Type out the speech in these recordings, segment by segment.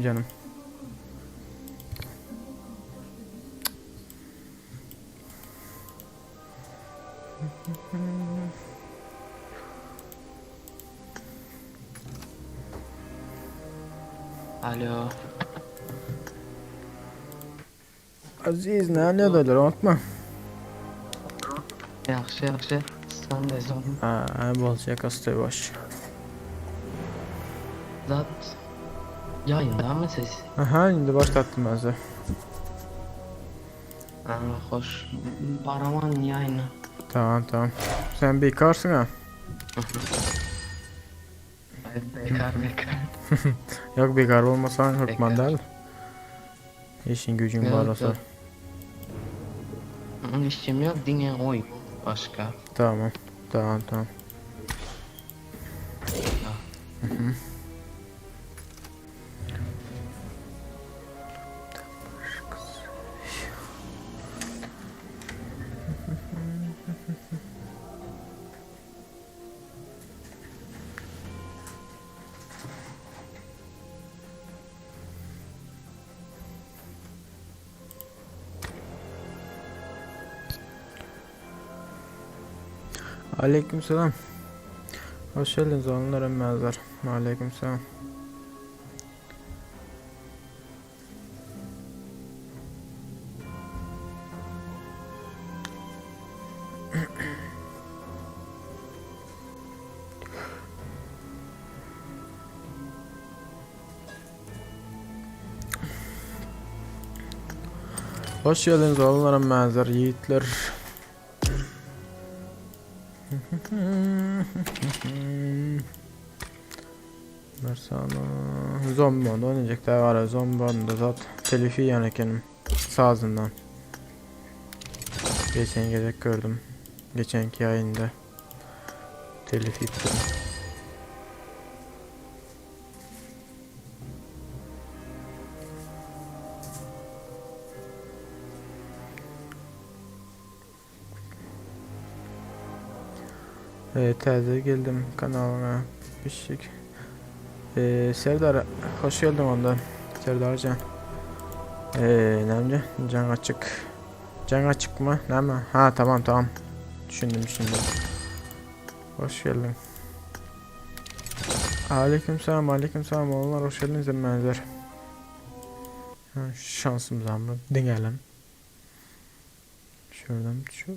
Canım. Alo. Aziz ne oluyor unutma. Yaxşı, yaxşı. Sen de zor. Bolacak hastayı boş. Zat yayında mı siz? Aha şimdi başlattım ben size. Ha, hoş. Baraman yayını. Tamam. Sen bekarsın ha. Bekar. Yok bekar olmasan hırtman Bekar. değil. İşin gücün var olsa. Yok. İşim yok. Dinle oy. Başka. Tamam. Aleykümselam. Hoş geldiniz oğlunlar emmezler. Aleykümselam. Hoş geldiniz oğlunlar emmezler. Yiğitler. Mersana zombi onda oynayacak da var ya, zombi onda zat telifi yanıkenim sazından. Geçen gece gördüm. Geçenki yayında telif ettim. Taze geldim kanalına. Pişik. Serdar hoş geldin onda. Serdarcan. Ne can açık. Can açık mı? Ne mi? Ha tamam. Düşündüm. Hoş geldin. Aleykümselam oğullar hoş geldiniz emmezler. Şansımız mı? Dinleyelim. Şuradan şu.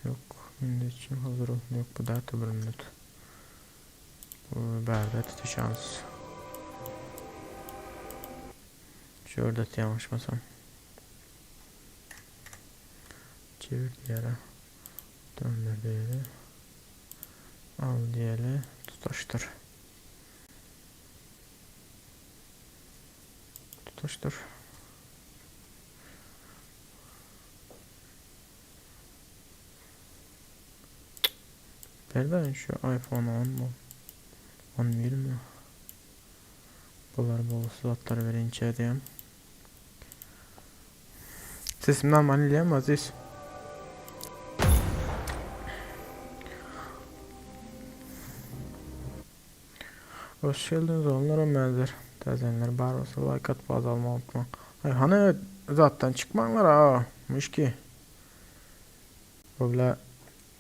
Yok. Şimdi için hazır ol. Yok bu da tabırınlık. Bu berbat şans. Şurada yanlışmasam. Çevir diğeri. Döndür diğeri. Al diğeri. Tutuştur. Nereden şu iPhone 10 mu? 11 mi? Bunlar bol slotları verince diyeyim. Sesimden manileyem Aziz. Hoş geldiniz onlara benzer. Tezenler bar olsa like at bazı alma unutma. Hani zaten çıkmanlar ha. Mış ki. Böyle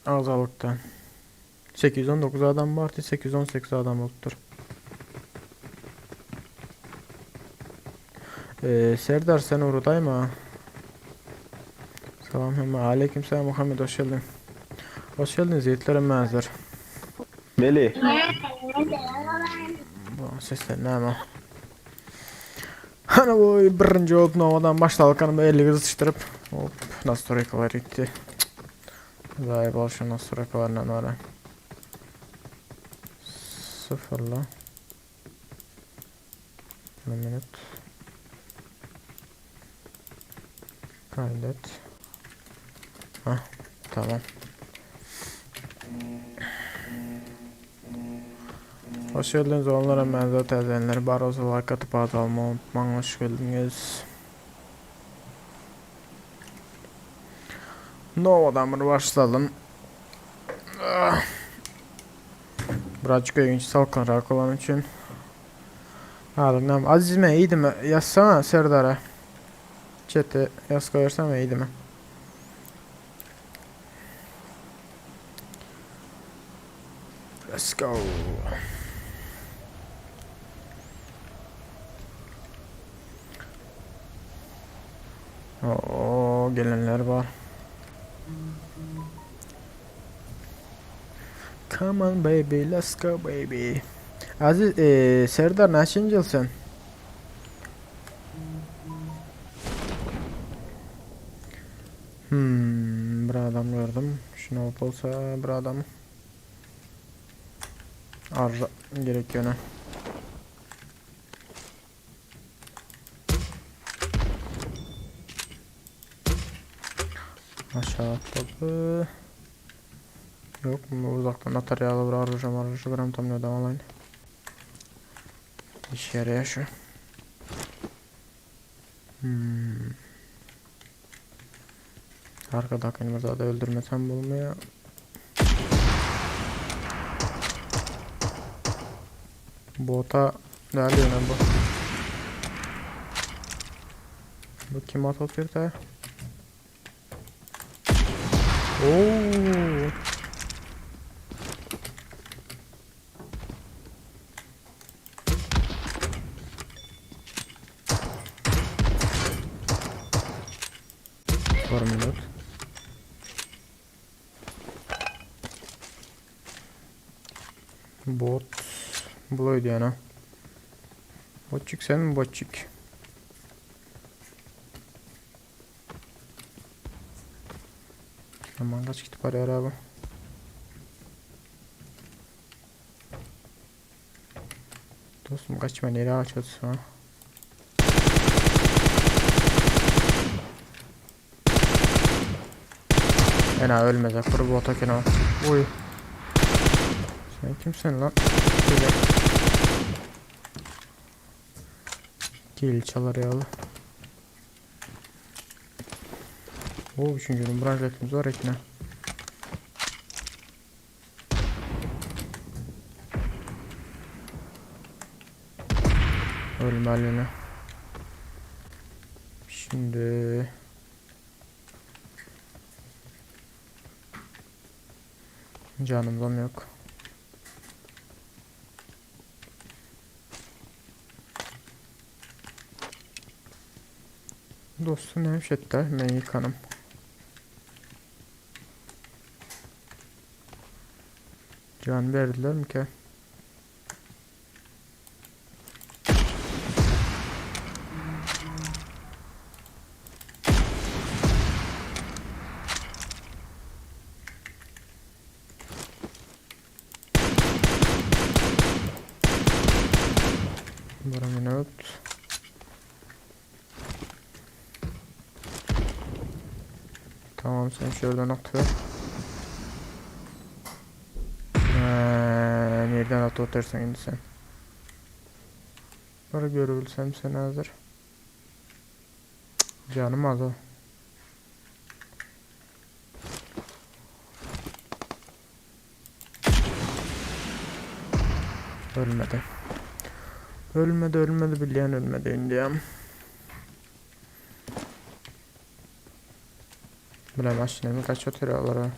azalıktan. 819 adam var, 818 adam oluptur. Serdar sen oradayım ha. Selam hemen. Aleykümselam Muhammed hoş geldin. Hoş geldiniz yiğitlerim benzer. Melih. Bu sesler ne ama. Hani bu birinci oldun havadan başladık hani 50 kızıştırıp hop nasıl torakalar gitti. Zayıf ol şu nasıl torakalarından ara. Sıfırla. 1 minut. Kaydet. Hah tamam. Hoş geldiniz onlara benzer tezenleri barozu like atıp adı alma unutmayın. Hoş geldiniz. Nova'dan bir başlayalım. Birazcık ilginç salkınarak olan için Aldım. Aziz mi? İyiydi mi? Yazsana Serdar'a. Chat'e yaz koyarsam iyiydi mi? Let's go. Oo, gelenler var. Come on baby, let's go baby. Aziz, Serdar neçinci yılsın? Bir adam gördüm. Şuna olsa bir adam. Arra gerek yöne. Aşağı atladı. Yok mu uzaktan ataryalı bir arıcı gram tam ne devam alayım. İş yaraya şu. Arkadakini burada da öldürmesem bulmuyor. Bota değerli önemli bu. Bu kim atıyor da? Oo. Var minut. Bot. Buydu yani. Botçuk sen mi botçuk? Aman kaç gidip arıyor abi. Dostum kaçma nereye açıyorsun ha? Fena ölmeyecek bu bota kena. Uy. Sen kimsin lan? Güzel. Kill çalar yalı. Oo, üçüncünün branşetimiz var ekine. Ölmelini. Şimdi canımdan yok. Dostum Nevşet'te ben yıkanım. Can verdiler mi ki? Bir minut. Tamam sen şuradan at ver. Nereden at otursan şimdi sen. Para görebilsem sen hazır. Canım az o. Ölmedi. Ölmedi bilen ölmedi indiyem. Bilmem aşınemi kaç atıyorlar ha.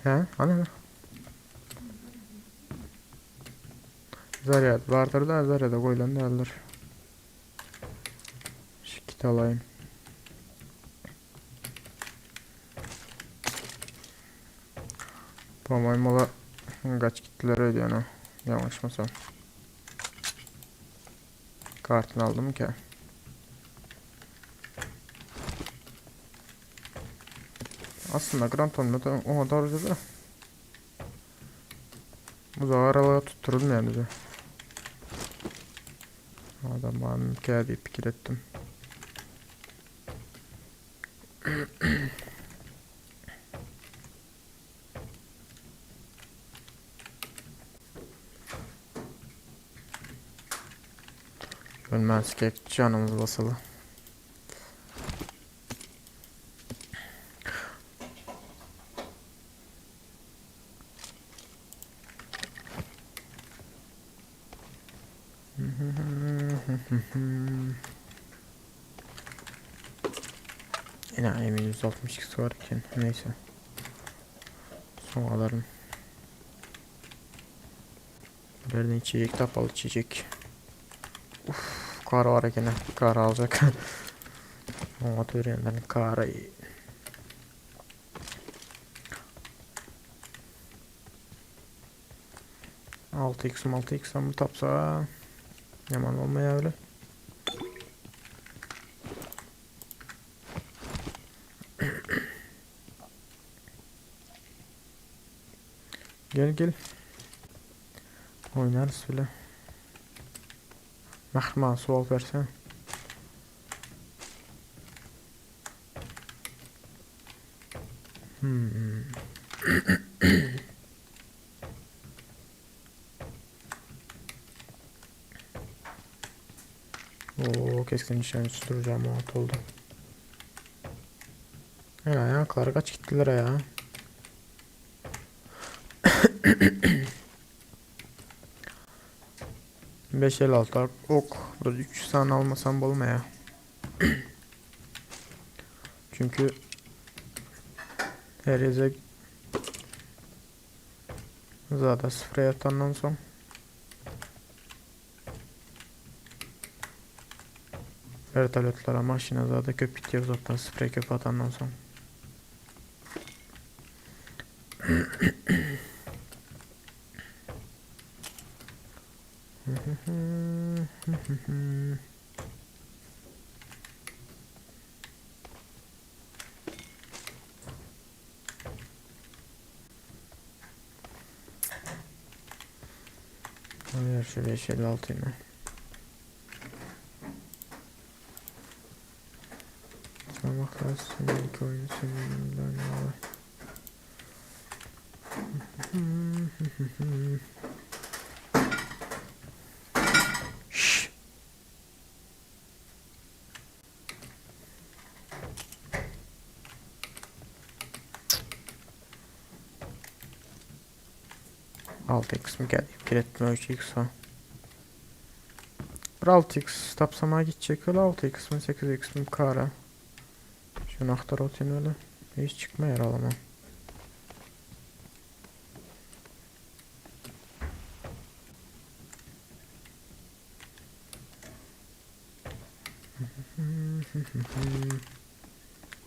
He? Ana. Zaryat vardır da Zaryat'a koyulan da alır. Şu kit alayım. Pamay mola kaç kitler ödüyor ana. Yanlışmasam. Kartını aldım ki. Aslında Grand Tour'da o kadar ucuz da. Bu zaman aralığa tutturulmuyor bize. Adam bana mükemmel deyip fikir ettim. Ölmez ki canımız basılı. Yine M162 varken neyse. Son alalım. Birden içecek, kapalı içecek. Uf, kar var gene. Kar alacak. Motor yandan karı. Altı x'im mı tapsa yaman olmaya öyle. Gel. Oynarız bile. Mahma sual versen. Oo, keskin nişan tutturacağım o oldu. Ayakları kaç gittiler ya. Beş el altı ok. Burada 300 tane almasam olmaya. Çünkü her yeze zaten sıfıra yatandan son. Vertolyotlara maşina zaten köp bitiyor zaten sıfıra köp atandan son. Ver şu 556 yine. Sabah lazım ilk oyunu seninle var. Şşş. Altı x mi geldi? Kiretme 3x o. Bir 6x tapsama gidecek öyle 6x mi 8x mi kara. Şunu aktar otayım öyle. Hiç çıkma yer alamam.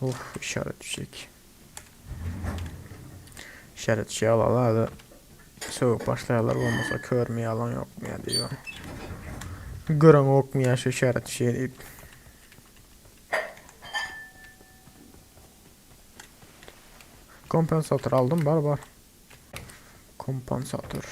Of işaret düşecek. İşaret şey alalar da soğuk başlayalar olmasa körmeye alan yok mu ya diyor. Gören ok mu ya şu işaret şey deyip. Kompansatör aldım var. Kompansatör.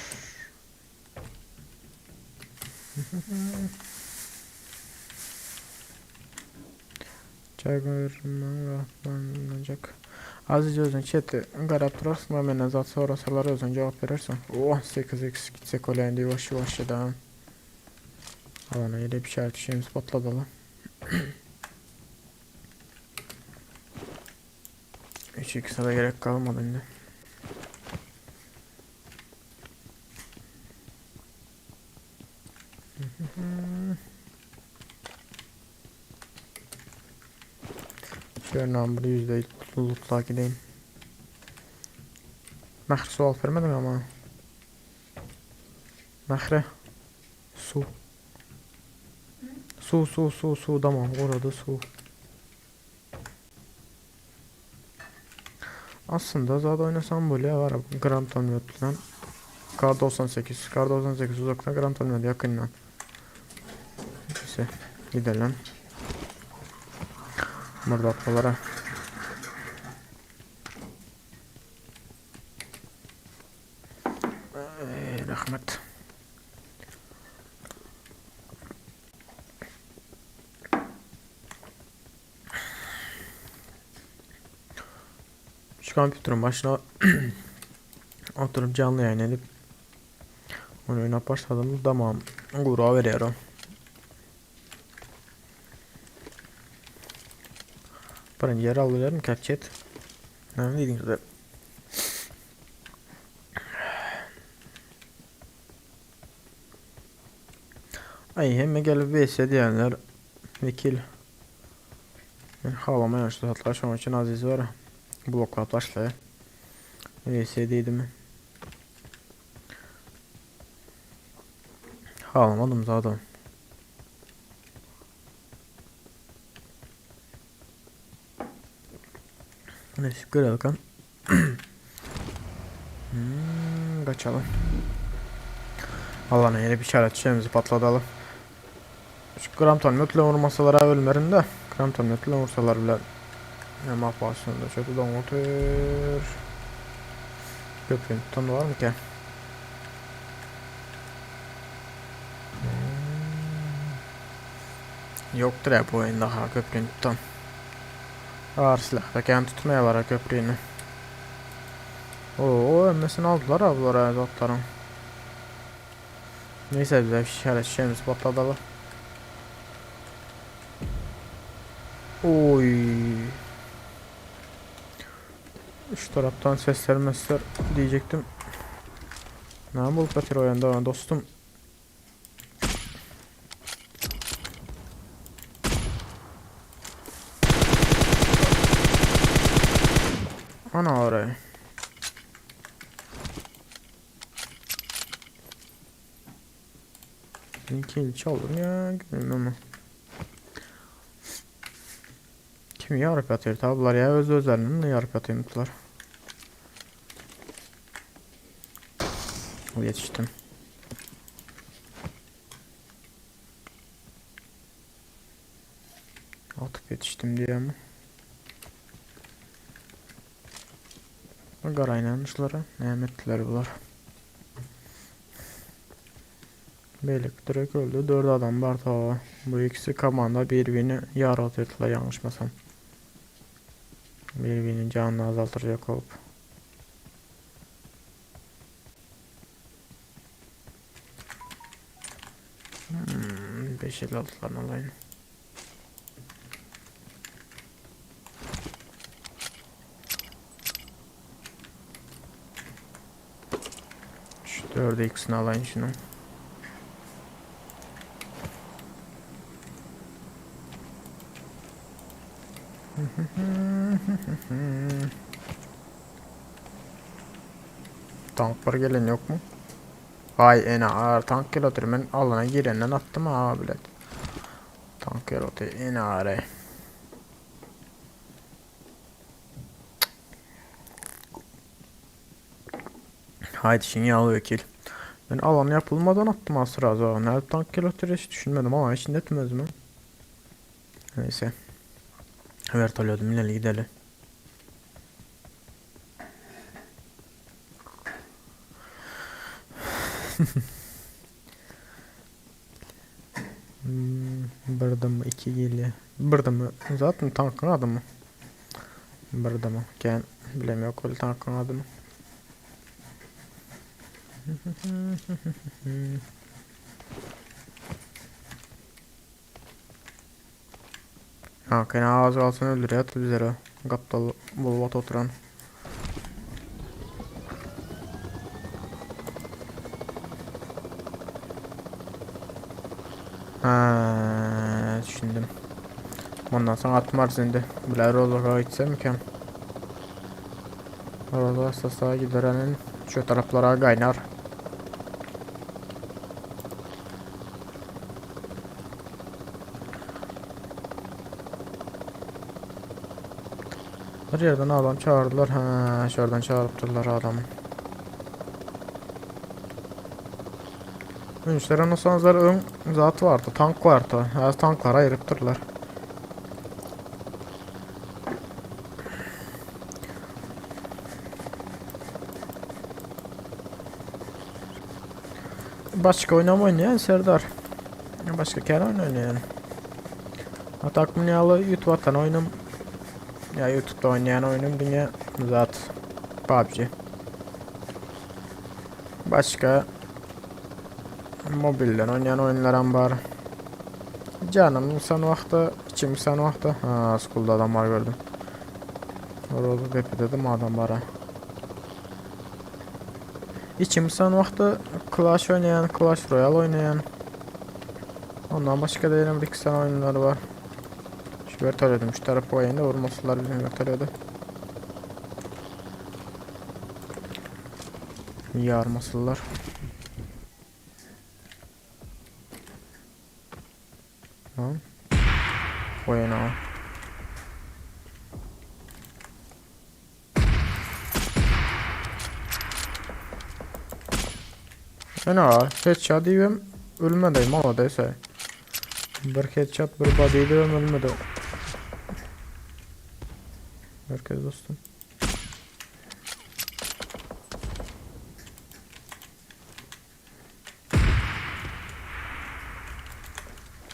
Çağırmanacak. Azıcık özün chat'i qarab turarsın və mənə zat sorasalar özün cavab verərsən. Oh 8x gitsek olayın yavaş da. Alana elə bir şərt şeyimiz patladı lan. 3x'e da gerek kalmadı indi. Şöyle number %100 tutlulukla gideyim. Məhri sual vermedin ama. Məhri. Su. Su tamam orada su. Aslında zaten oynasam böyle var Grand Tournament'den. Kar 98 uzaktan Grand Tournament yakından. Neyse gidelim. Mırdatmalara. Rahmet. Şu kompütürün başına oturup canlı yayın edip onu oynayıp başladım. Tamam. Gura veriyorum. Birinci yer alıyorum. Kapçet. Ne dediniz de? Ay hem gelip VS diyenler vekil. Ben halama yaşlı hatlar şu an için aziz var. Blokla başlaya. VS dedim. Halamadım zaten. Neyse görelim kan. Kaçalım. Allah'ına yeni bir işaret şeyimizi patlatalım. Şu gram tanımıyla vurmasalar ölmerin de. Gram tanımıyla vursalar bile. Ne mahvolsun da çöpü don otur. Köprünün tutanı var mı ki? Yoktur ya bu oyunda ha köprünün tutan. Ağır silahla kendi tutmaya var ha köprünü. Oo emmesini aldılar ablara zatların. Neyse bize bir işaret şeyimizi patlatalım. Oy. Şu taraftan sesler mesler diyecektim. Ne bulup kaçır oyunda dostum. Ana oraya. Kill çalır ya bilmem. Kim yarıp atıyor tablar ya öz özlerinin yarıp atıyormuşlar. Yetiştim. Atıp yetiştim diye mi? Garaylanmışlara nimetliler bunlar. Beylik direkt öldü. 4 adam var ta. Bu ikisi kamanda birbirini yar atıyorlar yanlışmasam. Birbirinin canını azaltacak olup. 556'ların alayım. Şu 4'e ikisini alayım şunu. Tank var gelen yok mu? Ay en ağır tank kilometre ben alana girenden attım ha bilet. Tank kilometre en ağır. Haydi şimdi yağlı vekil. Ben alan yapılmadan attım asır az o. Nerede tank kilometre hiç düşünmedim ama hiç netmez mi? Neyse. Vertoluyordum ileri gidelim. Burada mı 2 geliyor. Burada mı? Zaten tankın adı mı? Burada mı? Gen bilemiyorum öyle tankın adı mı? Ha kena ağzı alsın öldürüyor bizlere. Gaptal bulvat oturan. Ha düşündüm. Ondan sonra atmar şimdi. Biler olarak gitsem ki. Orada asasa giderenin şu taraflara kaynar. Bir yerden adam çağırdılar. Ha şuradan çağırıptırlar adamı. Münşlerin o sanızlar ön zat vardı. Tank vardı. Az tanklara ayırıptırlar. Başka oynama oynayan Serdar. Başka kere oynayan. Atak Münyalı YouTube'dan oyunum. Ya YouTube'da oynayan oyunum dünya zat. PUBG. Başka mobilden oynayan oyunlar var. Canım son vakti, içim son vakti. Ha, school'da adamlar gördüm. Orada tepe dedim adam var ha. İçim son vakti Clash oynayan, Clash Royale oynayan. Ondan başka da yine bir iki tane oyunları var. Şu verteledim. Şu tarafı oyunda vurmasılar bizim verteledi. Yarmasılar. Tamam. Oyuna. Ana headshot diyeyim ölmedeyim ama dese. Bir headshot bir body diyeyim ölmedi. Herkes dostum.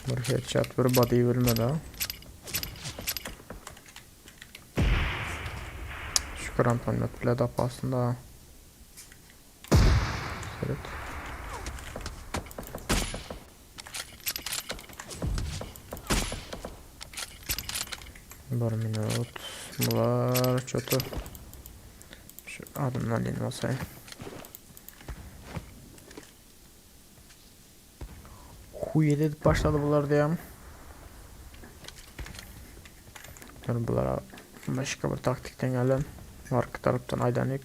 Bir headshot bir body ölmedi ha. Şu krampon bile de aslında. Evet. Bir minut. Bunlar kötü. Şu adımdan alayım masaya. Huy edip başladı bunlar diye. Yani bunlara başka bir taktikten gelen. Arka taraftan aydanık.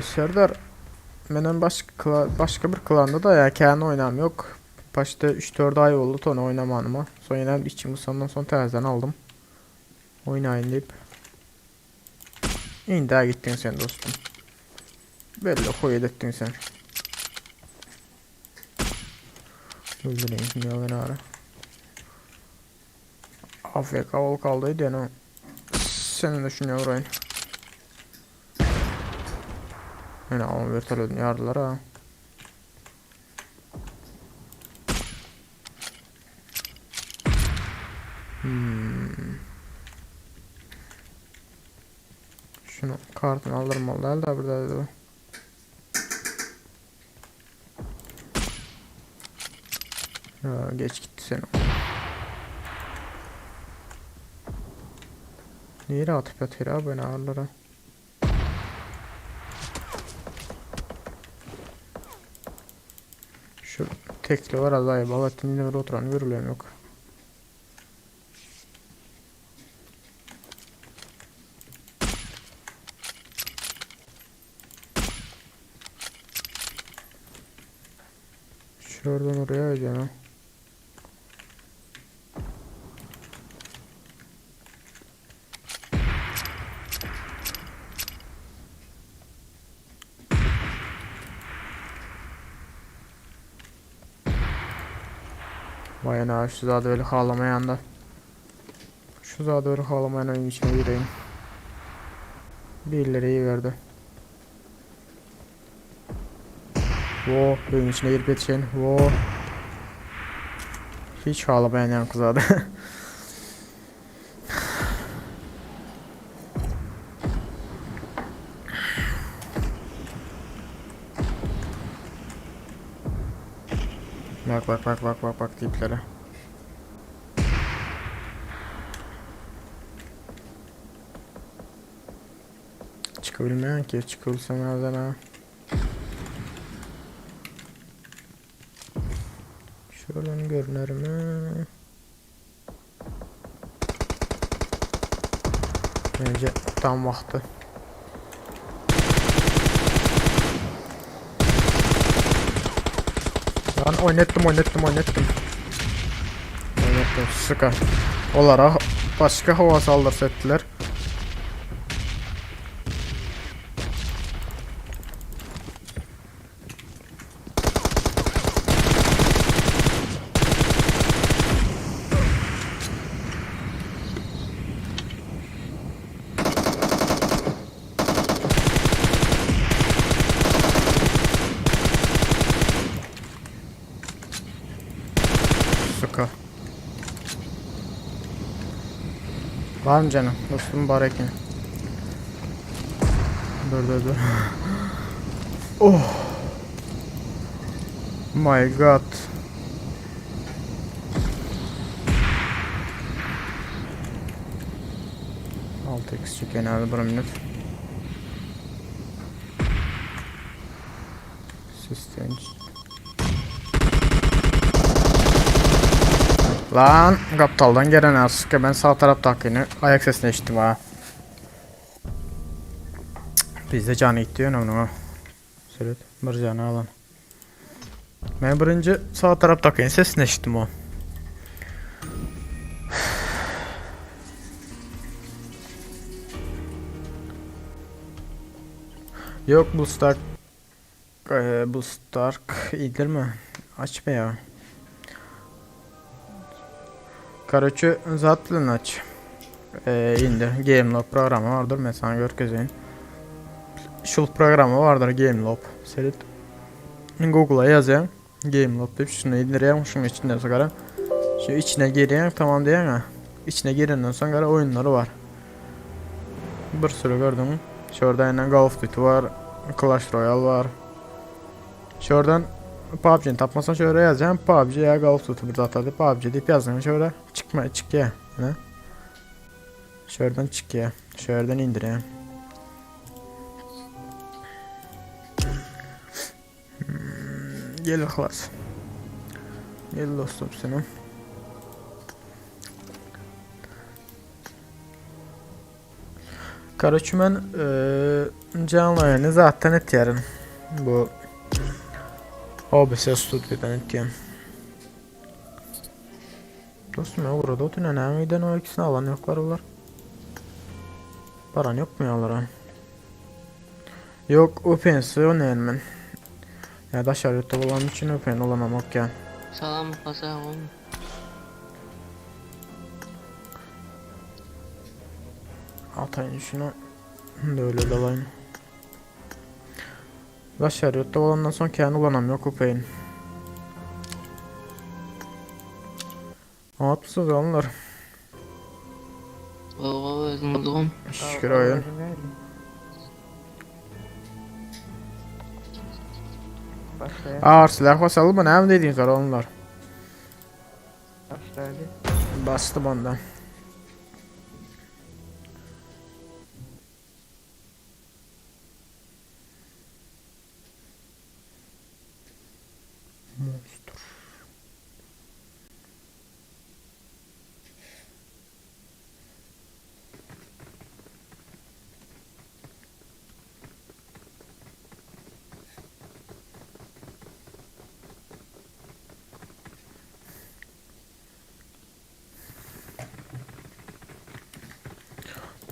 Serdar benim başka bir klanda da ya kendi oynam yok. Başta 3-4 ay oldu onu oynamanıma. Sonra yine içim ısından sonra terzden aldım. Oynayın deyip. İndi gittin sen dostum. Belli koy ettin sen. Öldüreyim şimdi ya beni ara. AFK ol kaldıydı yani. Senin de şunu uğrayın. Yani ama verteliyordun yardılar ha. Şunu kartını alırım vallahi elde burada dedi. Ya geç gitti sen. Niye atıp yatır abi beni ağırlara. Şu tekli var az ayıp. Allah'tan yine bir oturan görülüyorum yok. Şuradan oraya ödeyeceğim ha. Vay ana şu zaten öyle ağlamayan da. Şu zaten öyle ağlamayan oyun içine gireyim. Birileri iyi verdi. Wo oyun içine girip yetişen. Wo. Hiç ağlamayan yan kız adı. Bak tiplere. Çıkabilmeyen ki çıkılsa nereden ha. Şöyle görünür mü? Bence tam vakti. Ben oynattım. Sıka. Olarak başka hava saldırısı ettiler. Sıka. Var mı canım? Dostum barekin. Dur. Oh. My God. Altı x genelde bir minut. Süslenç. Lan kaptaldan gelen aslında ben sağ taraftakini ayak sesini işittim ha. Bizde canı gitti onu. Söyle bir canı alan. Ben birinci sağ taraftakini sesini işittim o. Yok bu Stark iyidir mi? Açma ya. Короче, zaten aç. İndir. Gamelob programı vardır. Mesela görkezin. Şul programı vardır Gamelob. Serit. Google'a yazayım. Gamelob deyip şunu indireyim. Şunun içinden sonra. Şu içine gireyim. Tamam diyeyim ya. İçine girenden sonra oyunları var. Bir sürü gördüm. Şurada yine Call of Duty var. Clash Royale var. Şuradan PUBG'ni tapmasan şöyle yazacağım. PUBG ya Call of Duty bir zaten PUBG deyip yazdığım şöyle çık ya. Ne? Şuradan çık ya. Şuradan indir ya. Gel klas. Gel dostum senin. Короче ben canlı yayını zaten etiyorum. Bu OBS Studio'dan etiyorum. Dostum ya burada otur ne miyden o ikisini alan yoklar onlar. Paran yok mu yalara? Yok OpenS'i oynayayım ben. Ya da şarjette olan için Open olamamak ya. Salam kasağım. Atayın şunu. Böyle dalayım. Da şarjette olandan sonra kendi kullanamıyor Open. Atmışsınız onlar. Baba özüm. Şükür oyun. Ağır silah basalım mı? Ne mi dediğin sonra onlar? Bastım ondan. Monster.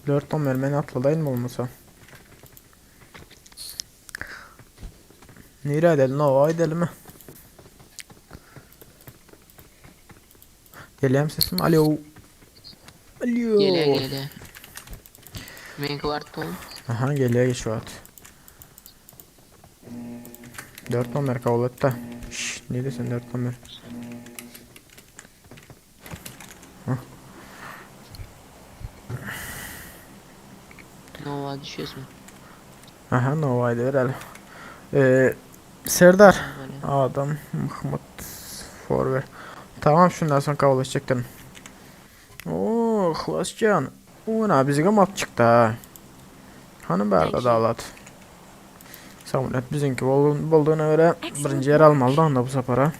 Dört ton mermeni atladayım mı olmasa? Nereye edelim? Nova edelim mi? Geliyorum sesim. Alo. Alo. Gele. Meg var ton. Aha geliyor şu an. 4 numara kavlatta. Şşş ne diyorsun 4 numara? Nova düşüyorsun. Aha Nova'ydı herhalde. Serdar. Adam. Mahmut. Forver. Tamam şundan sonra kavlaşacaktın. Oo Hlascan. Ona bizge mat çıktı ha. Hanım berda dağlat. Samunet bizimki bulduğuna göre birinci yer almalı onda bu safara.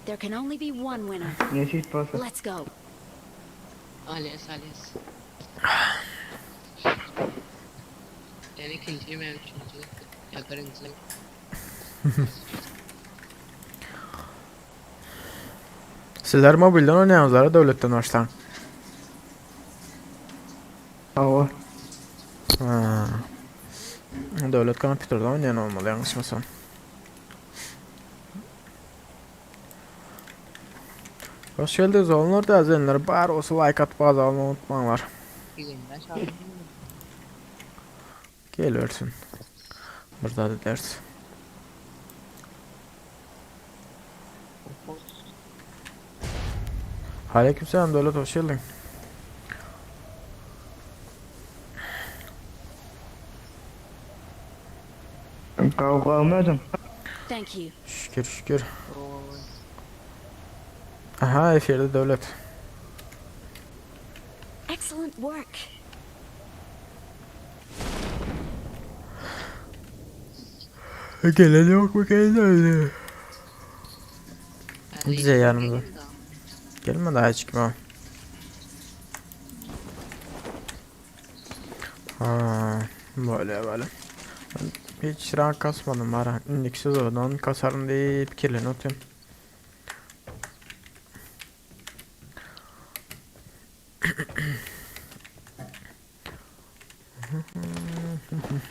There can only be one winner. Let's go. Alias. Yani ikinci ben üçüncü. Yakarım size. Sizler mobilden oynayanızlara devletten başlan. Hava. Ha. Devlet kompüterden oynayan olmalı yanlışmasam. Hoş geldiniz oğlum da izleyenler. Bari olsa like atıp bazı almayı unutmayın. Bizim ben şahane. Gelirsin. Burada da ders. Aleykümselam devlet hoş geldin. Kavga almayacağım. Thank you. Şükür. Oy. Aha efirde devlet. Excellent work. Gelen yok mu geldi? Bize yanımıza. Gelme daha hiç kim o? Ha, böyle. Ben hiç rank kasmadım ara. İndeksiz oradan kasarım diye fikirle notum.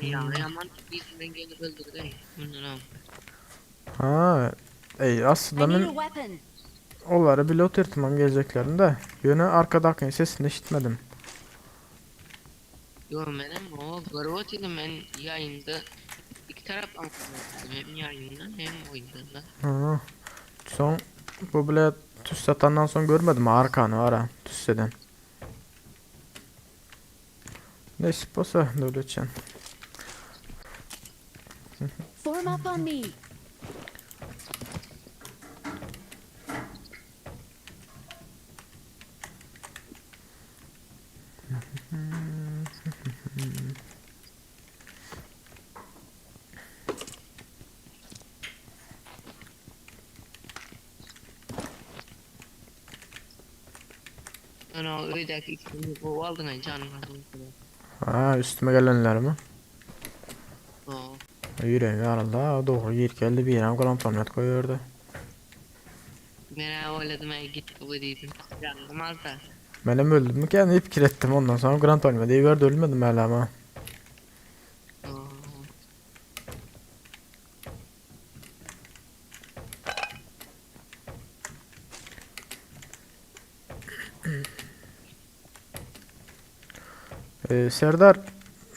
Ya yaman bizden gelip öldürdü. Bunlar Ha, aslında I need a ben weapon. onları bile oturtmam geleceklerinde. Yönü arkadaki sesini işitmedim. yo benim o garot idim ben yayında iki taraftan konuştum. Hem yayında hem oyunda. Ha, son bu bile tüs satandan son görmedim arkanı ara tüsseden. Neyse posa dövleçen. Form up on me. Ana öydeki ikisini kovaldın ha canım kadar. Ha üstüme gelenler mi? Oo. Yüreğim yarıldı. Doğru yer geldi bir yerim kalan tomet koyuyordu. Ben oyladım ay gitti bu dedim. Canım az da. Benim öldüm mü kendi ip kirettim ondan sonra Grand Tournament diye gördü ölmedim hala ama. Oo. Serdar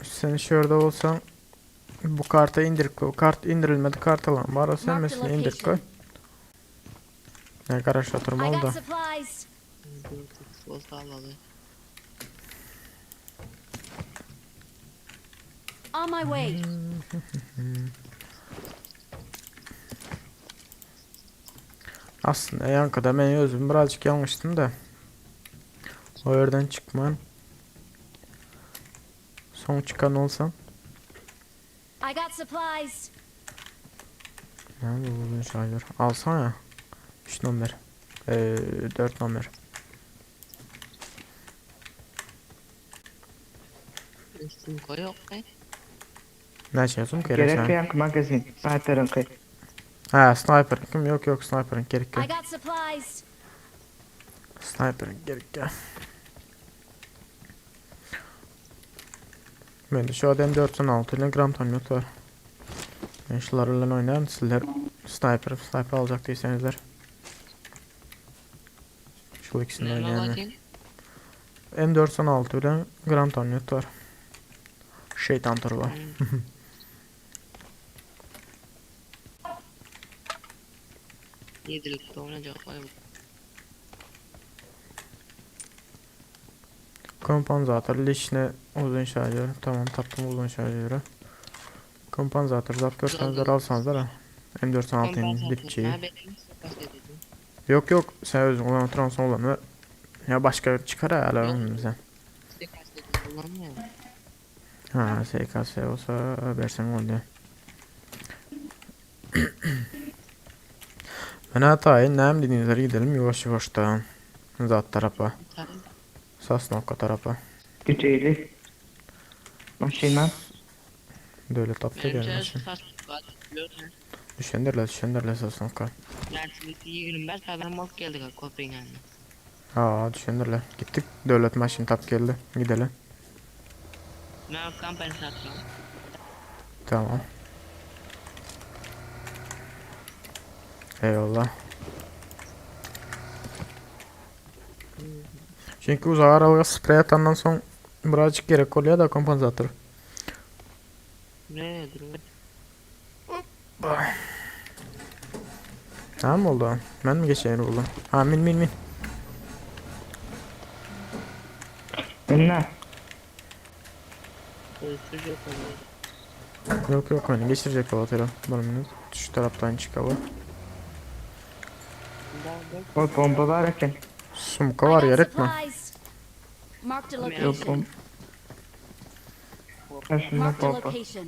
sen şurada olsan bu kartı indir koy. Kart indirilmedi kart alan var o sen Mark the mesela indir koy. location. Ne garaj oturma I oldu. got supplies. Sol sağladı. On my way. Aslında yankıda ben özüm birazcık yanlıştım da. O yerden çıkman. Son çıkan olsam. I got supplies. Nerede buldun şarjör? Alsana ya. 3 numara. 4 numara. Üstün koy yok be. Ne şey yazım gerek Gerek sen? yok magazin. Sniper'ın kay. Ha sniper. Kim yok sniper'ın gerek I yok. got supplies. Sniper'ın gerek yok. Ben de şu adam 416 ile Grand Tournament var. Ben şularla oynayın sizler sniper alacak değilsenizler. Şu ikisini Ne oynayın. bakayım? M416 ile Grand Tournament var. Şeytan turu var. Yedilikte oynayacak vay bu. Kompanzatör lişine uzun şarjör. Tamam taptım uzun şarjörü. Kompanzatör zap görseniz alsanız da M416'nın dipçiyi. Yok sen özün olan transon olan ve ya başka çıkar hala önümüze. Ha SKS olsa versen oldu. Ben hatayı nem dediğinizlere gidelim yavaş yavaştan. Zat tarafa. Sasnokka tarafa. Güceyli. Maşinman. Böyle tapta gelmesin. Düşenderle Sasnokka. Mersin'de 25 adam bak geldik Kopenhag'dan. Ha düşenderle. Gittik devlet maşin tap geldi. Gidelim. Ben kompensasyon. Tamam. Eyvallah. Çünkü uzak araba sprey atandan son birazcık gerek oluyor da kompansatör. Ne durum? Tamam mı oldu? Ben mi geçeyim buldum? Ha min. Ne? Uyuşturucu yok. Yok beni geçirecek o otele. Bana şu taraftan çıkalım. O bomba var eken. Sumka I var got gerek mi? supplies. Marked a Yok location. bomba. Ha şunda Marked a bomba. location.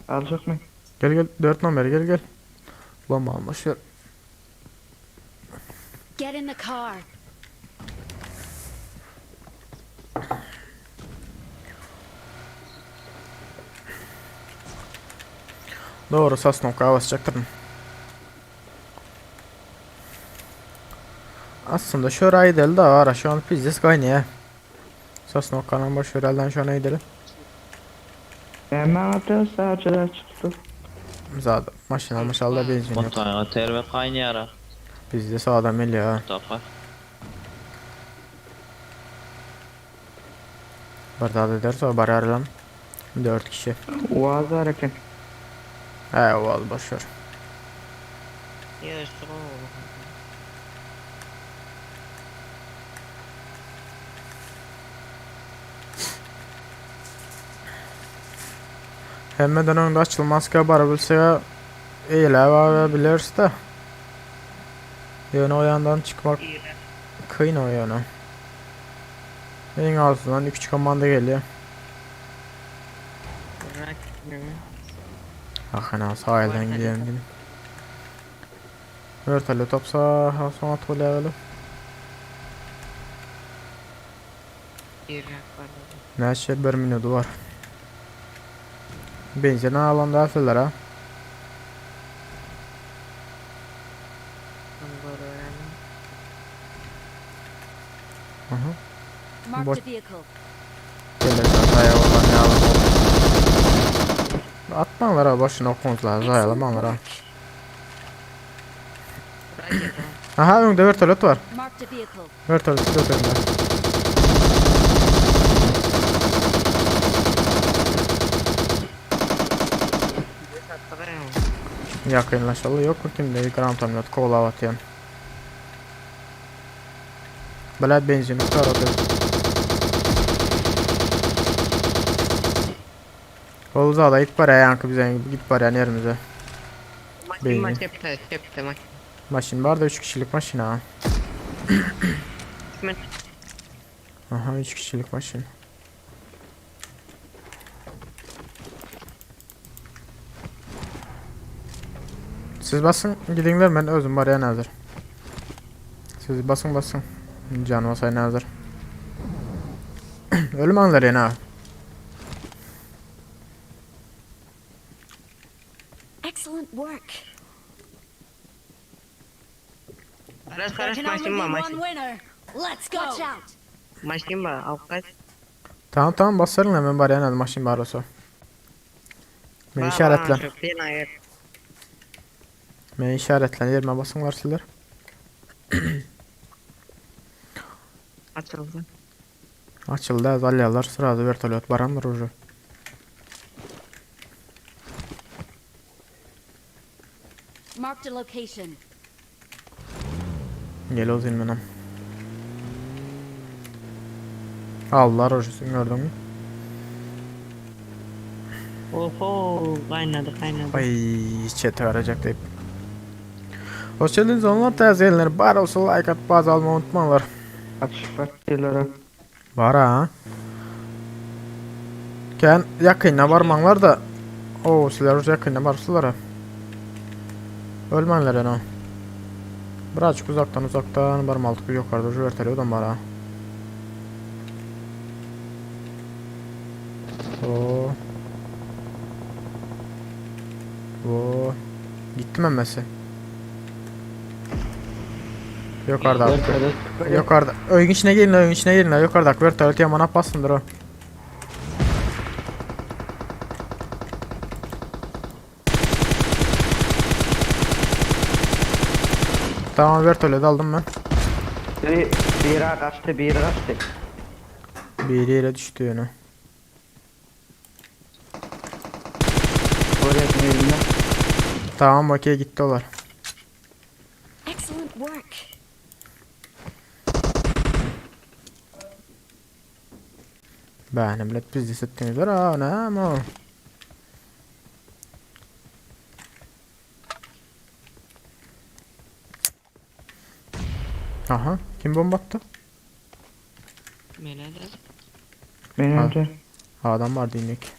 Alacak mı? Gel gel 4 numara gel gel. Bomba almış ver. Get in the car. Doğru Sosnovka'ya basacaktım. Aslında şurayı değil de var şu an pizdes kaynıyor. Sosnovka'nın boş ver elden şu an iyidir. Hemen atıyor sağcılar çıktı. Zaten maşın almış aldı benzin yok. Motoya terve kaynayara. Bizde sağda milli ha. Takar. Bir daha da derse o bari lan. 4 kişi. Uaz var ekin. He o al boş ver. Ya işte o. Hemmeden önünde açılmaz ki bara bilse eyle biliriz de. Yani o yandan çıkmak kıyın o yana. En azından 2 komanda geliyor. Bırak. Akına sahilden gidelim gidin. Örteli topsa sonra tolaya öyle. Irak var. Ne şey 1 minutu var. Benzin alanda atırlar ha. Aha. Marked What? a vehicle. Gelir hataya oradan ne alalım. Atmalar ha başına okuntular zayalamalar ha. Aha önde vertolet var. Marked a vehicle. Vertolet götüründe. Yakınlaşalı yok mu kimde gram tamlat kola atyan. Beled benzin taradı. Olza da git paraya yankı bize git paraya yerimize. Beyni. Maçta. Maşin var da 3 kişilik maşin ha. Aha 3 kişilik maşin. Siz basın gidinler ben özüm var ya hazır. Siz basın. Can vasayın hazır. Ölüm anları yana. Excellent work. Aras There can only maçın be var one maçın. winner. Let's go. Watch out. Maçın var avukat. Tamam basarın hemen bari yana maşin var olsa. Beni işaretlen. Beni işaretlen yerime basın var sizler. Açıldı. Açıldı azalyalar sırada vertolyot baran var ucu. Marked a location. Gel o zilmenem. Allah rojusunu gördün mü? Oho kaynadı. Ay çete arayacak deyip. Hoş geldiniz onlar tezgahlar. Bari olsa like at bazı almayı unutmalar. Açık bakıyorlar. Var ha. Ken yakınına varmanlar da. Oo sizler hoş yakınına varsılar ha. Ölmenler yani. Birazcık uzaktan varmaltık yukarıda şu verteli odan var ha. Oo. Oo. Gitti mi emmesi? Yukarıda. Yukarıda. Oyun içine gelin ha. Yukarıda. Verteli yamana basındır o. Tamam verteli aldım ben. Bir kaçtı. Bir yere düştü yine. Oraya gidelim. Tamam okey gitti olar. Excellent work. Benim millet biz hissettiniz ha ne ama. Aha kim bomba attı? Benim Ha. de. Adam var dinlik.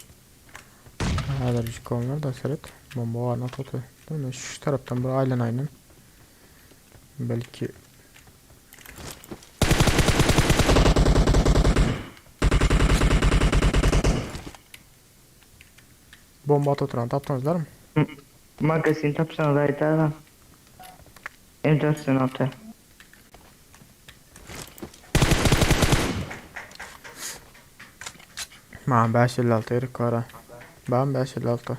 Habercik onlar da seret. Bomba var not atıyor. Değil mi? Şu taraftan bu aynen. Belki bomba atıran taptanızlar mı? Magazin tapsan rayda lan. M416. Ma 556 erik var ha. Ben 556.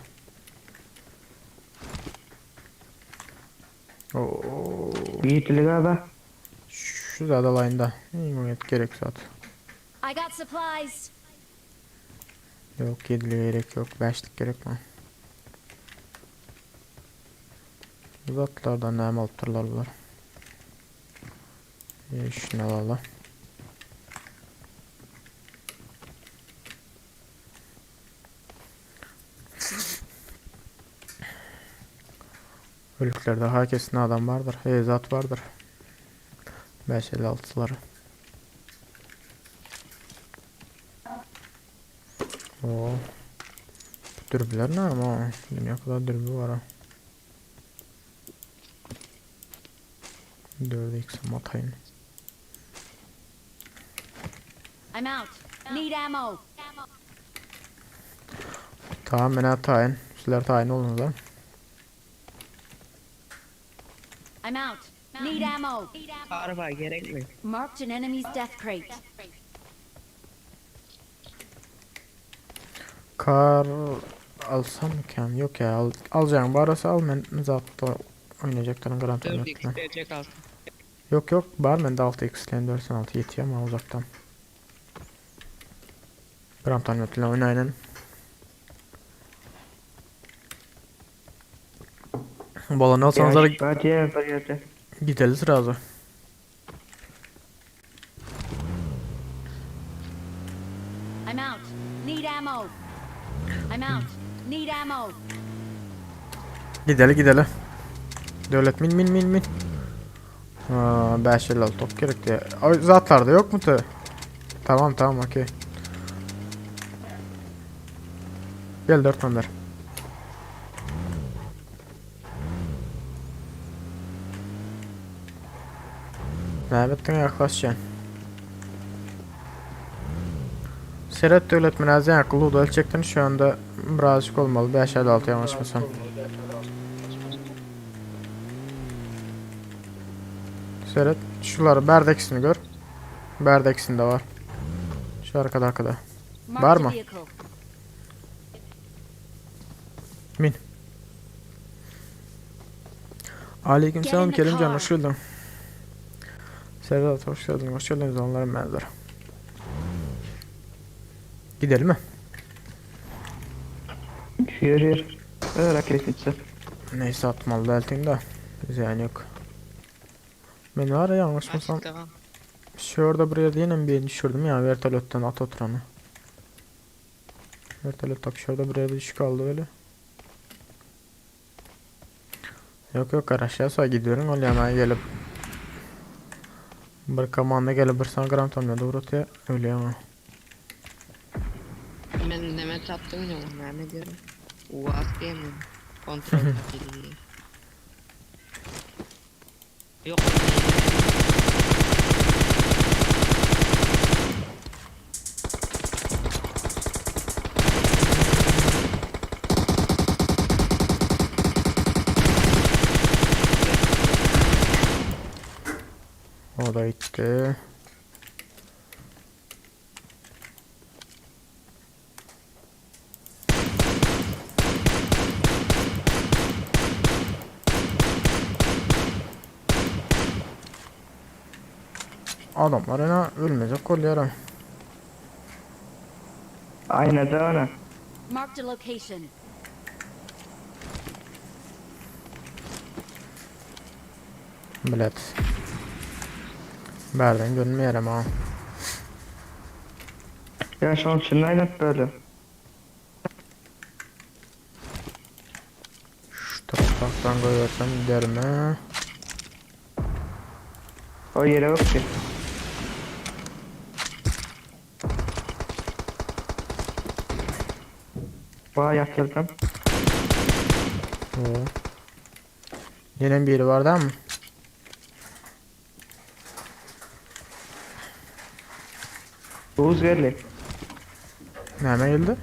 Oo, Yiğitli galiba. şu da layında. İngonet gerek zaten. I got supplies. Yok 7'li gerek yok. 5'lik gerek mi? Uzatlardan ne alıp dururlar bunlar. Şunu alalım. Ölüklerde herkesin adam vardır. Zat vardır. 556'ları. Oo. Dürbüler ne ama? Dünya kadar dürbü var ha. 4x atayım. I'm out. Need ammo. Tamam ben atayım. Sizler tayin olunuz lan. I'm out. Need ammo. Araba gerek mi? Marked an enemy's death crate. Kar alsam mı kem? Yok ya alacağım. Barası al ben zaten oynayacakların garanti 4x oynatma. verecek altın. Yok var bende 6x ile 416 yetiyor ama uzaktan. Garanti oynatma oynayın. Balonu alsanız da Badiye bir yerde. gideriz razı. I'm out. Need ammo. I'm out. Need ammo. Gidelim. Devlet min. Aa, 556 top gerekti. Zatlarda yok mu te? Tamam okey. Gel 4 önder. Mehmet'ten yaklaşacaksın. Serhat devlet münazzen akıllı oldu. Ölçekten şu anda birazcık olmalı. 556 yanlışmasam. Serhat şuları berdekisini gör. Berdekisinde var. Şu arkada. Var Marked mı? a vehicle. Min. Aleykümselam Get in the Kerimcan car. hoş geldin. Serhat hoş geldin. Hoş geldiniz onların benzer. Gidelim mi? Yürü. Raket gitsin. Neyse atmalı deltin de. Yani yok. Ben var ya yanlışmasam. Açık devam. Şurada buraya yine bir düşürdüm ya vertolottan at oturanı. Vertolot tak şurada buraya bir düşük kaldı öyle. Yok aşağıya gidiyorum öyle hemen gelip bir komanda gelip bir sana gram tanımıyor doğru öte öyle ama. Ben Demet attım ya ben ne diyorum. Uaz diyemiyorum. Kontrol paketi diye. Yok. O da gitti. Adamlar yine ölmeyecek kolyerim. Aynı da ona. Marked a location. Bilet. Berden görünmeyelim ha. Ya şu an için aynı böyle. Şu taraftan koyarsam giderim ha. O yere yok ki. Bayağı yatırdım. Oo. Yine biri var değil mi? Oğuz geldi. Nereden geldi?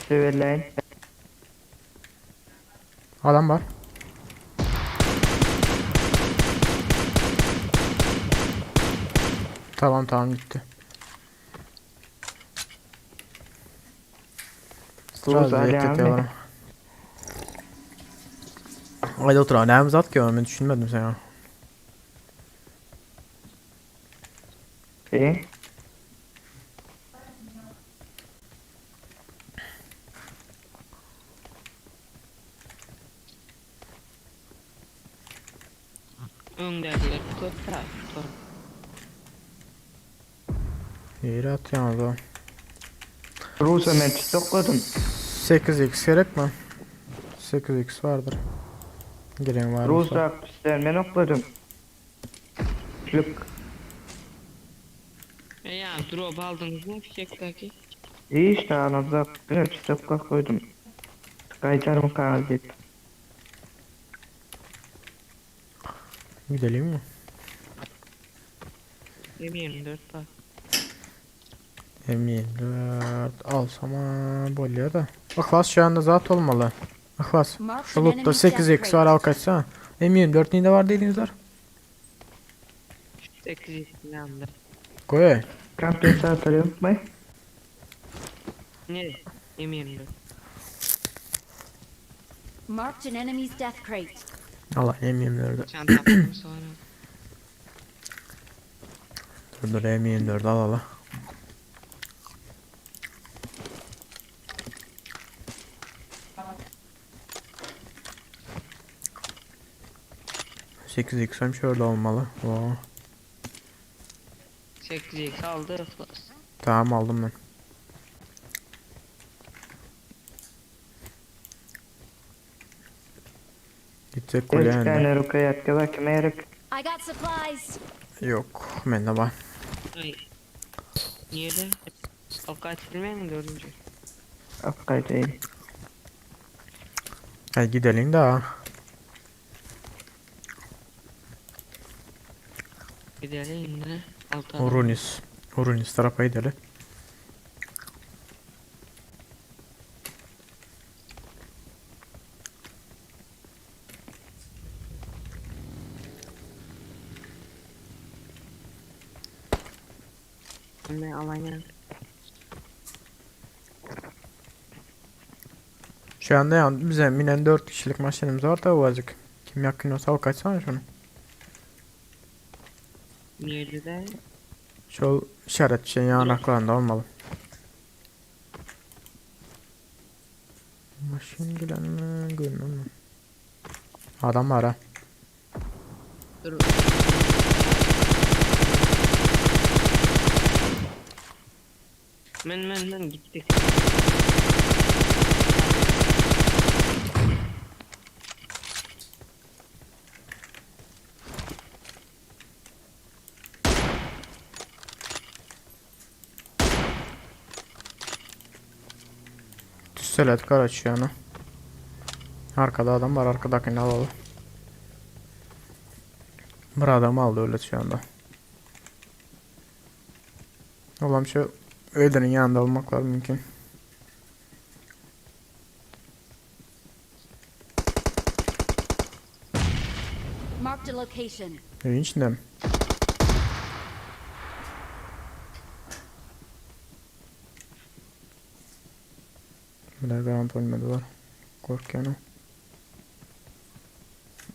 Severleyin. Adam var. Tamam gitti. Oğuz Ali Strateji abi. var. Haydi otur abi. Neyimiz at ki ben düşünmedim sen ya. İyi. Öndekiler kötü. İyi at yalnız o. Rus'a ben topladım. 8x gerek mi? 8x vardır. Giren var mı? Rus'a ben okladım. Lük. Ya drop aldınız mı fişekteki? İyi işte anladım. Ben stokla koydum. Kaytarım kaldı. Gidelim mi? M24 var. M24 alsam bolya da. Aklas şu anda zat olmalı. Aklas. Mark Şu the lootta enemy's 8x death var rate. al kaçsana. M24 neyde var dediğiniz var? 8 yandı. Koy. Kampten saatleri unutmayın. Ne? M24. Marked an enemy's death crate. Allah M24. Çantamı sonra. Dur M24 al. 8x'm şöyle olmalı. Oo. 8x aldı. Tamam aldım ben. Gidecek kuleye Evet, indi. tane rukayat kadar kemerek. I got supplies. Yok. Bende var. Ay. Nerede? Avukat filmi mi dördüncü? Akkay değil. Hadi gidelim daha. Gidelim de. Altı adam. Urunis tarafa gidelim. Ne Alanya. Şu anda yani bize minen 4 kişilik maşinimiz var da uvacık. Kim yakın olsa al kaçsana şunu. Nerede de? Şu işaret şeyin yanaklarında olmalı. Maşin giren mi? Görünür mü? Adam var ha. Dur. Men gittik. Düsselet karaç yani. Arkada adam var, arkadakini alalım. Bir adam aldı öyle şu anda. Oğlum şu öğlenin yanında olmaklar mümkün. Marked a location. Evin içinde mi? Bir de garanti oynadılar. Korkuyorum.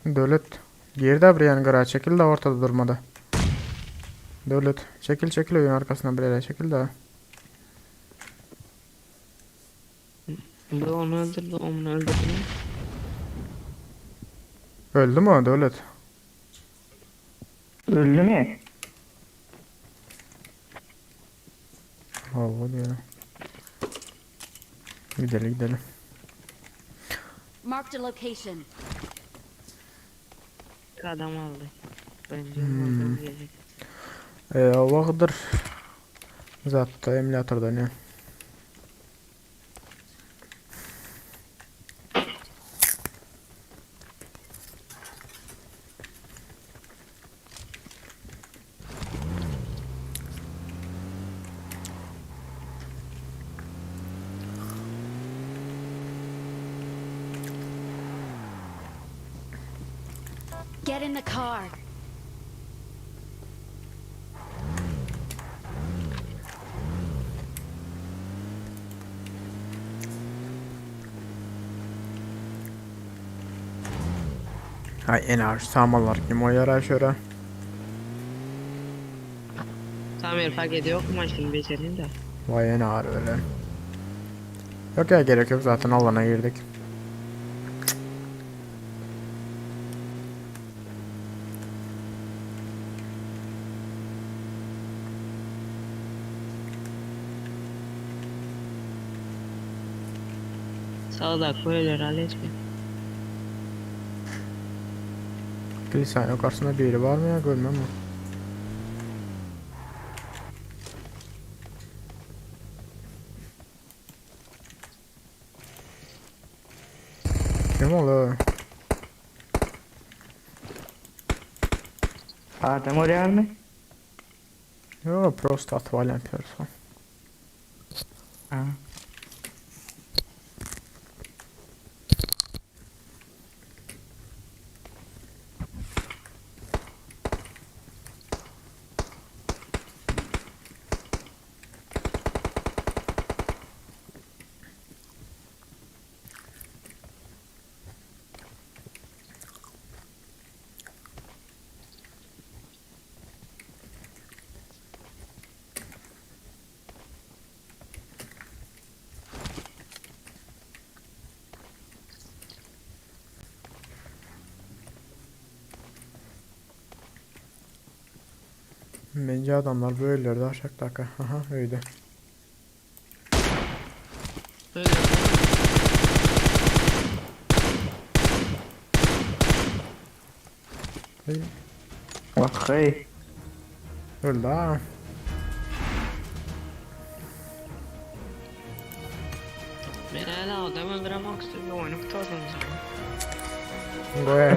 Devlet. Girdi bir yani gara çekil de ortada durmadı. Devlet. Çekil oyun arkasına bir yere çekil de. Bu onu öldürdü, onu öldürdü. Öldü mü o devlet? Öldü mü? Allah diyor. Gidelim. Marked a location. Adam aldı. Bence aldı gelecek. O vakıdır Zaten emülatörda ne? Get in the car. Hay enerji sağmalar kim o yara şöyle. Tamir paketi yok mu şimdi becerin de? Vay enar öyle. Yok ya gerek yok zaten alana girdik. Sağda koyuyor halletme. Kilisenin yukarısında biri var mı ya görmem mi? Kim ola? Adem oraya mı? Jo, prostat var en person. Ha. Bence adamlar böylelerdi aşağı dakika. Aha öyle. Böyle. Hey, Bak hey. öldü ha. Ben hala adam öldüremem istiyorum. Oyunu tutalım o zaman. Goya.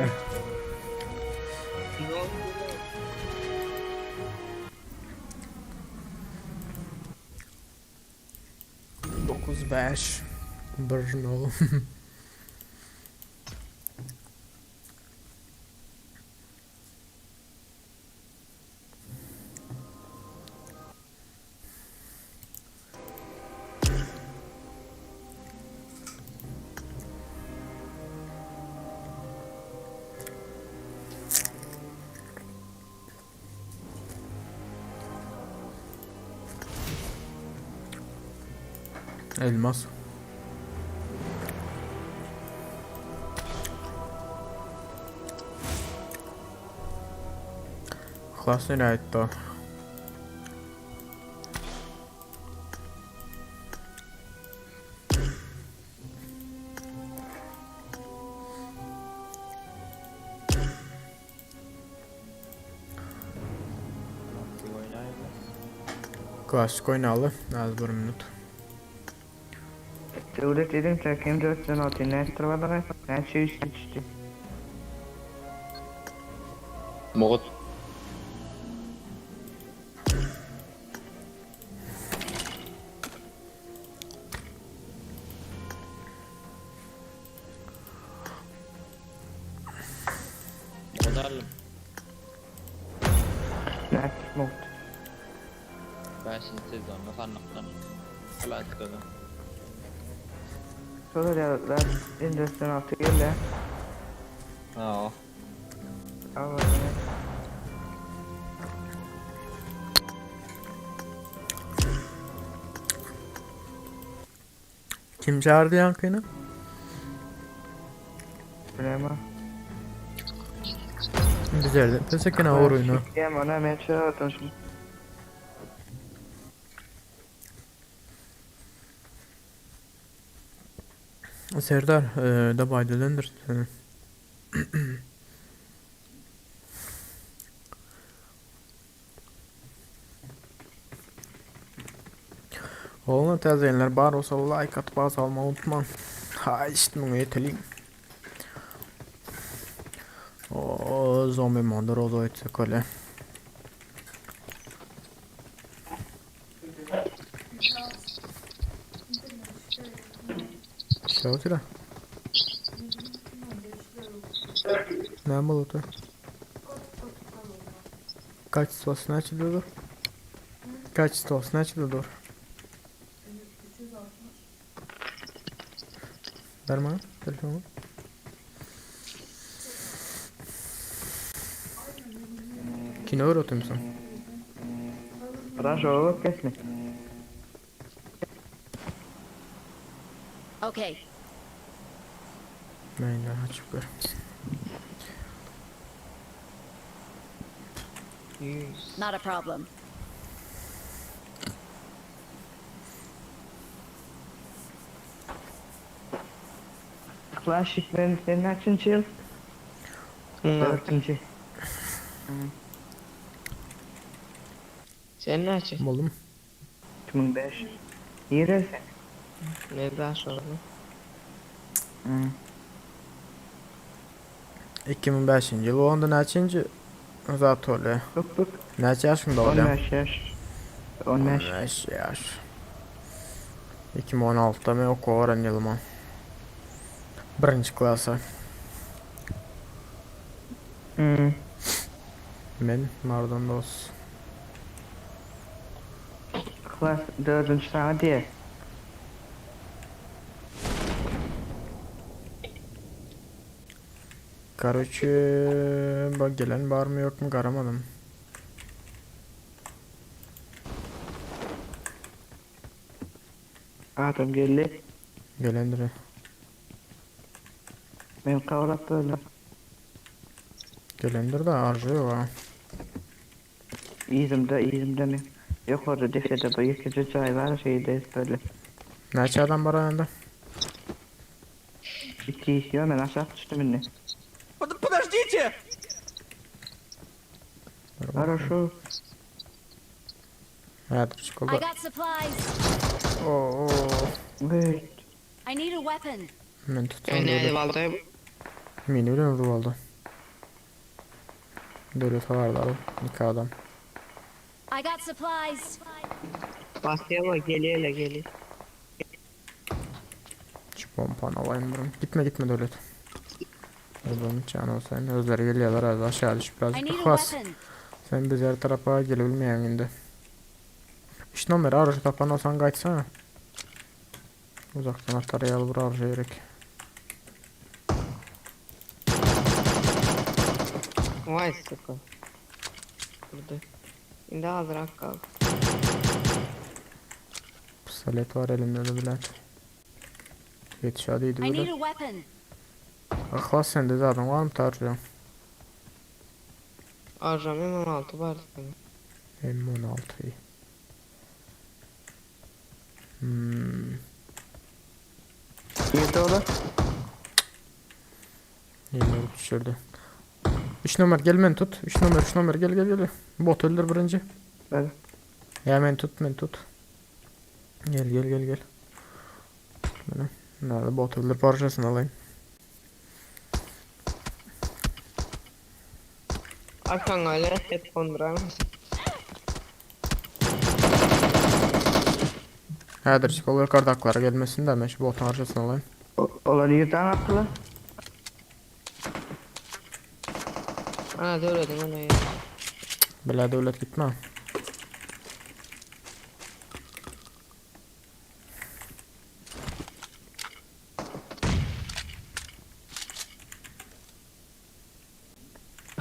Ne oldu? 9-5. Brno. Elmas. Klasne näyttää. Klasik oynalı. Az bir minut. Devlet dedim çekim 4 ne tırvalara her şey işte. Mugut. Mugutalım. Ne smoked. Ben şimdi sezonda sandıktan. Hala tıkadı. Sonra ya ben indüstriyel altı gel. Ha. Al bak. Kim çağırdı yankını? Bilmem. Güzeldi. Teşekkür ederim oyunu. Ya bana meçhul atmışım. Serdar, da baydılandır seni. Oğlum tezeyinler bar olsa like atıp bas almayı unutma. Ha işte bunu yetelim. O zombi modu rozo etsek öyle. Şey otur. Ne bulutu? Kaç stos ne açılıyordur? Kaç stos ne açılıyordur? Ver bana telefonu. Kino öğretiyor musun? Raşo kesme. Okay. Ben de açıp ver. 100. Not a problem. Clash ben senin kaçıncı yıl? 4. Sen ne açın? Buldum. 2005. Yerelse. Ne daha sonra? 2005 yıl onda neçinci zat öyle. Bık. Neçe yaşında öyle? 15 yaş. 15. 15 yaş. 2016'da mı oku öğrendim ben. Birinci klasa. Ben Mardandos. Class 4. sınava diye. Короче, bak gelen var mı yok mu karamadım. Adam geldi. Gelendir. Ben kavrap böyle. Gelendir de harcıyor ha. İyiyimde mi? Yok orada defede bu yıkıcı çay var şeydeyiz böyle. Neçe adam var yanında? 2 istiyor ben aşağı düştüm inne. Хорошо. Hadi I çıkalım. got supplies. Oo. Wait. I need a weapon. Ben tutsam Yani böyle. vallahi Mini bile vurdu oldu. Dövlet vardı abi. İki adam. I got supplies. Basyama geliyor. Şu pompanı alayım durum. Gitme Dövlet. Özlemin çağını olsaydı. Özleri geliyorlar az aşağı düş I birazcık need a bas. weapon. Sen biz her tarafa gelebilmeyen günde. İşte Ömer aracı tapan olsan kaçsana. Uzaktan atar vur harcayarak. Vay sıkı. Burada. Şimdi hazır kal. Pistolet var elimde de bilen. Yetiş adıydı I need böyle. a weapon. Aklas sende zaten var mı tarcı? Arjam 16 var. M16 iyi. Yedi ola. Yeni düşürdü. 3 numara gel men tut. 3 numara gel. Bot öldür birinci. Böyle. Ya men tut. Gel. Böyle. Nerede bot öldür parçasını alayım. Arkan öyle hep konduran. Hadi çık olur kardaklara gelmesin de ben şu botun parçasını alayım. Ola yerden attılar. Ana devledim ana ya. Bela devlet gitme.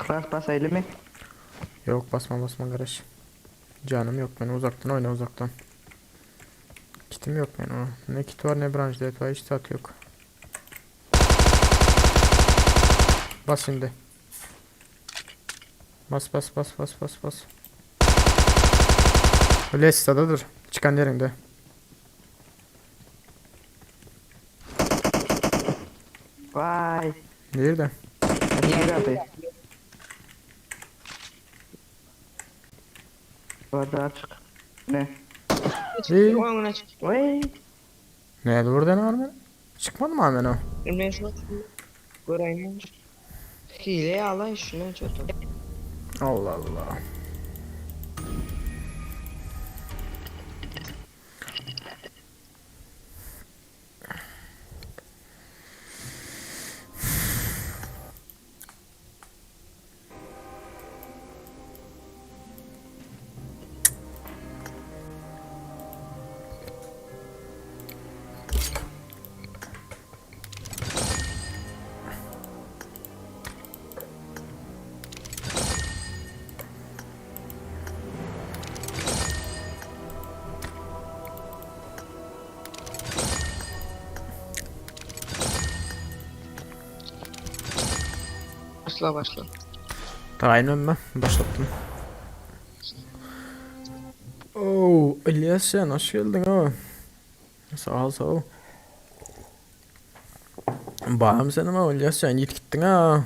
Class basaylı mı? Yok basma kardeş. Canım yok benim uzaktan oyna uzaktan. Kitim yok benim o. Ne kit var ne branch dead var hiç tat yok. Bas şimdi. Bas. Öyle stada dur. Çıkan yerinde. Vay. Nerede? Hadi abi. Bu arada açık. Ne? İyi. Oyuna çık. Vay. Neydi buradan var mı? Çıkmadı mı hemen o? Ben şu göreyim. Hile ala şuna çötüm. Allah Allah. Başla. Aynen ben başlattım. Oo, İlyas sen hoş geldin o. Sağ ol. Bağım senin o İlyas sen git gittin ha.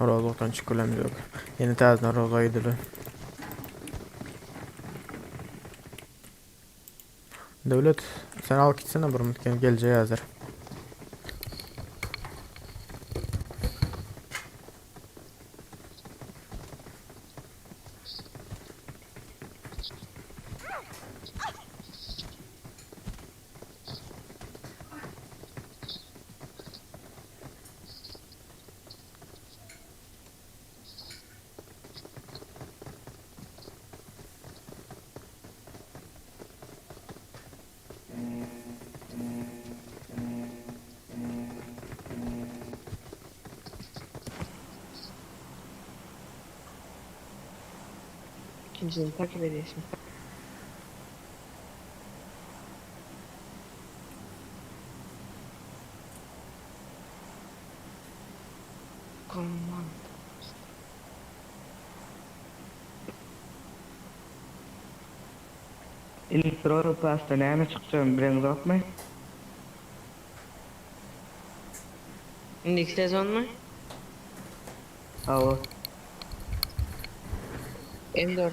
Rozoktan çıkılam yok. Yeni tazdan roza gidilir. Devlet sen al gitsene bir mutken geleceği hazır. İkincisini takip ediyorsun. Aman. Elektronu pastaneye çıkacağım. Biriniz atmayın. İlk sezon mu? Hava. M4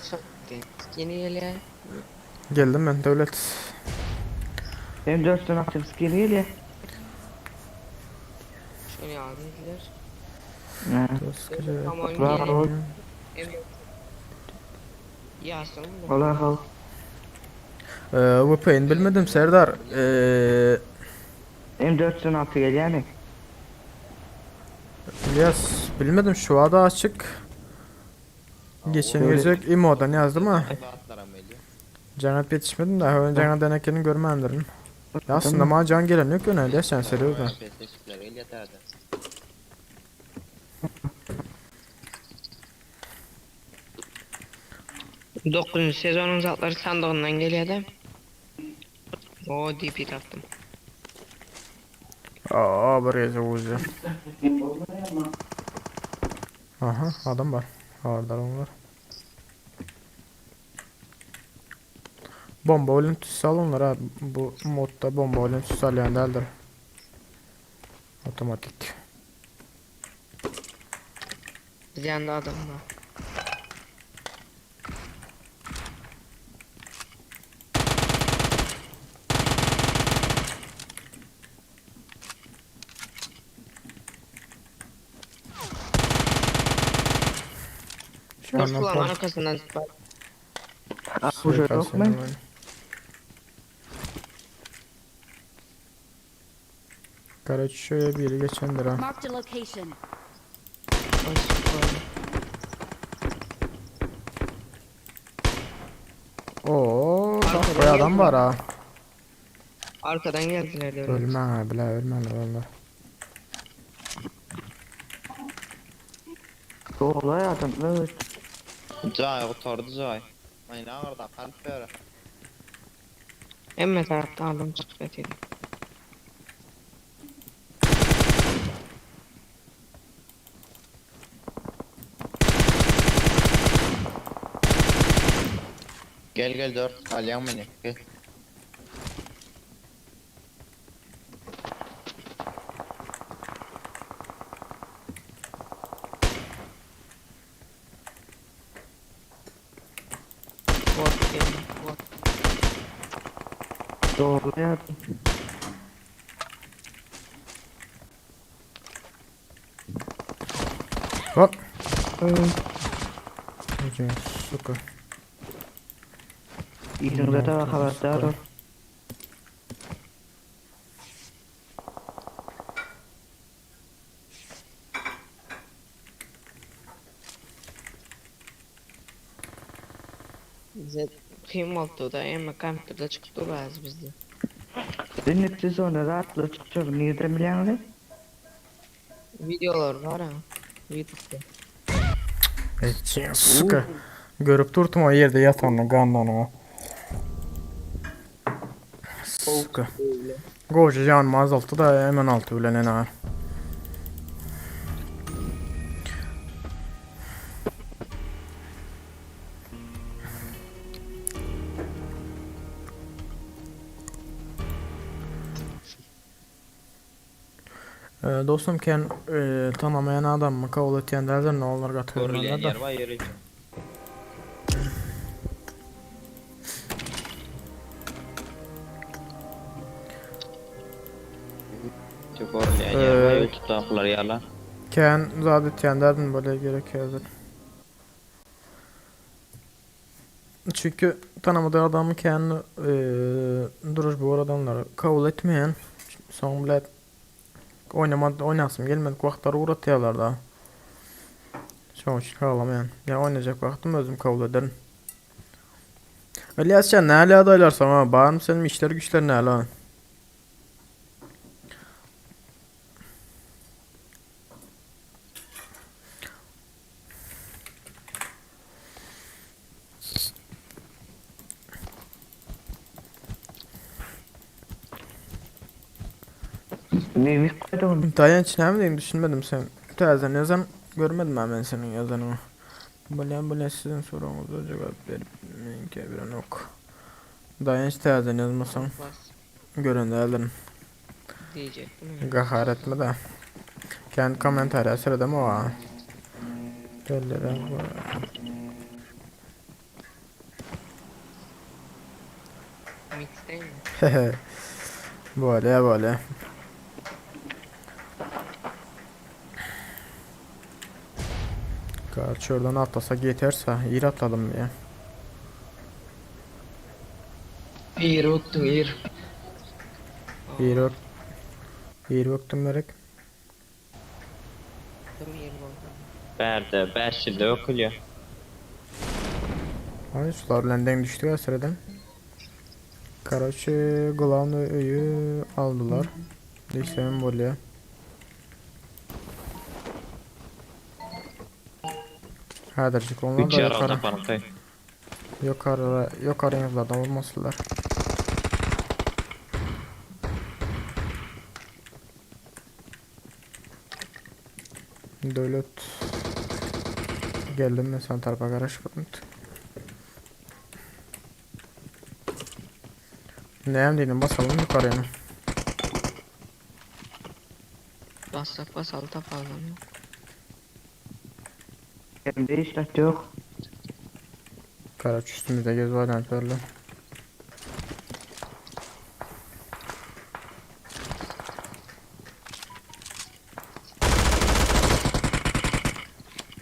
yeni geliyor. Geldim ben devlet. Benim 4 tane aktif skin geliyor. Şöyle aldılar. Ne? Tamam Var geliyor. ol. M4. Yazdım mı? Allah al. Bu payın bilmedim Serdar. Benim 4 tane aktif geliyor yani. İlyas bilmedim şu anda açık. Geçen öyle. gözük İmo'dan yazdı mı? Dağıtlar ameli. Cennet yetişmedim de ön Cennet denekeni görmeyendirim. Ya aslında bana can gelen yok öyle sen seriyorsun. PS'ler el yeterdi. 9. sezonun zatları sandığından geliyor da. O DP taktım. Aa buraya zavucu. Aha adam var. Orada adam var. Bomba ölüntüsü alınır ha. Bu modda bomba ölüntüsü alayan değildir. Otomatik. Bir yanda adam var. Şu an Kulağın arkasından zıplar. Bu şey yok mu? Karaç şöyle biri geçendir ha. Marked a location. Oo, bak Arkadan bu adam geldi. var ha. Arkadan geldiler de öyle. Ölmem ha bile ölmem onlar. Olay adam. Evet. Cay oturdu cay. Aynen orada kalp ver. Emme tarafta aldım çıkıp getirdim. Gel 4 alyan beni. Gel. Doğru ya. Hop. Ay, Hocam suka. İzmir'de de haberdar ol. Bize kıyım oldu da ama kampüde çıktı bazı bizde. Cennet sezonu rahatla çıkıyor. Nereden biliyorsun? Videolar var ha. YouTube'da. Suka. Görüp durdum o yerde yatanla gandanı. Suka. Goca canımı azalttı da hemen altı ölenen ha. Dostum ken tanımayan adam mı kabul eten derler ne olur Görülen gatırmanlar da. yer var yeri. Çok görülen yer var YouTube'da yapılar yerler. Ken zaten eten derdim böyle gerekiyordu. Çünkü tanımadığı adamı kendi duruş bu adamları kabul etmeyen son bile oynasım gelmedik vaxtları uğratıyorlar da. Şu için ağlamayan. Ya oynayacak vaktim özüm kabul ederim. İlyas sen ne hala adaylarsam ha? Bağım senin işler güçler ne hala? Neymiş koydun? Dayanç ne bileyim düşünmedim sen. Tazen yazan görmedim ben senin yazanını. Böyle sizin sorunuza cevap verip minke bir ok. Dayanç tazen yazmasan Bas gören de alırım. diyecektim. Gahar etme de. Kendi komentarı sırada mı o? Döllere Mix'teyim mi? böyle. Karşı oradan atlasak yeterse iyi atladım ya. İyi rottu iyi. İyi baktım merek. Dur iyi oldu. Berde 5 yılda okuyor. Ay sular lenden düştü ya sıradan. Karaçı Glow'un öyü aldılar. Lisemin bolya. Hadercik onlar 3 da yer yukarı. aldı parantay. Yukarı yazılardan olmasınlar. Devlet geldim mi sen tarafa garaj kurmuş. Neyim dedim basalım yukarıya mı? Bas alta fazla mı? Elimde işlet yok. Karaç üstümüzde göz var lantörlü.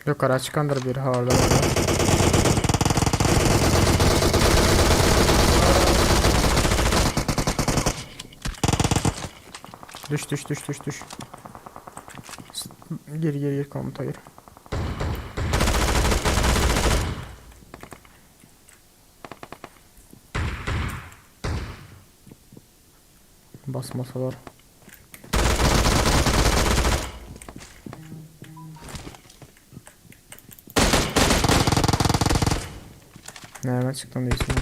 Yukarı çıkandır bir havarda. Düş. Gir komuta gir. Basmasalar. Nereden çıktın değilsin.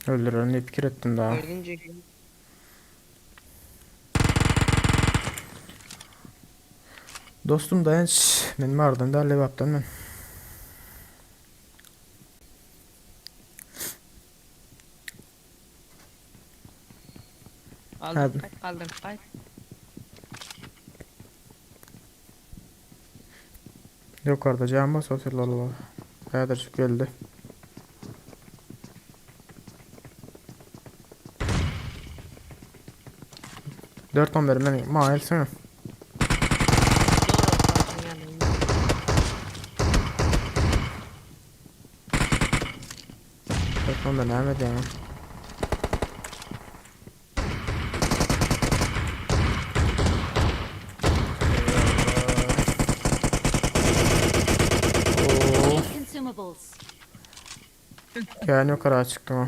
Öldürürüm ne fikir ettim daha. Dördüncü gün. Dostum dayanç. Benim ardından da levaptan ben. Aldım kaç. Yukarıda cam bas oturlarla. Kadir geldi. 4-11 men mailsin. Doğru otursun yanında. Ben Ahmet ya. Oo, Need consumables. yani yukarı çıktım o.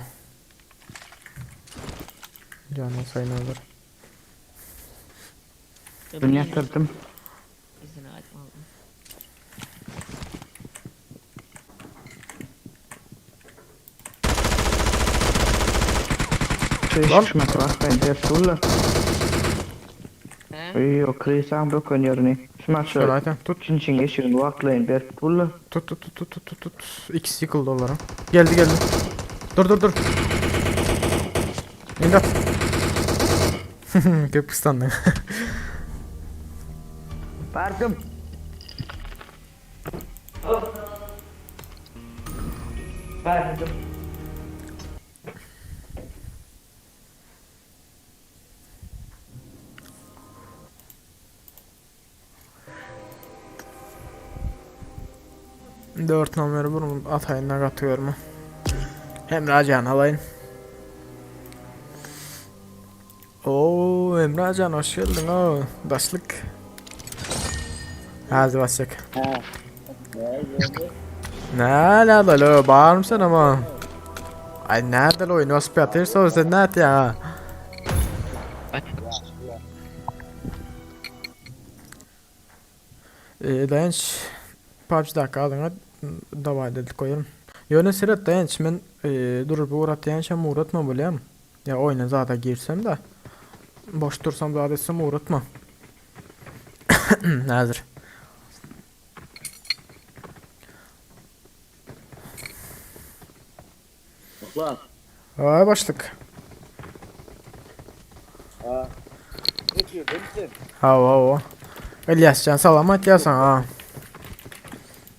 Canım sayın olur. Ben yatırdım. İzin aldım. Şey metre atlayın der tulla. He? Öy o krisan bökön yerini. Şöyle Şuna ayten tut. Çin geçirin atlayın der tulla. Tut. İkisi yıkıldı onların. Geldi. Dur. İmdat. Köpüstan'dan. Bardım. Bardım. Dört numara bunu atayına katıyorum. Emre Acan alayım. Oo Emre Acan hoş geldin o. Daşlık. Hadi başlayalım. Ne ala lo bağır mısın ama? Ay nerede lo oyunu nasıl atıyorsa o sen nerede ya? Dayanç. PUBG'da kaldığına davay dedik koyalım. Yöne sıra dayanç men durur bu uğrat dayançam uğratma böyleyim. Ya oyuna zaten girsem de. Boş dursam zaten etsem uğratma. Hazır. Lan. Ay başlık. Ha. Ne diyor bensin? Ha. İlyas can salamat yasan ha.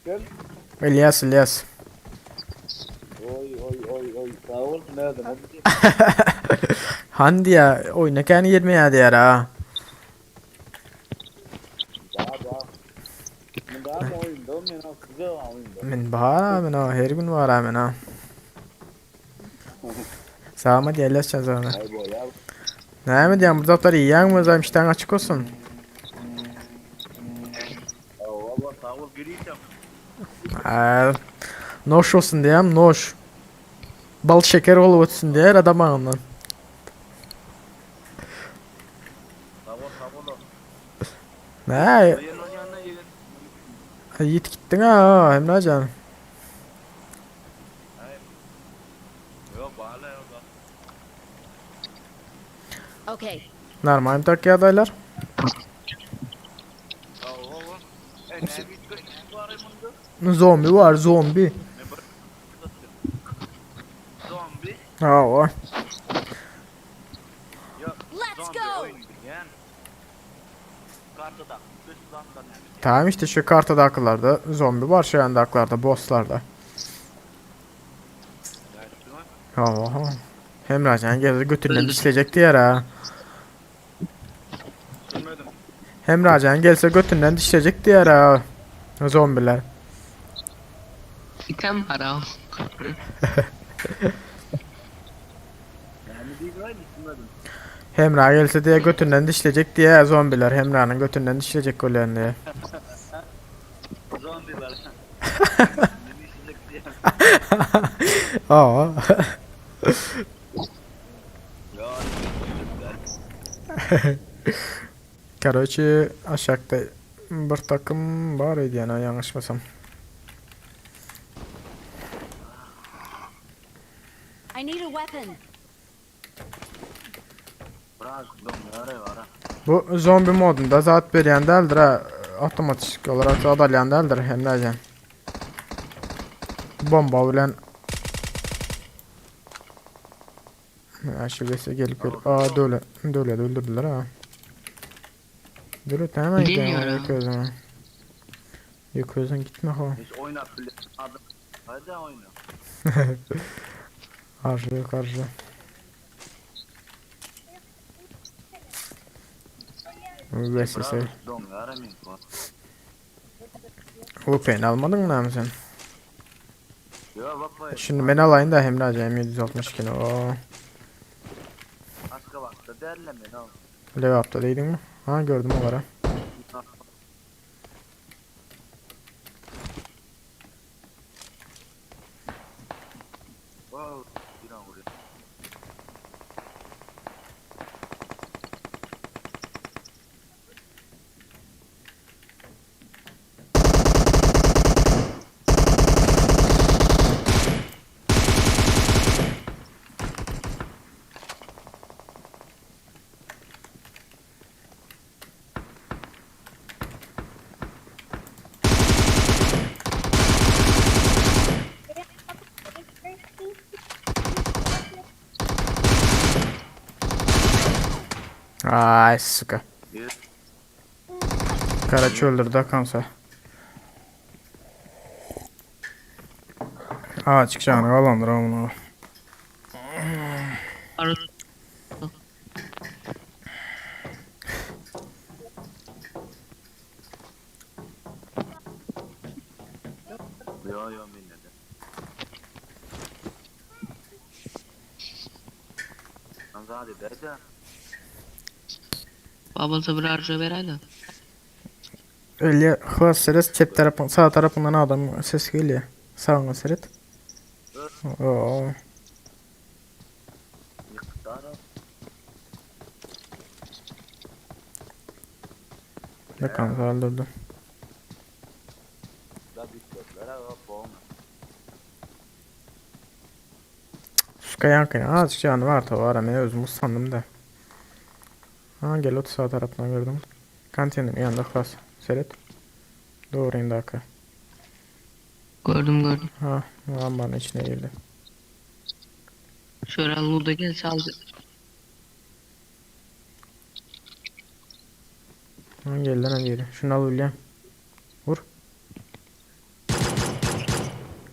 Gel. İlyas. Oy. Sağ ol. Nerede? Handi ya oyuna kendi 20 ya diğer ha. Daha. Ben daha mı oyunda? Ben o kızı oyunda. Men bahar men ha her gün var men ha. Salamat ya İlyas can sana. Ay bu ya. Ne mi diyorum bu zaftları yiyen mi zayım işten açık olsun. Allah sağ ol. Gireceğim. Noş olsun diyem noş. Bal şeker olup ötsün diye adam ağından. Sağ ol. Ne? Yanına gelin. Yiğit gittin ha Emre can. Yok bağla yok. Okay, Normal tak ya adaylar. Sağ ol. Ne bitti? Var bunda. Zombi var zombi. Zombi. Ha o. Yok. let's Zombi go. oyun yani. Kartıda. Üstünden yani. Tamam işte şu kartada akıllarda zombi var şu anda aklarda bosslarda. Ha. Emre can geldi götünden Öldü. dişleyecekti yer ha. Sürmedim. Emre can gelse götünden dişleyecekti yer ha. Zombiler. İtem var ha. Yani değil mi? Sürmedim. Emre gelse diye götünden dişleyecek diye zombiler. Emre'nin götünden dişleyecek ölen diye. Zombiler. Aa. Короче aşağıda bir takım var idi yani yanlışmasam. I need a weapon. Bırak zombiler var ha. Bu zombi modunda zat beriyen değildir ha. Otomatik olarak adalayan değildir hem de can. Bomba bilen aşırısı gelip döyle öldürdüler ha. Döle tamam Deniyor ha. yıkıyorsun. Yıkıyorsun gitme ha. Hiç oynat bile. Hadi oyna. Karşı. Vesese. Don yaramin. UP'ni almadın mı lan sen? Yo bak Şimdi ben alayım da Emre Hacı M762'ni. Oo. Aska vakti derleme no. Levap'ta değildin mi? Ha gördüm o ara. Wow. Bir an vuruyor. Ay sıkı. Karaçı öldürdü Hakansa. Aa çıkacağını alandır onu. Arı Yo minnet. Anzadi derdi. babası bir arca vereydi. Öyle hıvas seret cep tarafın sağ tarafından adam ses geliyor. Sağına seret. Oo. Yıktarı. Hakansa öldürdü. Da bittiler ha boğma. Suska yankına az çıkacağını var tabi aramaya özümüz sandım da. Ha gel otu sağ tarafından gördüm. Kantinin yanında hıvas seret. Doğru indi Hakan. Gördüm. Ha lambanın içine girdi. Şöyle Luda gelse aldı. Ha gel lan hadi. Şunu al William. Vur.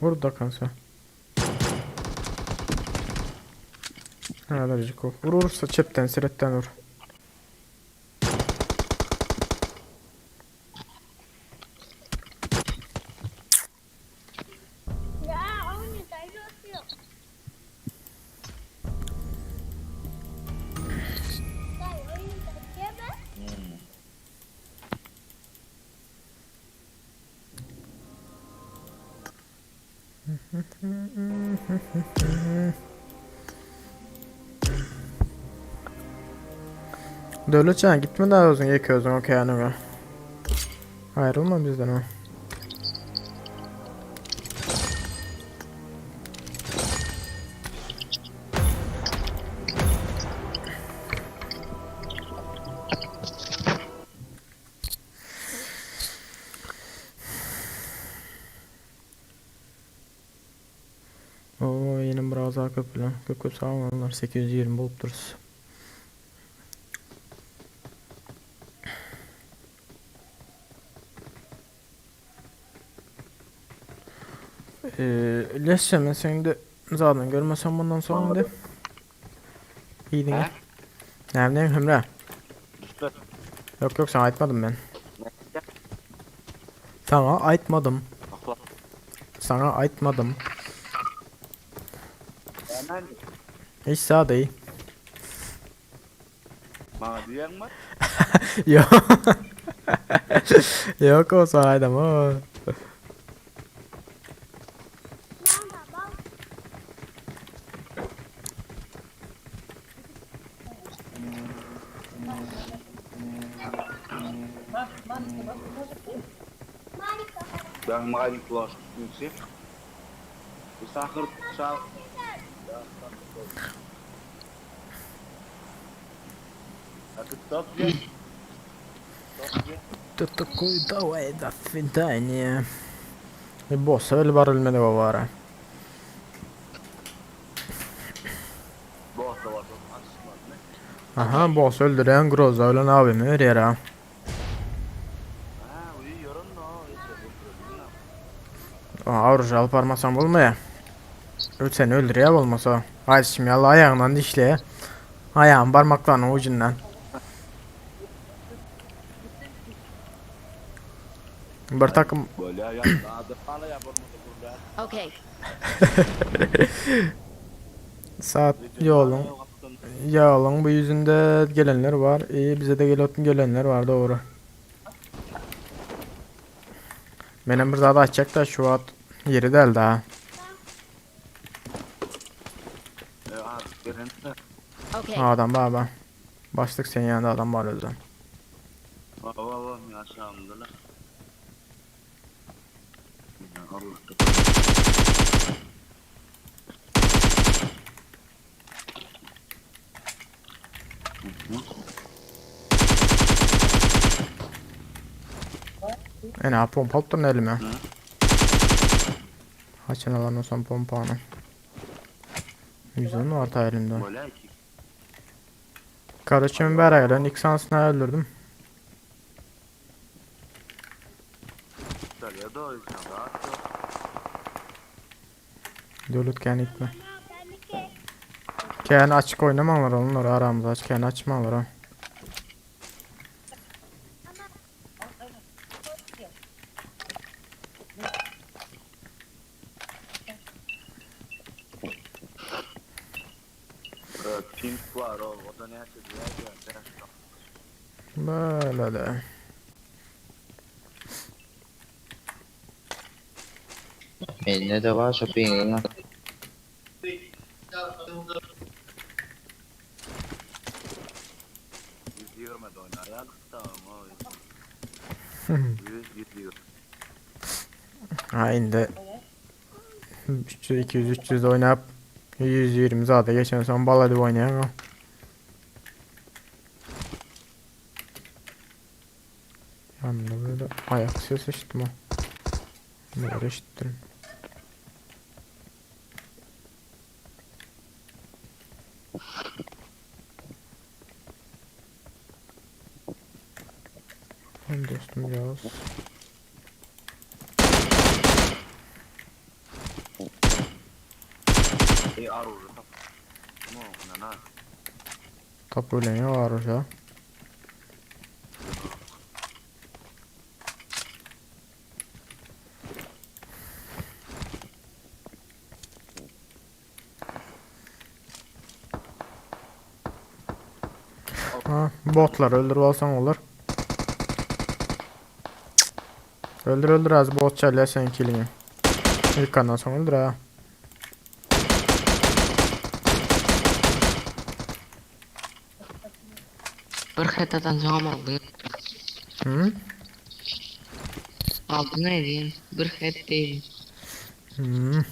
Vur da kansa. Ha darıcık o. Vur vursa çepten siretten vur. Devletcan gitme daha uzun yakıyorsun okyanına. Ayrılma bizden o. Oo yine browser köprü. Köprü sağ onlar 820 bulup dururuz. Leşçe sen de zaten görmesem bundan sonra de. İyiydin ya. Ne bileyim Emre. Yok sana aytmadım ben. Sana aytmadım. Sana aytmadım. Hemen Hiç sağ değil. bana diyen mi? Yok. Yok o sahaydım o. Ben mali kulaş yüksek. Bu sakır çal. Hadi top ya. Tutto cuidado da fintania. E boss väl bara med det var. Bu hafta var. Açma ne? Aha boss öldüren Groza ölen abimi örüyor ha. Ha, uyuyorum no. Avrucu alıp armasam bulmaya. Seni öldürüyor olmasa. Hadi şimdi Allah ayağından dişle. Ayağın parmaklarının ucundan. Bir takım Böyle ya. Adı bana yapılmadı burada. Okay, saat yolun bu yüzünde gelenler var. İyi bize de gelenler var doğru. Benim bir daha da açacak da şu at yeri değil daha. okay. Adam baba. Başlık senin yanında adam var öyle. Baba yaşamdılar. Ena pompa alıp durun elime. Açın alan o son pompanı. Yüzünün orta elimde. Kardeşimin beraber ilk sansını öldürdüm. Dölütken gitme. Kendi açık oynamalar onlar aramızda aç kendi açmalar ha. Pink var o da ne açıyor ya. Böyle de. Eline de var shopping. 120 oynar ya. Tamam o. 100. Ha indi. 300 200 300 oynayıp 120 zaten geçen son baladı oynayan o. Yanımda böyle ayak sesi işittim o. Böyle işittim. Ben dostum Yavuz. Arur. No, na. Top öyle var ya. Ha, botlar öldür olsan olur. Öldür az bot çalya sen kilini. İlk kandan sonra öldür ha. Bir hetadan soňam aldy. Hı? Aldyna edin. Bir het değil. Hı.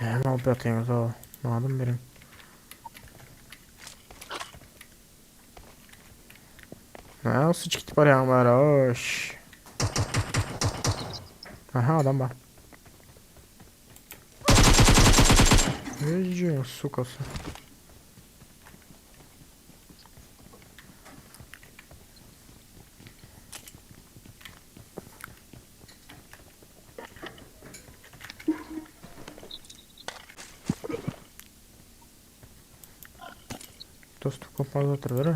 Ne yapıyorsunuz o? Madem benim. Ne sıç git var ya var hoş. Aha adam var. Veci sukası. Dostluk kompozitör ver.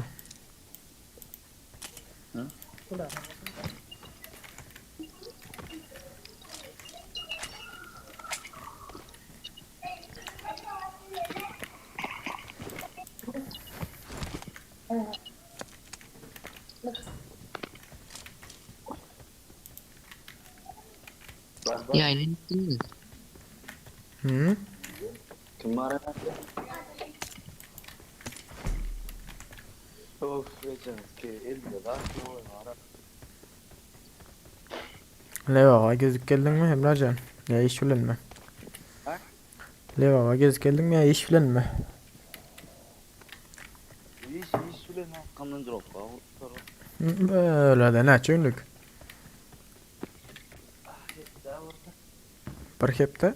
Yayını bittiniz mi? Hı? Kim var ya? Of geçen ki elde var ne oynar. Leva gezip geldin mi Emrecan? Ya iş filan mı? Ha? Leva gezip geldin mi ya iş filan mı? İş sülen hakkında drop var. Böyle de ne çöndük? Bir hepte.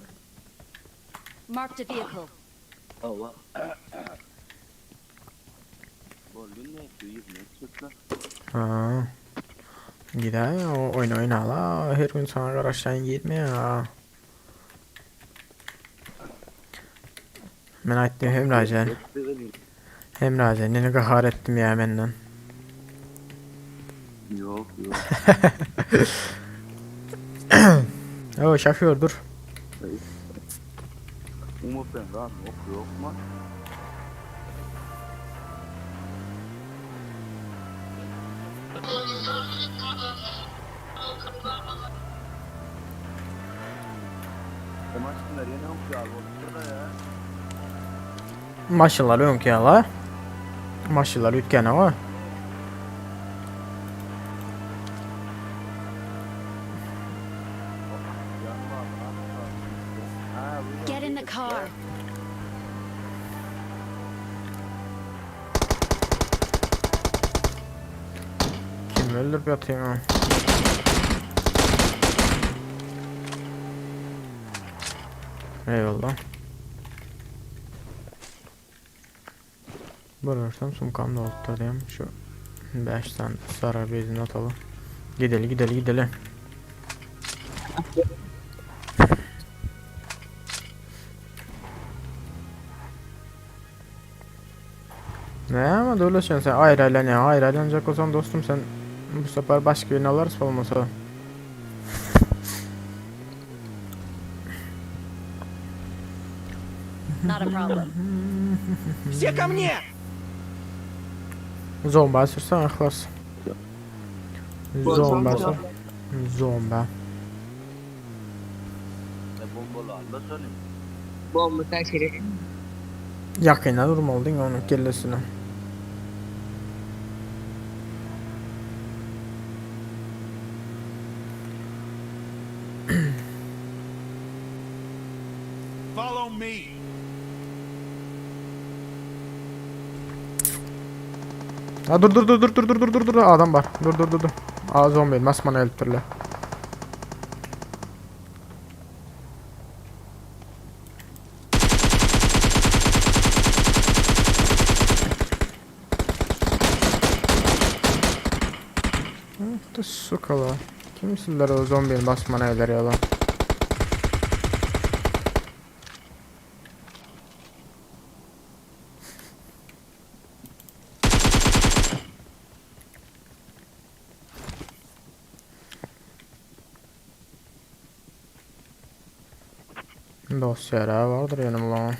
Marked a vehicle. Allah. Bolun ne tüyüp ne çıktı? Ha. Gider ya oyna la. Her gün sana karşıdan gitme ya. Ben ayttim Emrecan. Emre seni kahar ettim ya benden. Yok yok. O şoför dur. Umut ben lan yok mu? Maşınlar yine okuyor abi. Burada ya. Maşınlar ön ki la. Maşınlar ütkene var. Get in the car. Kim öldürüp yatıyor ha? Eyvallah. Bulursam sumkamda olup diyeyim. Şu 5 tane sarı bezini atalım. Gidelim. Ne ama dolaşıyorsun sen ayrı ne ayrılanacak olsan dostum sen bu sefer başka birini alırız olmasa. Not a problem. Zomba sürsen aklas. Zomba sür. Zomba. Ne bombalı anda söyleyeyim. Bomba taşırı. Yakına durmalıydı onun kellesine. Follow me. Ha dur adam var. Dur. Aa zombi masmana eltirle. Da sokala. Kimsizler o zombi basmana eller ya lan. Dosyalar vardır yanım lan.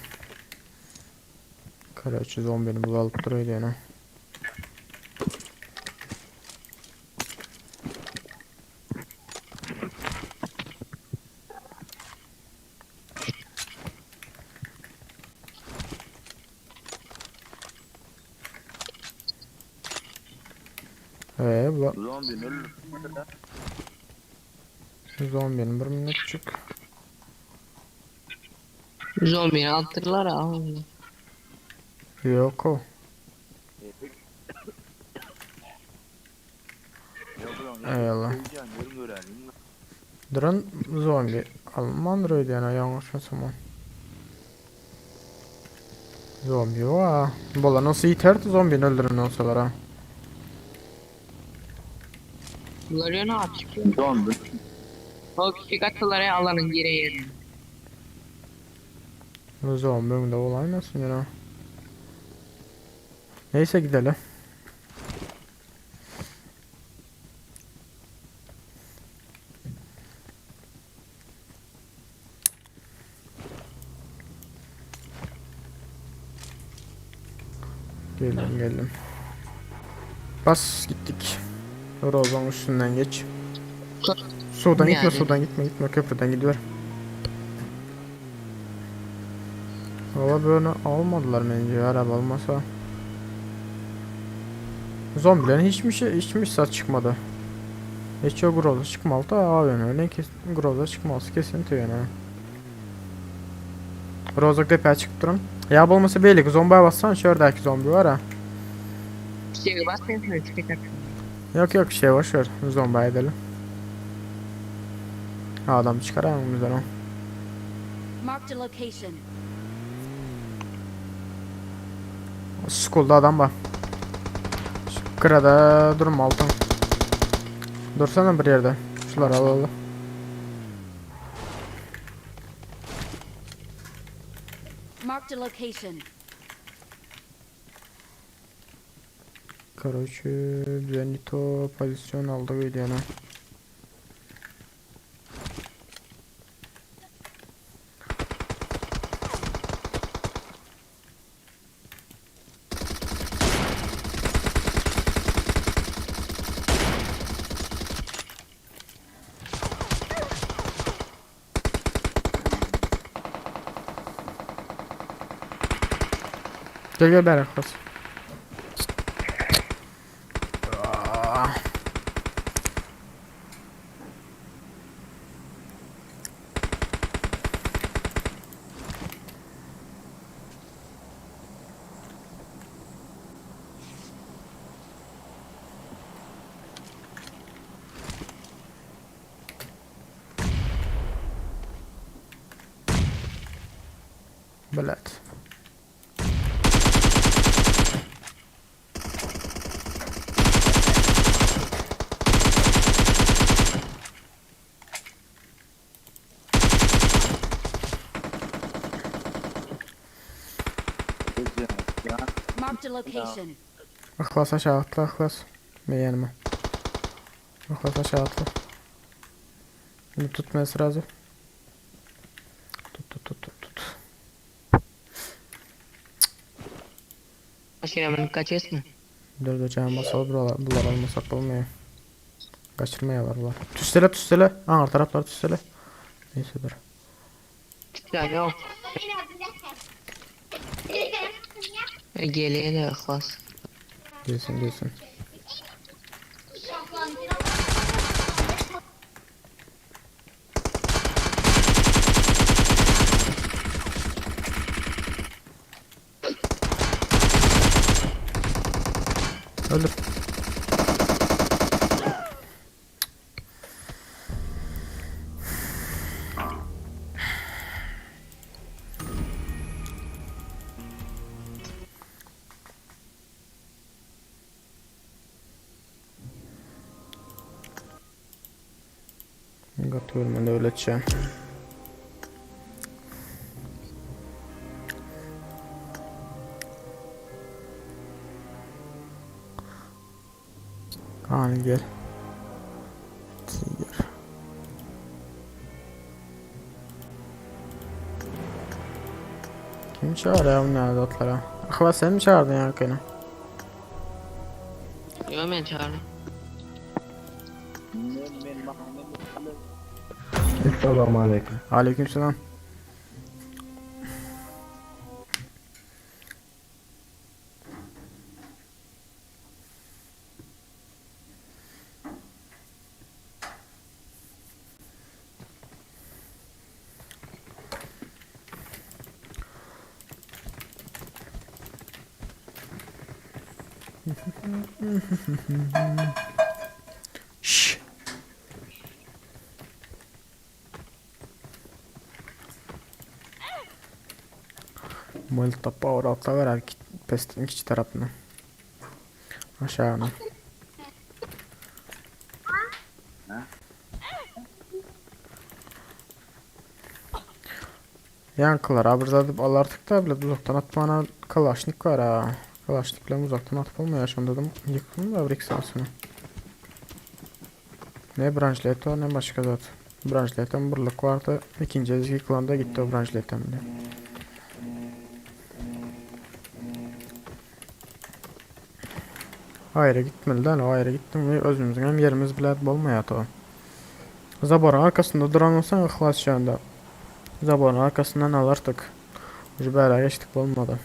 Karaçı zombini bulup duruyor yani. Bu Zombi ölür. zombinin bir minutçuk. Zombi altırlar abi. Yok o. Eyvallah. Duran zombi. Alman röydi yani yanlış mı? Zombi o ha. Bola nasıl iterdi zombini öldürün olsalar ha. Bunlar ne yapıyor? Zombi. O küçük atlıları alanın geri yerine. Zombinin de olaymasın ya. Neyse gidelim. Geldim. Bas gittik. Rozan üstünden geç. Sudan gitme, Yani. sudan gitme, köprüden gidiyor. Valla böyle almadılar bence araba olmasa. Zombilerin hiçbir saat çıkmadı. Hiç o groza çıkmalı da abi yani öyle groza çıkmaz kesinti yani. Grozak tepeye çıkıp durun. Ya olmasa beylik zombiye bassan şuradaki zombi var ha. Şey basmayın çıkacak. Yok şey boş ver zombiye edelim. Adam çıkaramam bizden o. Marked a location. School'da adam var. Şu kırada durma altın. Dursana bir yerde. Şuları al. Marked a location. Короче, Benito pozisyon aldı videona. Gel gel beraber kız. Блять. Marked a location. Aklas aşağı atla aklas. Beğenme. Aklas aşağı atla. Şimdi tutmaya sırası. Tut. Aşırı kaçıyorsun mu? Dur canım basalı buralar almasak olmuyor. Kaçırmaya var bunlar. Tüstele. Ağır taraflar tüstele. Neyse dur. Yani o. Geliyor da klas. Gelsin. Öldür. Katıyorum ben de öğreteceğim. Kaan gel. Tiger. Kim çağırıyor bu nerede atlara? Akla sen mi çağırdın ya Hakan'ı? Yo ben çağırdım. Ben bakmam. Esselamu aleyküm. Aleykümselam. Şşş. Multa power atla var pestin iki tarafına. Aşağına. Yankılar abırzadıp alartık da bile uzaktan atmana kalaşnik var ha. Kalaşnikle uzaktan atıp olmuyor şu dedim. Yıktım da brik sansını. Ne branşleto ne başka zat. Branşleton birlik vardı. İkinci ezgi klanda gitti o branşleton bile. Hayra gitmeli lan o hayra gittim ve özümüzün hem yerimiz bile bolmaya to. Zaborun arkasında duran olsan ıhlas şu anda. Zaborun arkasından alırdık. Ucu böyle geçtik olmadı.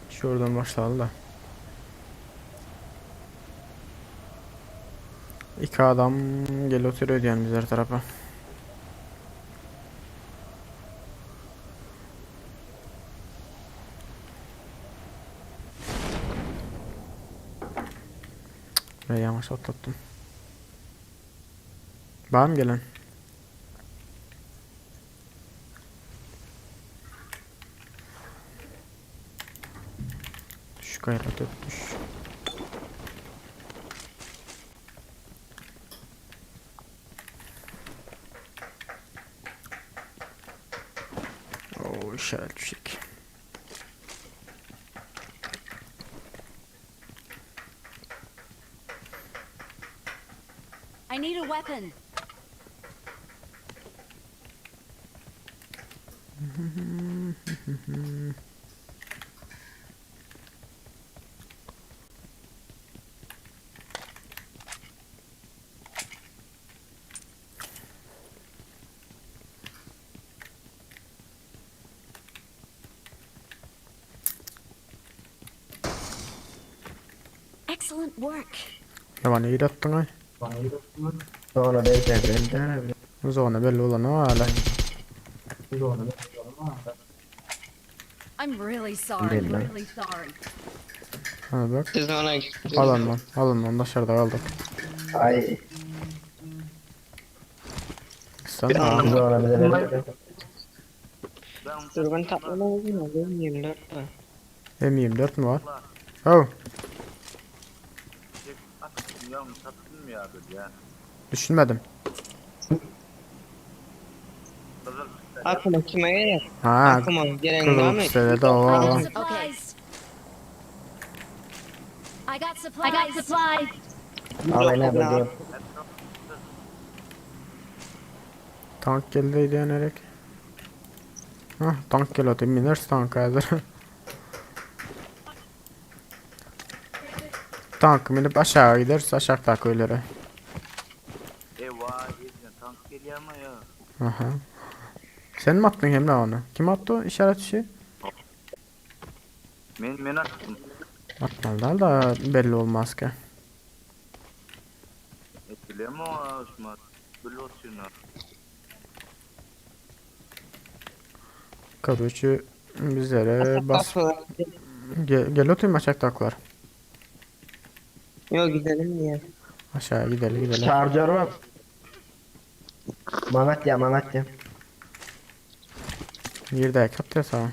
Şuradan başladı da. İki adam geliyor oturuyor diyen bizler tarafa. Ve yavaş atlattım. Var mı gelen? gayret etmiş. Oo, işaret fişek. I need a weapon. Excellent work. Yaman iyi attın ay. Sonra ben Zona belli olan o hala. I'm really sorry. Really sorry. Ha bak. Siz ona Alın dışarıda kaldık. Ay. Sen Bir anlam- Sonra bize dürbün tatlamalı mı? 24 var. M24 mü var? Oh, Bilmiyorum satılmıyordur ya. düşünmedim. Aklıma kime gelir? Ha, Aklıma gelen kızıl devam et. pistede de I o. got supplies. I got supplies. I got supplies. Alayına bakıyorum. Tank geldi diyerek. Hah, tank geliyor. Miners tank hazır. Tank minip aşağı gideriz. Aşağıdaki köylere. Eyvah yedin tank geliyor ama ya. Aha. Sen mi attın Emre onu? Kim attı o işaret işi? Ben attım. Atmadılar da belli olmaz ki. Etkiliyor mu o Osman? Böyle oturuyor. Karuçu bizlere bas. Aklıma. Gel oturayım aşağıdakiler. Yok gidelim diye. Aşağı gidelim. Şarjör var. Manatya. Yerde kat ya sağ.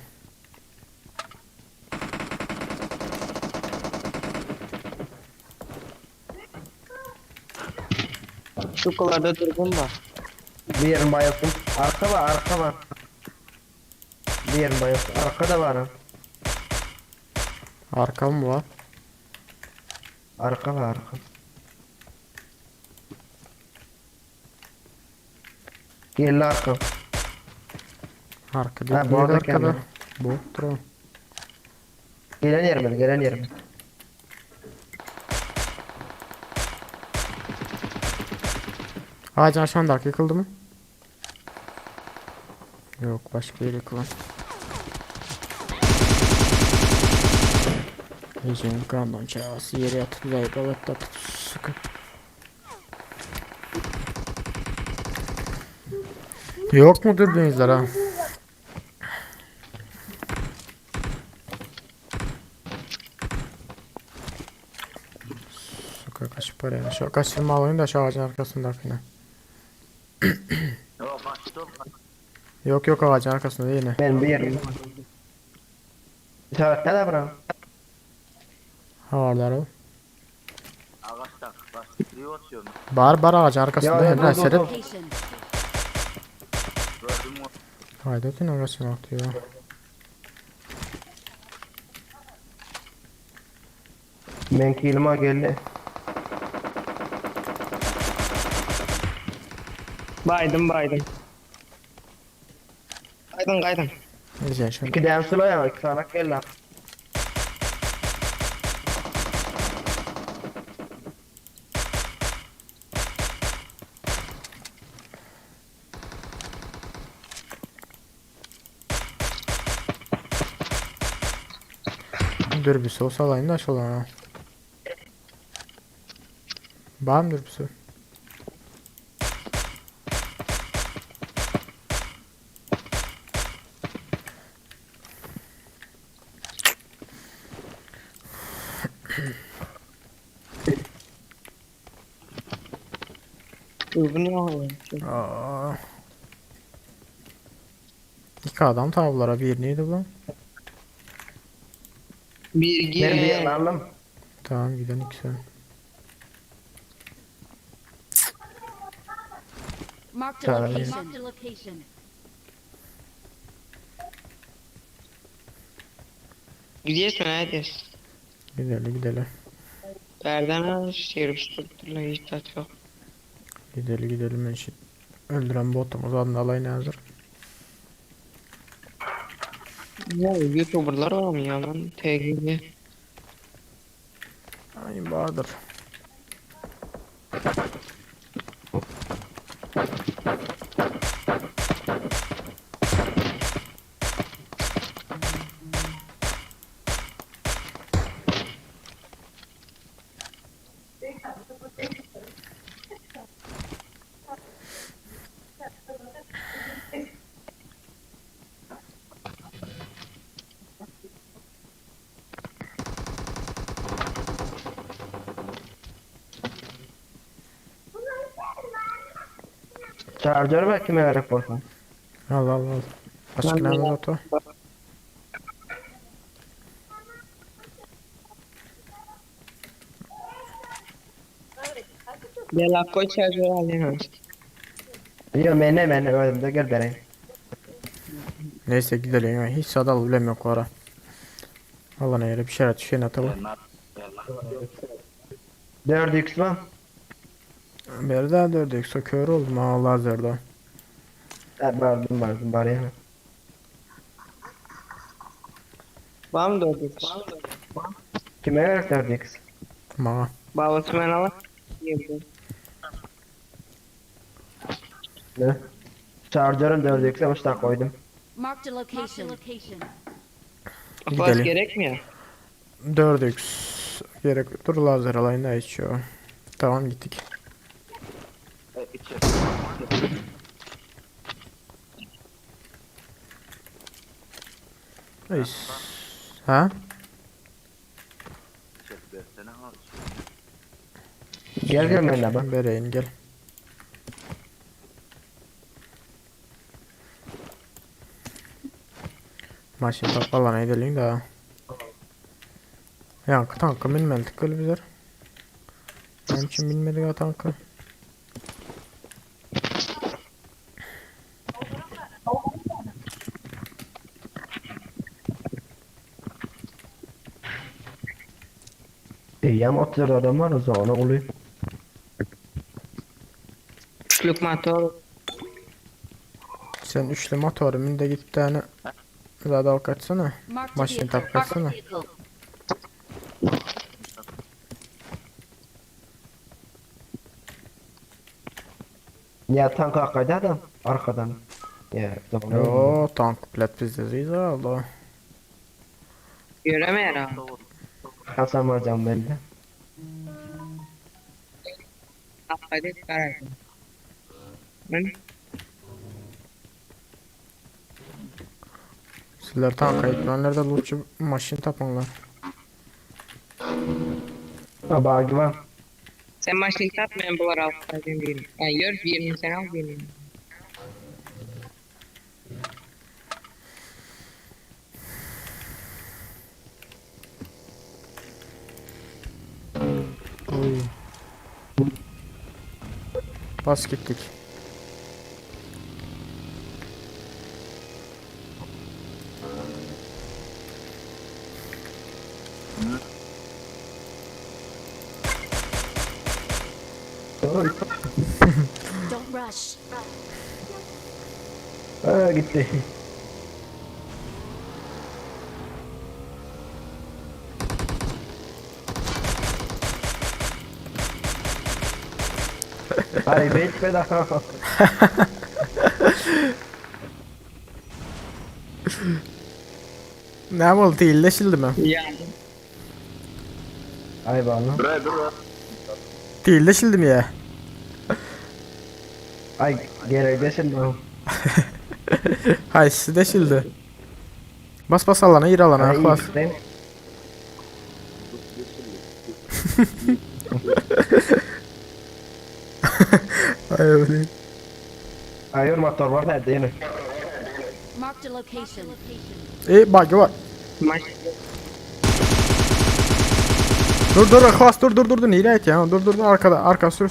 Şu kollarda dürbün var. Bir yerin bayılsın. Arka var. Bir yerin bayılsın. Arka da var ha. Arkam mı var? Arka. Geldi arka. Arka Ha, değil. bu Diğer arada arkada. kendine. Bottur o. Gelen yerime. Ağacın aşağındaki yıkıldı mı? Yok, başka yeri yıkılan. Ejin kandon çağası yere yatıp zayıflamak da sıkı. Yok mu dürbünüzler ha? Sıkı kaçıp oraya. Şu kaçırma alayım da şu ağacın arkasındakine. Yok başta Yok ağacın arkasında değil yine. Ben bir yerim. İşaretle de bırak. Havalar o. ağaçta başlıyor oturuyor. Bar ağacın arkasında Ya, Emre dur. serip. Location. Gördüm o. Haydi ötün ağacın atıyor. Ben kilime geldi. Baydım. Kaydım. Güzel şöyle. İki tane sıla ya. İki tane geldi. Dürbüsü olsa alayım da şolan ha. Var mı dürbüsü? Dürbün yok. Aa. İki adam tavlara bir neydi bu? Bir Ben bir gel. aldım. Tamam giden ikisi. Marked a Tamam. location. Marked a location. Gidiyorsun hadi. Gidelim. Berden al şerif strukturla hiç tat yok. Gidelim ben şimdi. Öldüren botumuz adını alayına hazır. Ya youtuberlar var mı ya lan? TG'de. Ay Bahadır. Charger var kime gerek olsun. Al. Başka ne var oto? Gel akko çağırıyor alayım. Yok ben öldüm gel vereyim. Neyse gidelim ya. Hiç sadal bile yok ara. Allah'ına yere bir şeyler düşen atalım. 4x var. Bir daha dördük. Kör oldum ha lazerda. Vardım bari ya. Var mı dördük? Kime gerek 4x? Ma. Babası ben alır. Ne? Charger'ın 4x'e baştan koydum. Marked a location. Bas Gidelim. gerekmiyor. 4x. Gerek dur lazer alayında içiyor. Tamam gittik. Reis. Ha? Gel benimle bak. Bereyin gel. Maşin tapalana edelim daha. Ya tankı bilmedik öyle bizler. Benim için bilmedik ha tankı. İyi ama 30 adam var o zaman oluyor. Üçlük motor. Sen üçlü motorumun da git tane zadal kaçsana. Marked a Maşin vehicle. tap kaçsana. Ya tank arkada adam. Arkadan. Ya zaman Yo tank plat bizde ziza aldı. Göremeyer ha. Hasan hocam belli. Hadi karar. Ben Sizler tank ekranlarda lootçu maşin tapanlar. Ha bagi var. sen başlık tap ben bular altına değilim. Yani gör birini sen al birini. Bas gittik. Don't rush. Ha gitti. Hadi bekle daha. Ne oldu iyileşildi mi? Ya. Ay bana. Iyileşildi mi ya? Ay gerekli şimdi. Hay sizi deşildi. Bas alana gir alana Ay bas. iyi. Ay öyle. Ayır motor var nerede yine? Marked a location. Bug'ı var. Maç. Dur Ihlas dur nereye et ya? Dur arkada arka sür.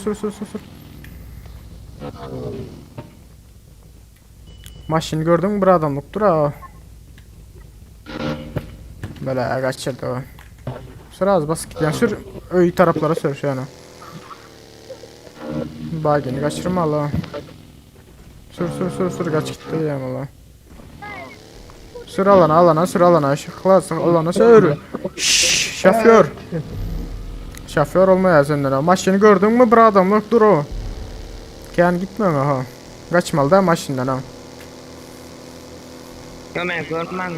Maşini gördün mü bir adamlık dur ha. Böyle kaçırdı o. Sür az bas git yani sür öy taraflara sür şu an. Bagini kaçırma Allah. Sür kaç gitti yani Allah. Sür alana sür alana Ihlas alana sür. Şşş, şoför olmaya senden ha. Maşini gördün mü bir adamlık dur o. Yani gitme ha. Kaçmalı da maşinden ha. Ben görmem.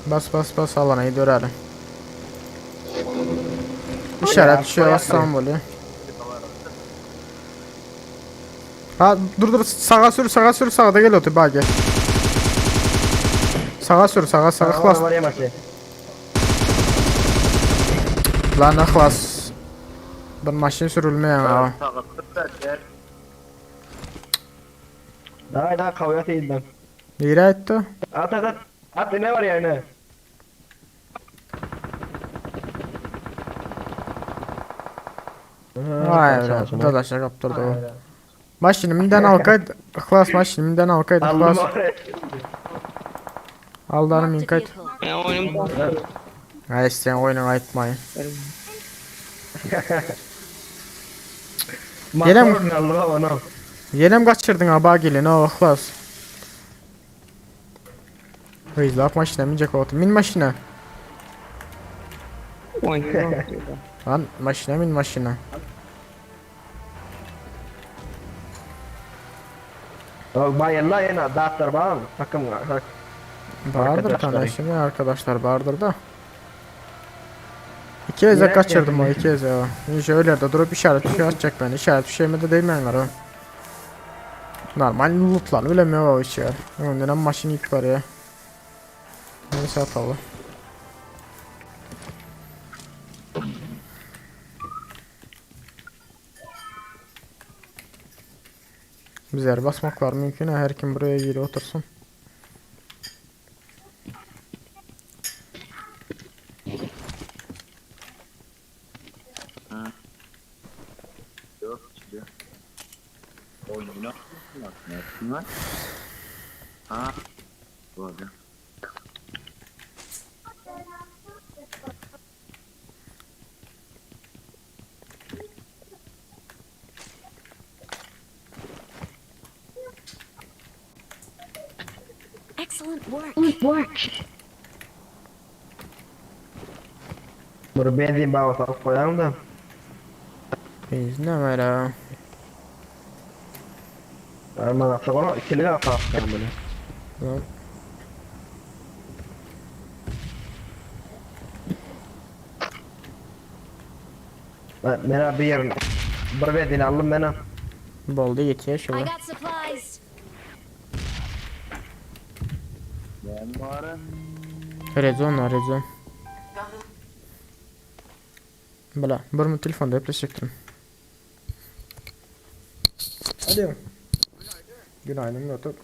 Bas alana gidiyor hadi. İşaret bir şey bassam böyle. Ha dur sağa sür sağda gel otur bak gel. Sağa sür sağa Ihlas. Var yemesi. Lan Ihlas. Bir maşin sürülmeyen ha. Daha kavga değildim. Nereye etti? At ne var yani? Vay be. Dadaşa kaptırdı o. Maşini minden alkaydı. Ihlas maşini minden alkaydı. Ihlas. Aldanı min Marked a kaydı. vehicle. Ben oyunum Ha isteyen oyunu ayıtmayın. Gelem- Yenem kaçırdın ha bak gelin o Ihlas. Hıyızlak maşine minecek oldu. Min maşine. oynuyorum. Lan maşine min maşine. Bayırla yine dağıtlar bağlı. Takım var. Vardır Arkadaşlar. tane şimdi arkadaşlar vardır da. İki eze Yine kaçırdım o geldi. iki eze o. İşte öyle de durup işaret bir şey atacak ben. İşaret bir şey mi de değmeyenler o. Normal lootlar bilemiyor o işi. Önden maşin ip var ya. Neyse atalım. Bizler basmaklar mümkün ha, her kim buraya geri otursun. Oyunu ne var? Ha. Bu arada. Excellent work. Bunu benzin bağı salıp koyalım da. Biz ne var ha? Arman atsak ona ikili de atalım bunu. Lan, Mena bir yerin. Bir benzin aldım mena. Boldu yetiyor I şöyle. got supplies. Ben varım. Rezon var rezon. Bela, bir mi telefonda yapışıktım. Hadi. Günaydın Youtube.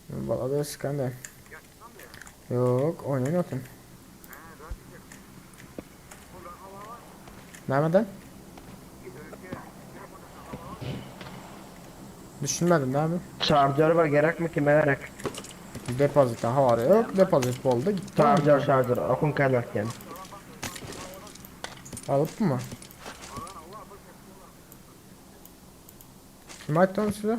Bala da sıkandı. Yok, oynayın. Nereden? Düşünmedim değil mi? Şarjör var gerek mi kime gerek? Depozit daha var yok. Depozit oldu gitti. Şarjör okun kaynarken. Alıp mı? Kim attı onu size?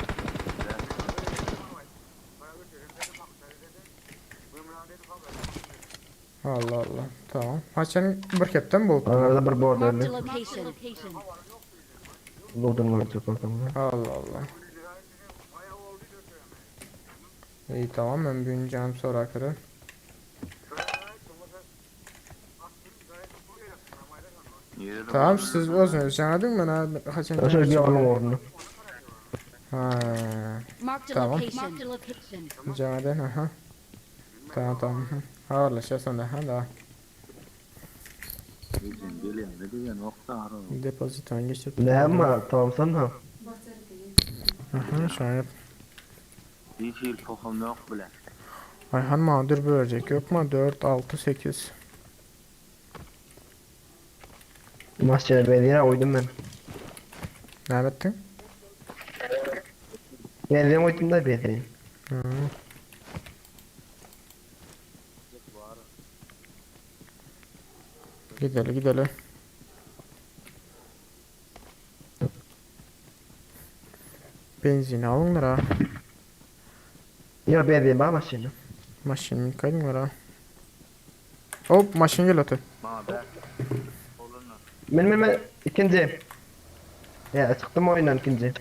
Allah Allah. Tamam. Haçanın birketten buldum. Arada bir board Marked a öyle. location. Load'un olacak ortamda. Allah Allah. İyi tamam ben büyüyeceğim sonra kadar. Tamam siz özünüz anladın mı? Haçan Şöyle bir alım ordunu. Ha, Marked a Tamam. location. canadın aha. Tamam. Haberleşiyorsan da ha da. Gelin ne diye nokta arı. Depozitodan geçip. Ne ama tamam sen ha. Aha şu an yap. Hiç il tohum yok bile. Ayhan mağdur bölecek yok mu? 4, 6, 8. Masçıda belediye uydum ben. Ne ettin? Belediye uydum da belediye. Hı. Gidelim gidelim. Benzin alınır ha. Ya belediye bana masçıda. Maşın kaydınlar ha. Hop maşın gel atı. Bana be. Olur mu? Ben ikinci. Ya çıktım oyundan ikinci.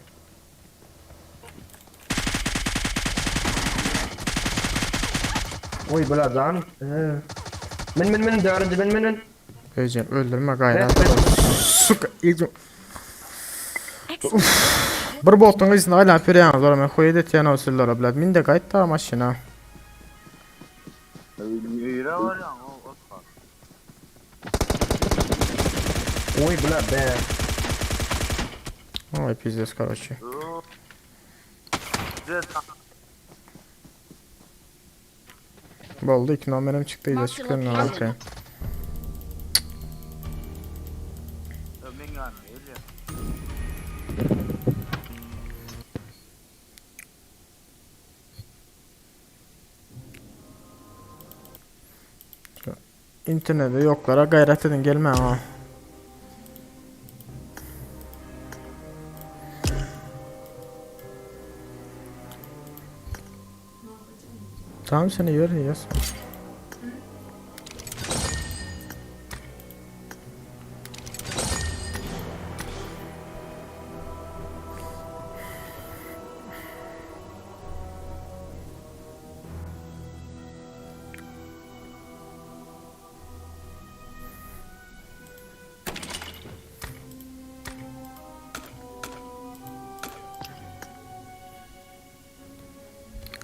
Oy bula can. Ben dördüncü ben. Öleceğim öldürme gayret. Suka ilk Excellent. bir boltun izini aylan pereyans zor men koyed etýän osillara bilad. Min de gaýt ta maşyna. Yürü var ya o Oscar. Oy bula be. Ой, пиздец, короче. Boldu 2 numaram çıktı ile çıktı ne yapayım. İnternette yoklara gayret edin gelme ama. Tamam seni görüyoruz.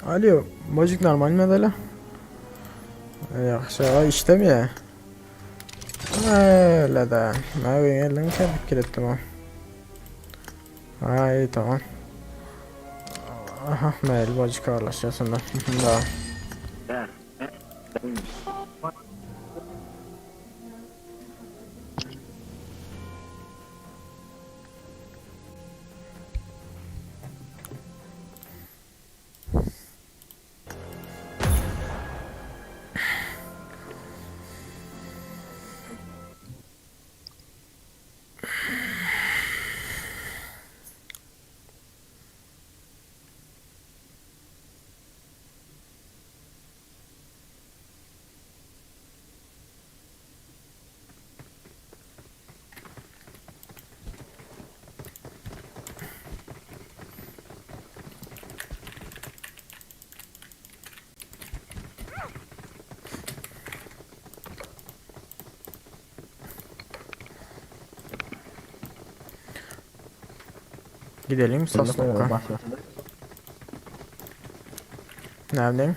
Alo, mojik normal mi adala? Yaxşı, işlemiyor. Öyle de. Ben yerlerini tebrik ettim o. Ha iyi tamam. Aha, mail mojik ağırlaşıyorsun da. Da. Gidelim Sosnok'a. Neredeyim?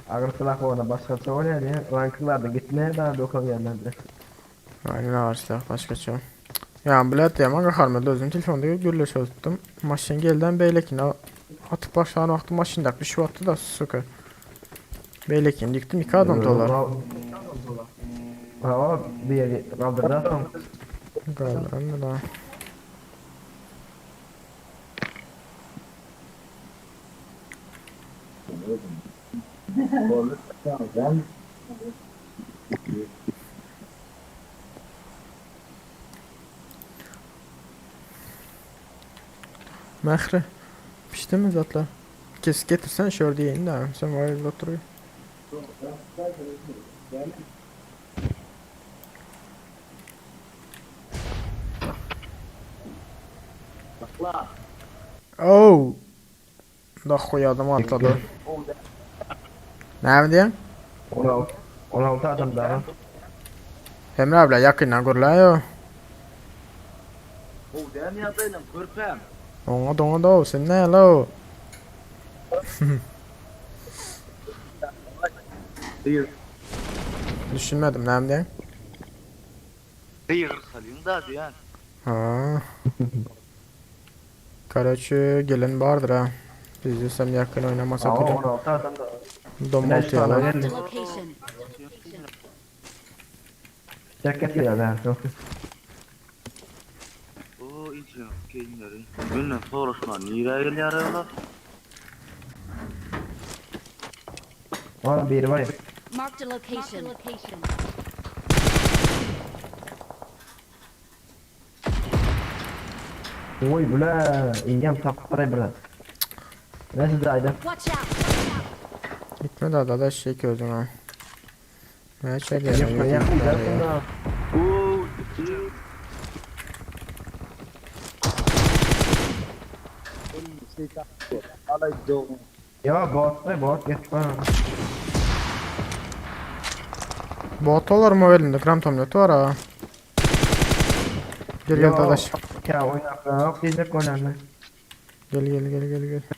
Ağırtılak orada başkası oraya diye ranklarda gitmeye daha dokun yerlerde. Aynen ağır silah başkaça. Yani bilet ya ama kalmadı özüm telefonda gürleş tuttum. Maşın gelden beylekine atıp başlayan vakti maşındak bir şey attı da sıkı. Beylekini diktim 2 adam dolar. Hava bir yeri kaldırdı atam. Kaldıran da. Mehre. Pişti mi zatlar? Kes getirsen şöyle diyeyim de sen var ya oturuyor. Oh. Da koyadım atladı. Ne diyorsun? 16 adam daha. Emre abla yakından gurlayo. O dem yapayım kırpam. Ona da sen ne lo? Değil. Düşünmedim ne diyorsun? Değil kırsalım da diyen. Ha. Karaçı gelen vardır ha. Biz desem yakın oynamasa Aa, bile 16 adam da. domalt Beş tane yalan. Marked a geldi. location. Ceket ya da. O için keyinleri. Benimle soruşma. Nira geliyorlar. Var bir var. Marked a location. Oy bula. İngem tapara biraz. Neyse de ayda. Watch out. Gitme de da şey gözüm ha. Ne çek ya. Yakın yakın ya. yakın. Oo. Ya bot git bana. Bot olur mu elinde? Gram tomlet var ha. Gel gel dadaş. Ya oynaklar yok diyecek olanlar. Gel.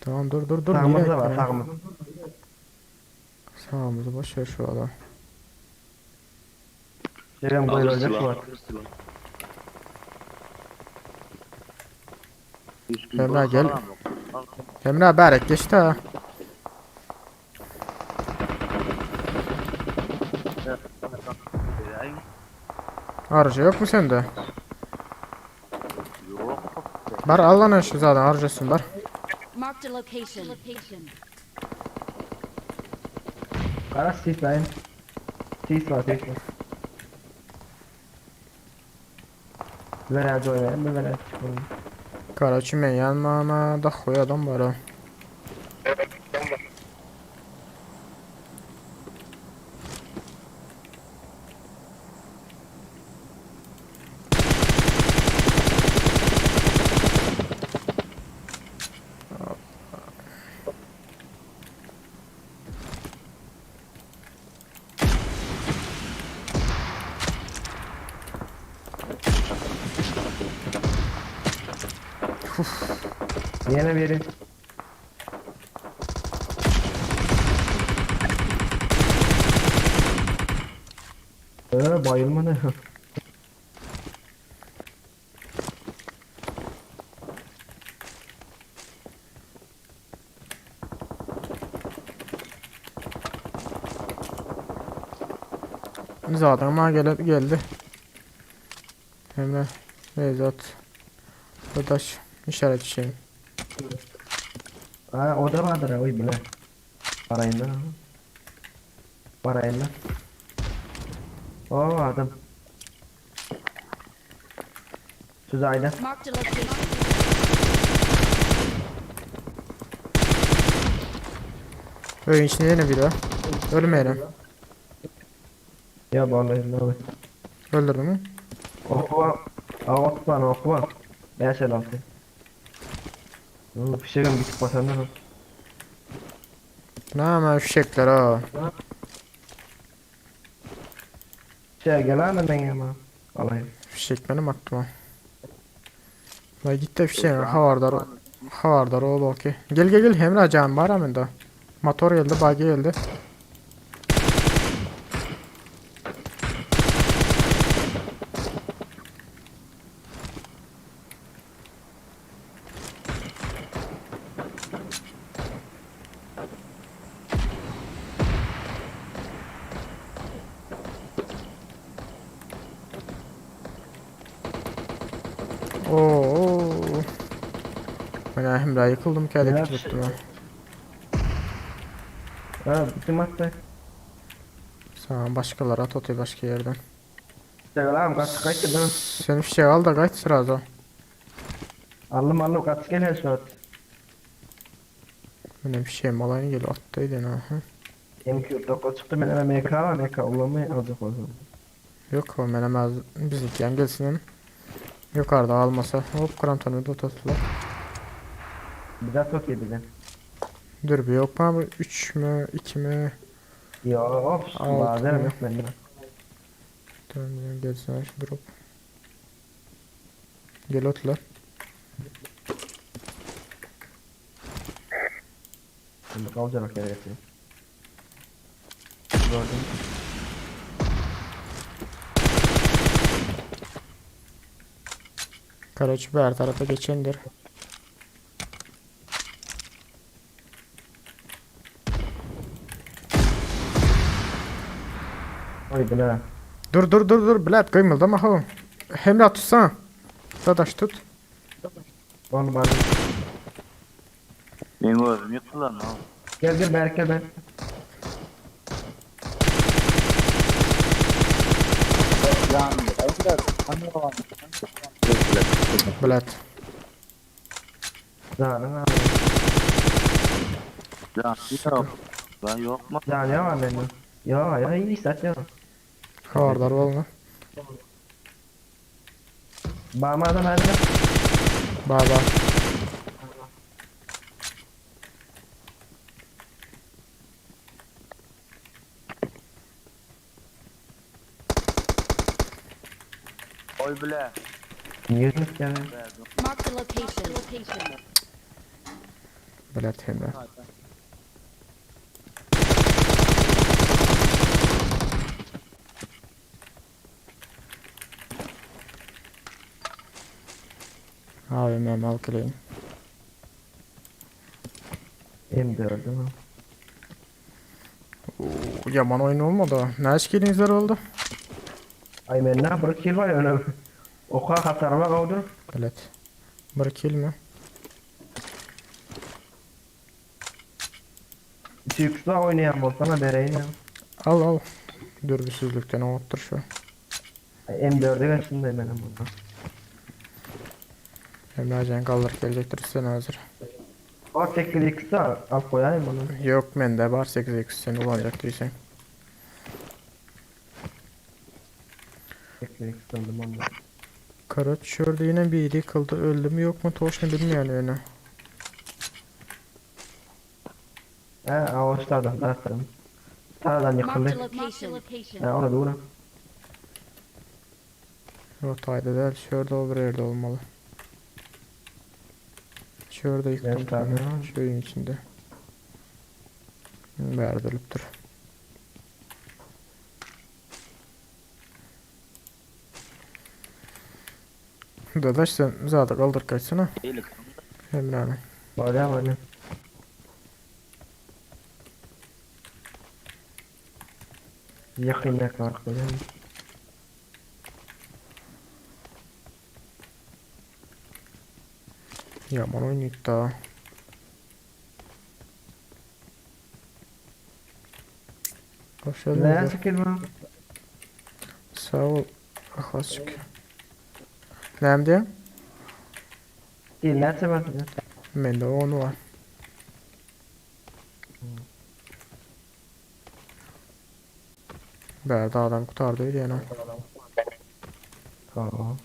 Tamam dur. Sağımızda niye var ettin ya? sağımız. Sağımızı boş ver şu adam. Kerem koyulacak şu var. Emrah gel. Emrah berek geçti ha. Arıca yok mu sende? Bar al lan şu zaten arıcasın bar. Marked a location. Kara sis lan. Sis var. Veracı oynayalım mı veracı çıkalım. Karaçı men yanmama da koy adam var ha. Yine biri. Bayılma ne? Zaten ama geldi. Emre Nevzat Dadaş işaret şey. Ha o da vardır ha oy bile. Parayla. Parayla. O adam. Süzayda. Marked a location. Öyle içinde yine biri var. Ölmeyelim. Ya vallahi ne olur. Öldürdün mü? Oku var. Oku var. 5 el altı. Fişeğim bitip basanlar. Ne ama fişekler ha. Gel lan ben ama. Alayım. Fişek benim aklıma. La gitti fişek havardar o okey. Gel Emre can var amında. Motor geldi bagi geldi. Oo. Ben Emre yıkıldım ki Ya, hadi tuttum ha. Ha bitim attı. Sağ başkaları at otu başka yerden. Gel kaç lan. Senin fişek al da kaç sırada. Aldım kaç gel her saat. Benim fişeğim alayını gel attıydın ha. Hı. M249 çıktı ben hemen MK var MK olmayı alacak o zaman. Yok o menemez bizimki yani gelsin. Yukarıda almasa hop krantonu da tuttular. Bir daha çok iyi bilen. Dur bir yok mu 3 mü 2 mi? Ya of Altı bazen mı? yok bende. Tamam gelsin şu drop. Gel otla. Şimdi kalacak yere getireyim. Gördüm. Karaçı her tarafa geçendir. Oy bile. Dur bilet kıymıldama ha. Hem tutsana. Dadaş tut. Onu bari. Benim özüm yıktı lan oğlum. Gel Berk gel ben. Yani ben de anne babam. Bilet. Canın abi. Ya yok. Ben yok mu? Can ya var benim. Ya iyi saç ya. Haberdar olma. Bağma da bende. Baba. Oy bile. Yürüyüş gel. Mark the location. Bilet hem de. Abi ben alkılayım. M4 değil mi? Yaman oyun olmadı. Ne eşkilinizler oldu? Ay ben ne bir kill var ya öyle. Oka hasarıma kavdur. Bilet. Bir kill mi? Tüksüzle oynayan olsana dereyin ya. Al. Dürbüsüzlükten avuttur şu. Ay, M4'e kaçındayım benim burada. Emrecan kaldır gelecektir sen hazır. O tekli ikisi al koyayım bunu. Yok mende var 8x seni kullanacak diysen. Tekli ikisi aldım onu. Karat şurada yine biri yıkıldı öldü mü yok mu toşunu bilmiyorum öyle. He ağaçlardan taraftarım. Sağdan Mark the yıkıldı. location. He ona doğru. Rotayda değil şurada o bir yerde olmalı. Şurada yıktım Ben bir tane tabii. şöyün içinde. Berdeliptir. Dadaş sen zaten kaldır kaçsana. Değil. Emre abi. Böyle. Yakın yakın arkadaşlar. Yaman oynuyor daha. Hoş geldin. Ne Özer. skill mi? Sağ ol. Aklasçık. Neyim diye? Değil ne sebep? Bende onu var. Berda adam kurtardı yani. Tamam.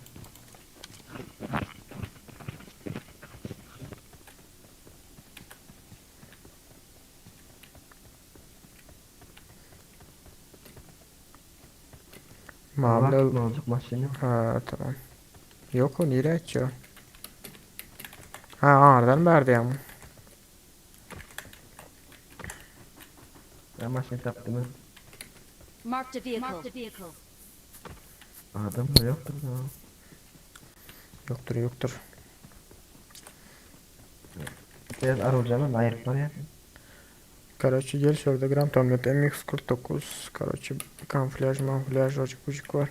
Mavli Ne olacak maşını? ha tamam. Yok o nereye açıyor? Ha aradan verdi ama. Ben maşını yaptım ben. Mark the vehicle. Adam da yoktur da. Yoktur. Biraz arayacağım ayıp var ya. Короче gel şurada gram tomlet MX49. Короче kamuflaj açık bucuk var.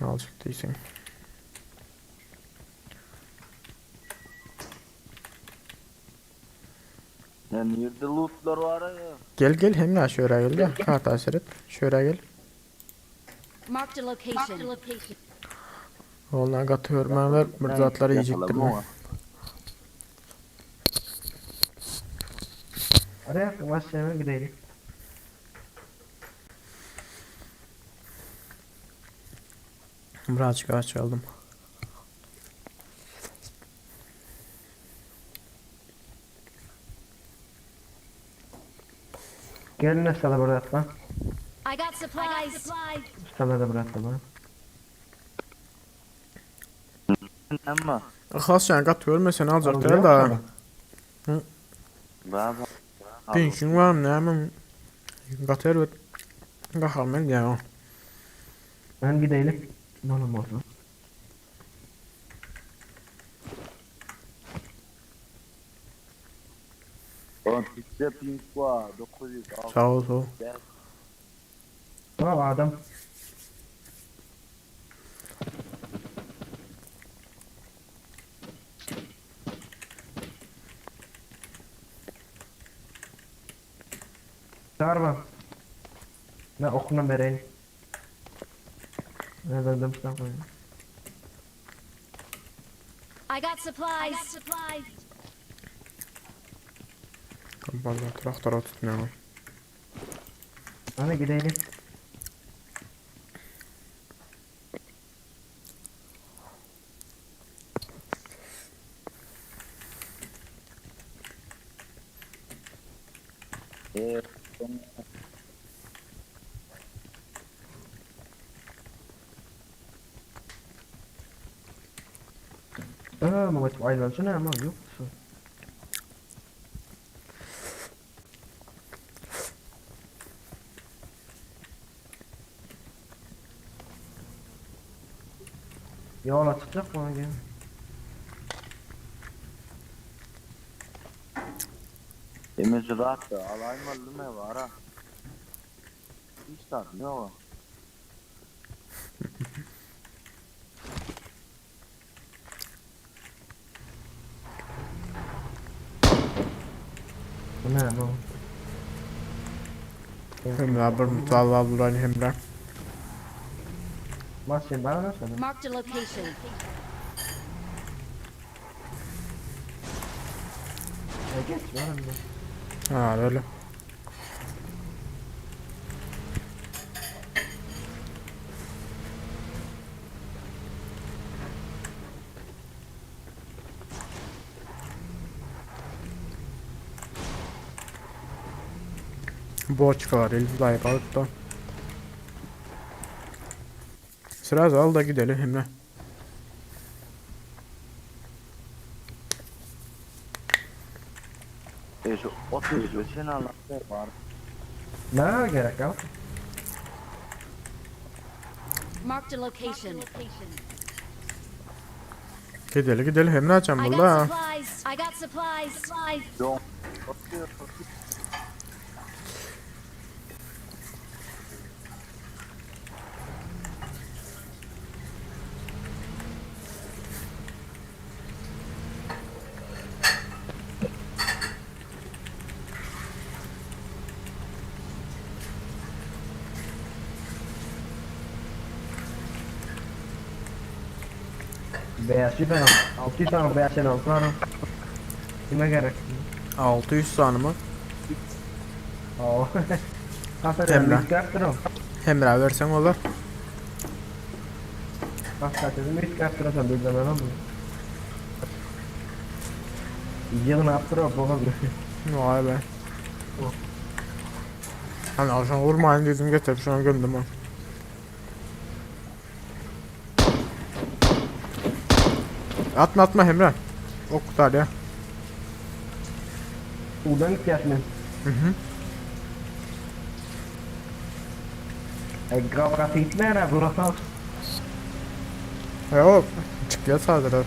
Alacak değilsin. Yani yerde lootlar var ya. Gel hem şöyle gel de kart asır et. Şöyle gel. Mark the location. Vallahi katı ver bir zatları yiyecektir mi? Araya maşını gidelim. Birazcık aç aldım. Gelin aşağıda bırakma. I got supplies. Sana da bırakma bana. Ama Aklas kat vermesen alacaklar Alacak da. sana. bazı Pinçin var mı ne hemen katır ve kahamel ya. Ben gidelim. Ne olmaz mı? on pizza pink var 900 Sağ ol. O Tamam adam. Çağırma. Ne okuna vereyim. Ne dedim sana koyayım. I got supplies. Valla traktora tutmuyor. Hadi gidelim. Eee. Mehmet ayrılsana ama yok musun? Yola çıkacak mı gel? Temiz rahat da alaymalı ne var ha? Hiç tabii ne var? Bu ne bu? Hemra bir mutalla bulan Hemra. Masya bana ne söyle? Marked a location. Geç var mı? Ha öyle. Бочка var elimizde balık da. Sırası al da gidelim Emre. Şu 35'in Allah ne var? Ne gerek yok? Marked a location. Gidelim Emre açam I got valla. supplies. I got supplies. Yok. Beyaz ben 600 tane beyaz sen alırım. Kime gerek? 600 tane mı? Oo. Aferin Emrah. risk yaptırım. Emre versen olur. Hakikaten risk yaptırırsan bir zaman mı? Yılını yaptırıyor baba. Vay be. Hani akşam vurmayın dedim getir şuna gömdüm ha. Atma Emre. O kadar ya. Buradan gideceğiz mi? Hı hı. Geografik nere burası? Yok. Çıkıyor sadece.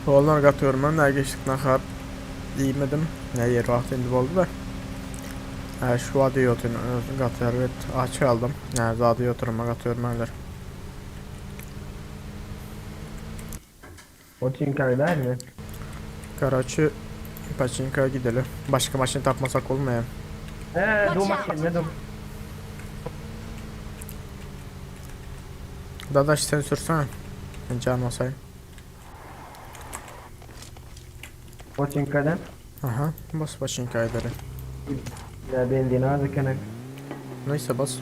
Oğlan katıyorum ben de geçtikten kadar yemedim. Ne yer vakti indi oldu da. Şu adiyotunu katıyor evet aç aldım. Yani zaten oturuma katıyorum öyle. O Çinkay'da mi? Karaçı Paçinka'ya gidelim. Başka maşın tapmasak olmuyor. Dur maçın ne dur? Dadaş sen sürsene. Ben can masayım. O Çinkay'da? Aha bas Paçinka'ya derim. Ya ben dinazı kenek. Neyse bas.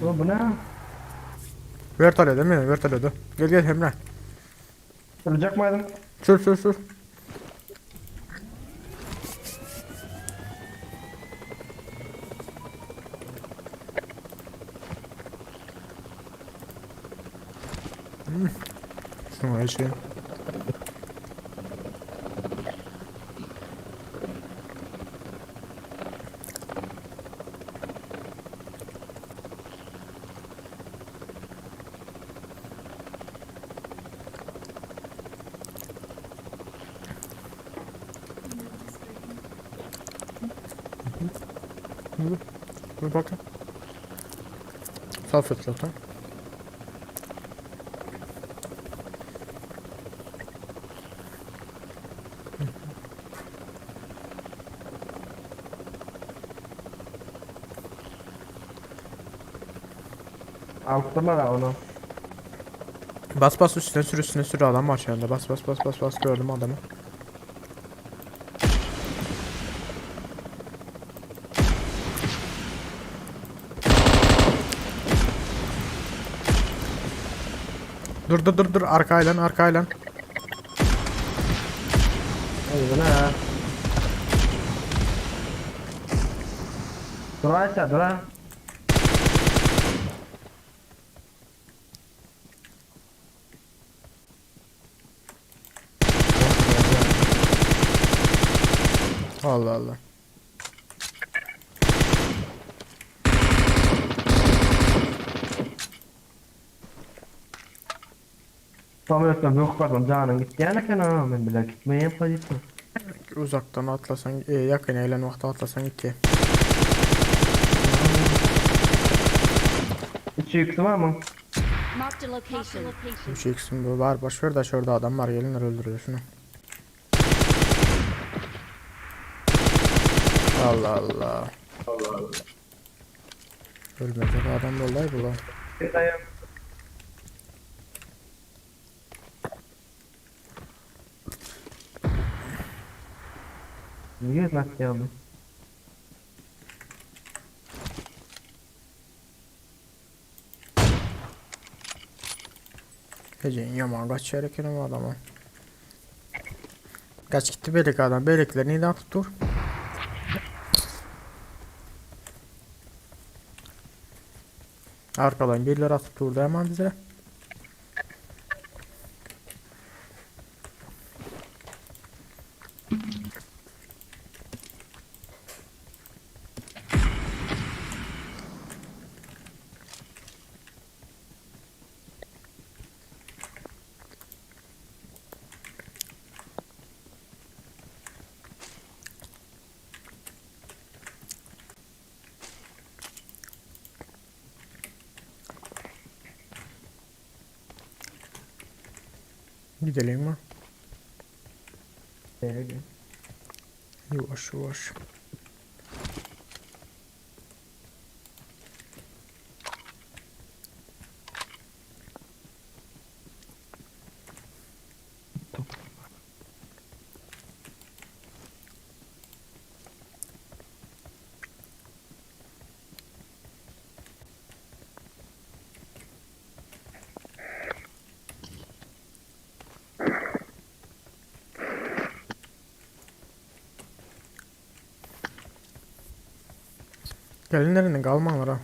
Bu ne? Vertale değil mi? Vertale de. Gel Emre. Duracak mıydım? Sür. Şuna şey. Dur bakın. Salfet zaten. Altıma da onu. Bas bas üstüne sür adam var şu anda. Bas bas bas bas bas gördüm adamı. Dur arkayla. Hadi ha. Dur aşağı dur ha. Allah Allah. Samuel'den yok pardon canın gitti yani kana ben bile gitmeye yapacağım. Uzaktan atlasan, yakın eğlen vakti atlasan iki. 3x var mı? Marked a location. Bir şey eksim var. Boş ver de şurada adam var. Gelinler öldürüyor şunu. Allah Allah. Ölmeyecek adam vallahi bu lan. Niye lan yani? Hece'nin yaman kaç çeyrek bu adama. Kaç gitti belek adam. Belekler neyden tuttur? Arkadan birileri atıp durdu hemen bize. Gidelim mi? Yavaş yavaş. Gelinlerinin kalman ha.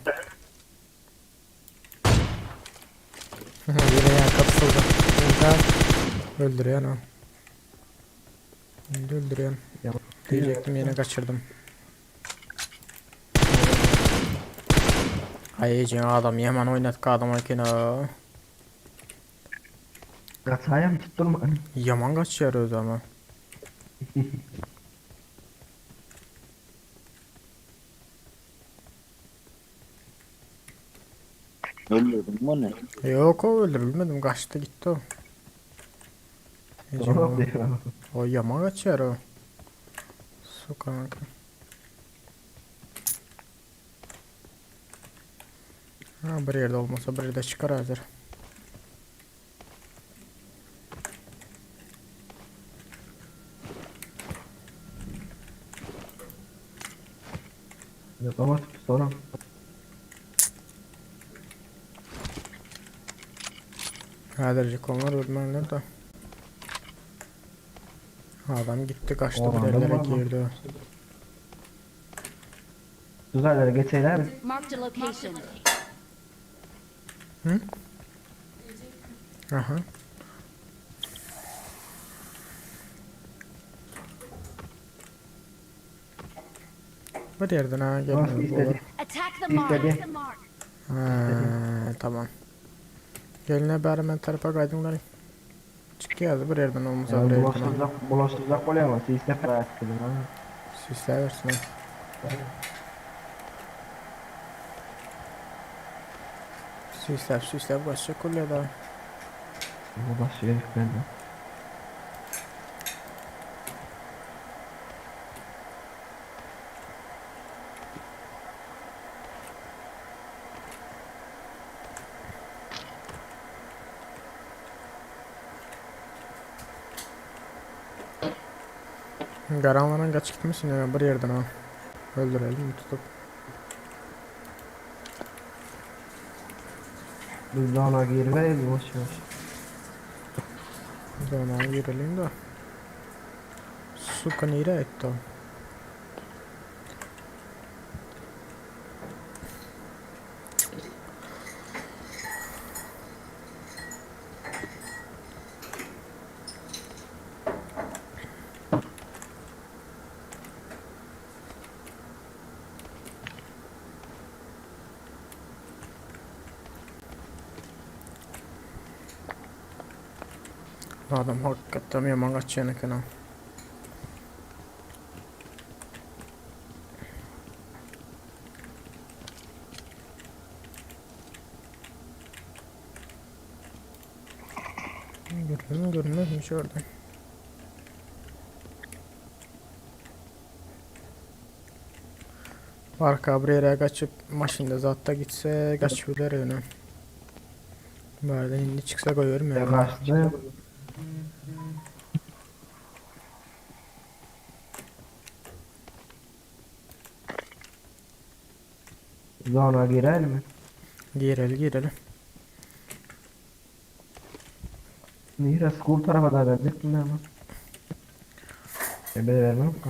Yine yan kapısıldı. Öldüreyen o. Şimdi öldüreyen. Diyecektim yine kaçırdım. Ay adam yaman oynattık adam akina. Kaçayım tutturma. Yaman kaçıyor ama. Öldürdüm bu ne? Yok o öldürülmedim kaçtı gitti o. Tamam diyor. O yaman kaçıyor o. Su kanka. Ha bir yerde olmasa bir yerde çıkar hazır. Yok ama sonra. Hadirecek onlar ölmenler de. Adam gitti kaçtı O bir adam yerlere var mı? girdi. Güzelleri geçeyler mi? Marked a location. Aha. Bir yerden ha Nasıl gelmiyor bu var. istedi? Attack the mark. İstedi. The mark. Ha, tamam. Geline bari ben tarafa kaydınlar. Çık yazdı bir yerden olmasa bir yerden. Bulaştıracak oluyor ama siz de para ettirdin ha. Süslersin ha. Süsler başka kulya da. Bulaştırıyor ben de. Garanlanan kaç gitmişsin ya bir yerden ha. Öldürelim tutup. Biz de ona geri verelim boş ver. Zona girelim de. Suka nere etti o? Adam hakikaten yaman kaçacağını kana. Görünmezmiş orada. Arka bir yere kaçıp maşında zatta gitse kaçıyorlar öyle. Bari indi çıksa koyuyorum ya. Kaçtı. Zona girer mi? Girelim. Nira school tarafa da verecek mi ama? Ben vermem ki.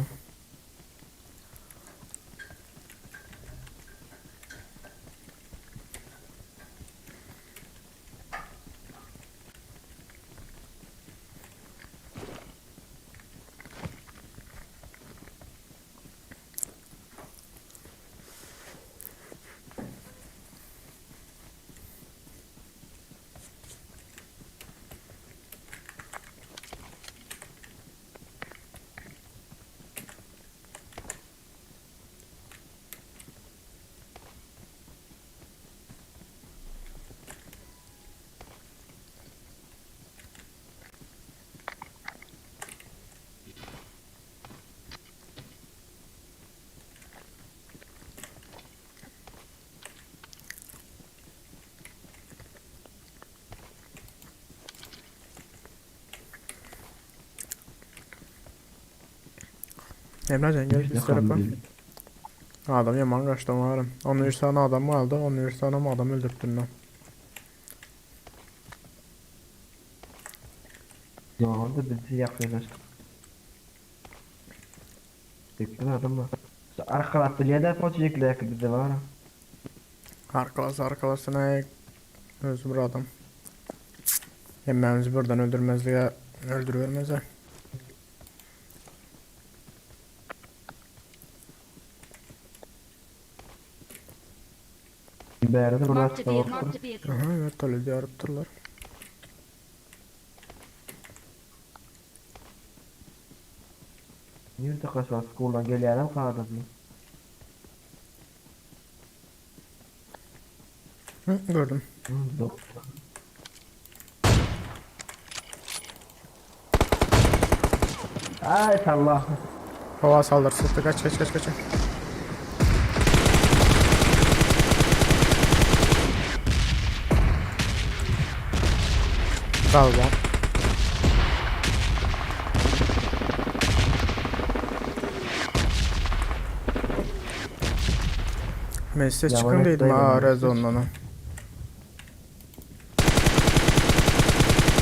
Emrecan gel İşte üst tarafa. kandil. Adam yaman kaçtı varım. Onun sana adam mı aldı? Onun sana mı adam öldürttün lan? Ya orada bizi yakıyorlar. Tekrar adamlar. Arkalatlı ya da poçacaklar ki bize var. Arkalasına öz bir adam. Yemeğimizi buradan öldürmezliğe öldürüvermezler. Berdi burası Marked a da vehicle. var. Marked a vehicle. Aha evet öyle diye arıptırlar. Nerede kaçar school'dan geliyorum kaldım. Hı, gördüm. Ay Allah. Hava saldır sıktı kaç. Galiba. Meclise Ya çıkın bana dedim ha sayılmaz. rezonla.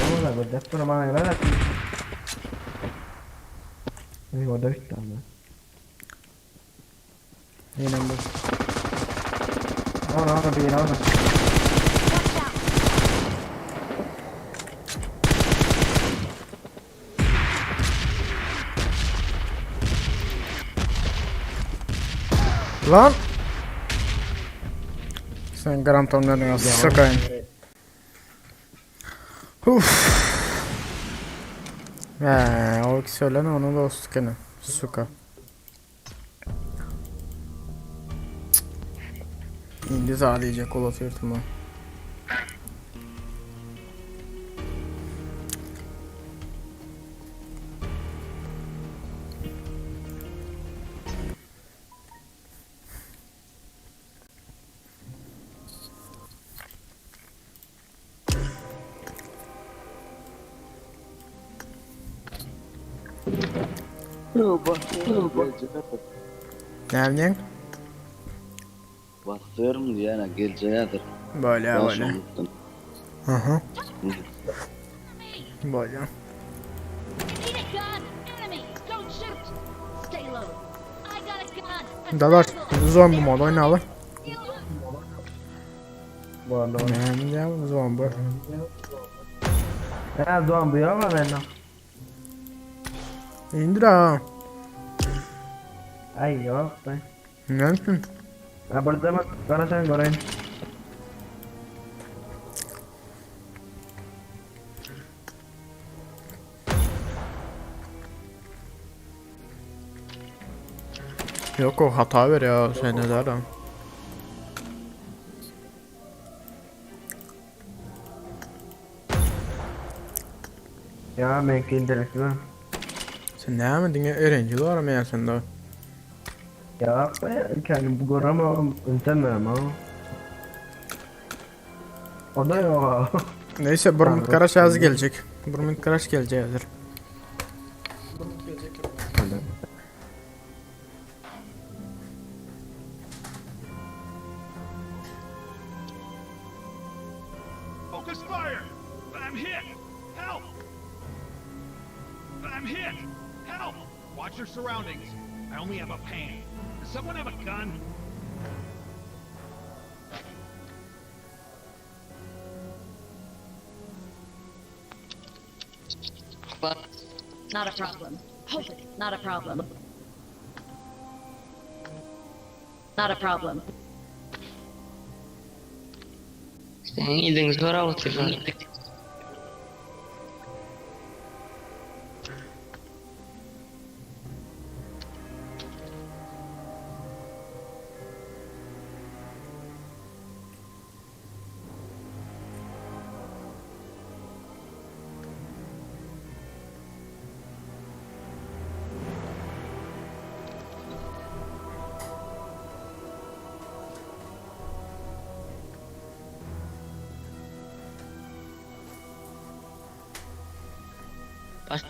Vamos lá, vou dar pra uma galera aqui. Eu vou dar estado. Yine bu. Não, não, não, não. Watch out. Lan! Sen grantomlarına sakayın. O ikisi öyle onu da o sıkını. Suka. Şimdi sağlayacak olasılık mı? Nereden? Bastırım diyene geleceğidir. Böyle Ben böyle. unuttum. Hı hı. Böyle. Need a gun! Enemy! Don't shoot! Stay low. I got a gun! Dalar. Zombi modu oynalı. Bu arada. Ne zombi. Ha Doğan bu ya ama ben. İndir ha. Ay yok be. Ne yapıyorsun? Ha burada mı? Bana sen göreyim. Yok o hata ver ya sen ne der ha. Ya ben kindirek lan. Sen ne yapmadın ya öğrenci var mı ya sen de? Ya be kendim bu göremem. Unutmam ha. O da yok. Neyse Burmut Karaş az gelecek. Burmut Karaş gelecektir. Focus fire! I'm hit! Help! I'm hit! Help! Watch your surroundings. I only have a pan. Does someone have a gun? Bak Not a problem. Not a problem. Not a problem. sen gidin sonra oturun. Bas.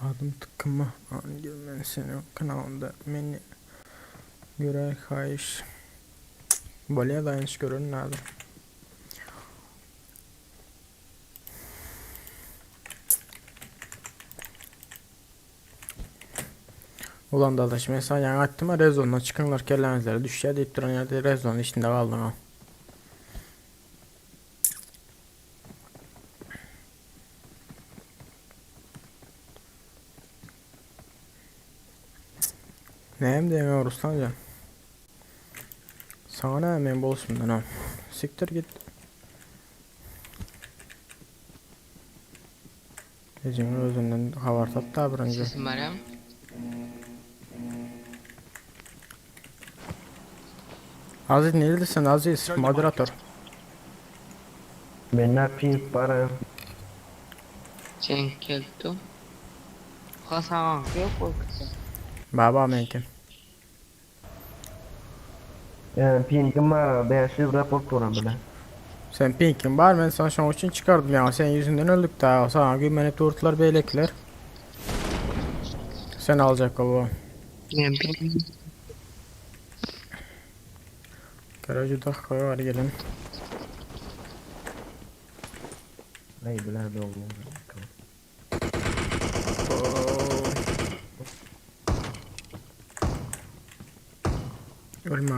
Adım tıkkımı. Anlıyorum ben senin kanalında. Beni göre kayış. Böyle dayanış görün nerede? Ulan dadaş mesela yani aklıma rezonla çıkanlar kellemezlere düşer deyip duran yerde rezonun içinde kaldım ha. Ne hem de yemeği Ruslanca. Sana ne yemeğin bolsundan ha. Siktir git. Ece'nin özünden havartat da bir önce. Sesim var ya. Aziz neredesin Aziz? Moderatör. Ben ne yapayım para. Sen geldi. Hasan yok korkutun. Baba menken. Yani pingim var ben şu rapor kuran bile. Sen pinkin var, ben sana şunun için çıkardım ya. Senin yüzünden öldük daha. Sana güvenip durdular beylekler. Sen alacak ol. Ben bilmiyorum. Garajı da koyar gelin. Ay bilen de oldu. Ölme.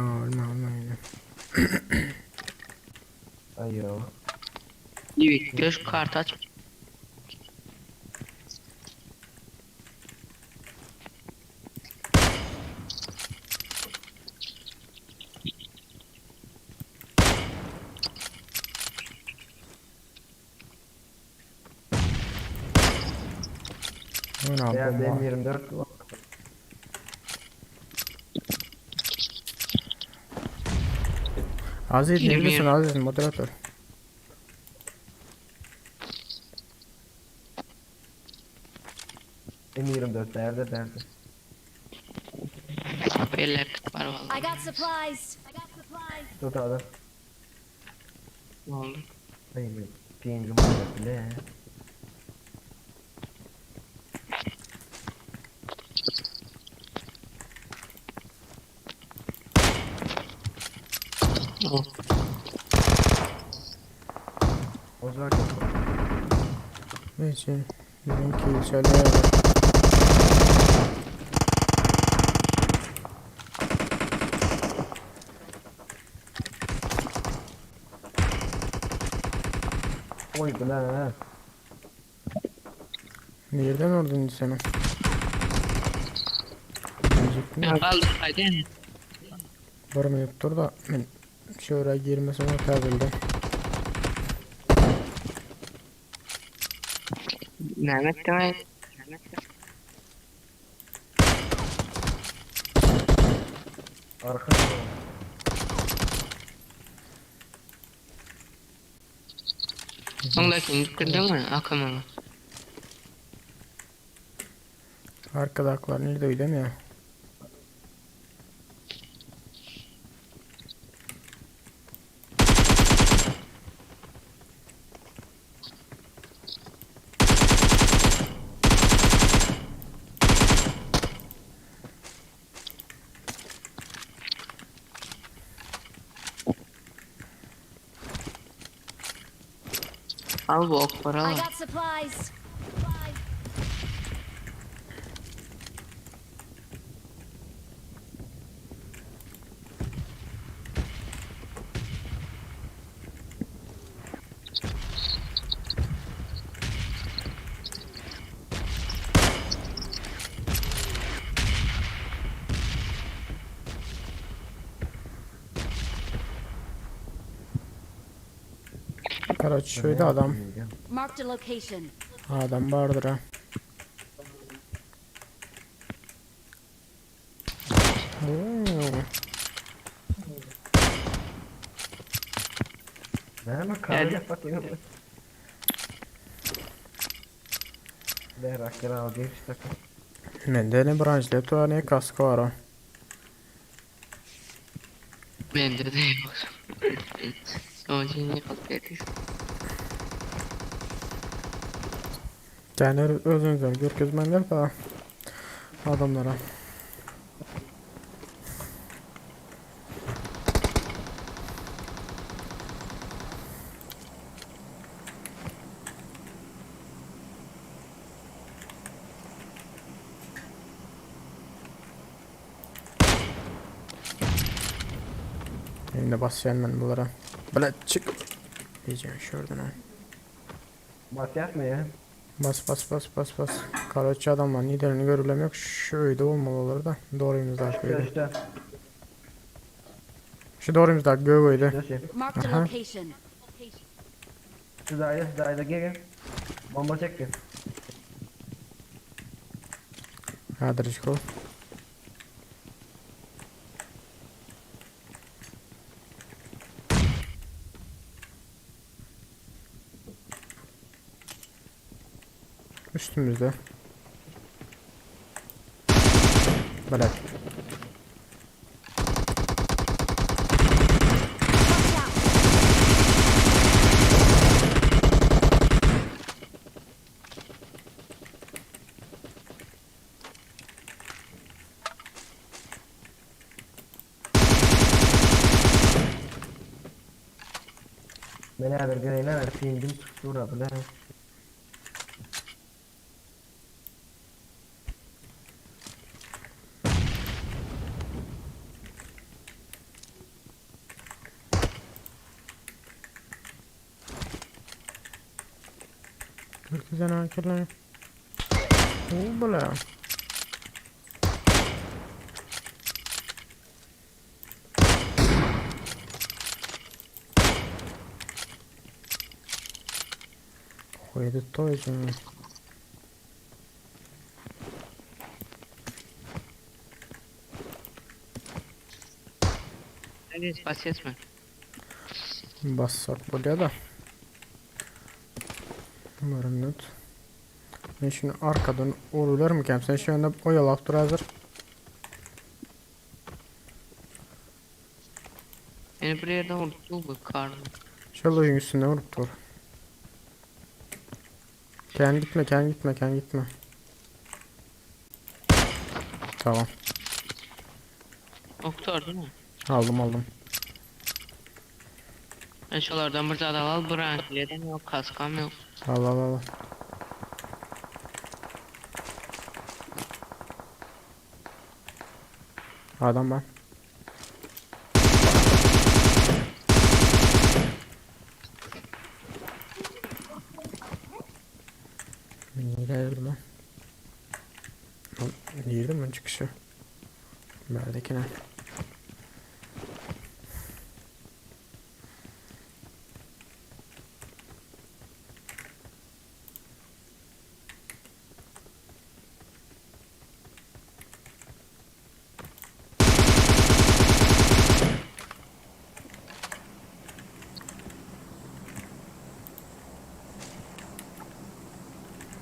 Ay yo. Evet, göz kartı aç. Ana Değerli bomba. M24 var. Aziz Yemin- neredesin Aziz moderatör? M24 değerde. Bellek var I vallahi. got supplies. I got supplies. Tut adam. Ne oldu? Ay be. Pingim var bile. Oh. O zaman çok. Neyse. Bizimki söyle. Oy bilen ha. Nereden ordun seni? Diyecektim ya. Kaldı haydi. Varmayıp dur da ben şuraya girmesine tabildim. Mehmet demek. Arka. Ondakini bitirdin mi? Akımını. Arkadakiler nerede öyle mi ya? Al bu okları I al. got supplies. Karaç şöyle adam. Marked a location. Adam vardır ha. Oo. Verme kahve bakayım. Der akira al geç takım. Mende ne branşlı tu ne kaskı var ha. Bende de yok. O için yıkıp getir. Yani özünüzden görkezmenler de adamlara. Yine basacağım ben bunlara. Bırak çık. Diyeceğim şuradan ha. Bak yapma ya. Bas. Karaçı adam var. Liderini görülem yok. Şöyle olmalılar da. Doğruymuş da. İşte. Şu doğruymuş da. Göğüydü. İşte. Marked a Aha. location. Sizayda gel. Bomba çek gel. Hadi çıkol. Üstümüzde. Bırak. Watch out. Beraber geleyler pingim tuttu uğradı lan. Herkese nakirler. Oo bala. Koydu toycun. Neredeyiz? Basacağız mı? Bassak buraya da. Umarım net. Ben şunu arkadan uğrular mı kem? Sen şu anda oyalap dur hazır. Beni bir yerden vurdu bu karnım. Şöyle oyun üstünde vurup dur. Ken gitme, ken gitme, ken gitme. Tamam. Doktor değil mi? Aldım aldım. Ben şolardan bir zada al branşileden yok kaskam yok. Al al al. Adam ben. Girdim lan. Girdim ben çıkışı. Neredekine?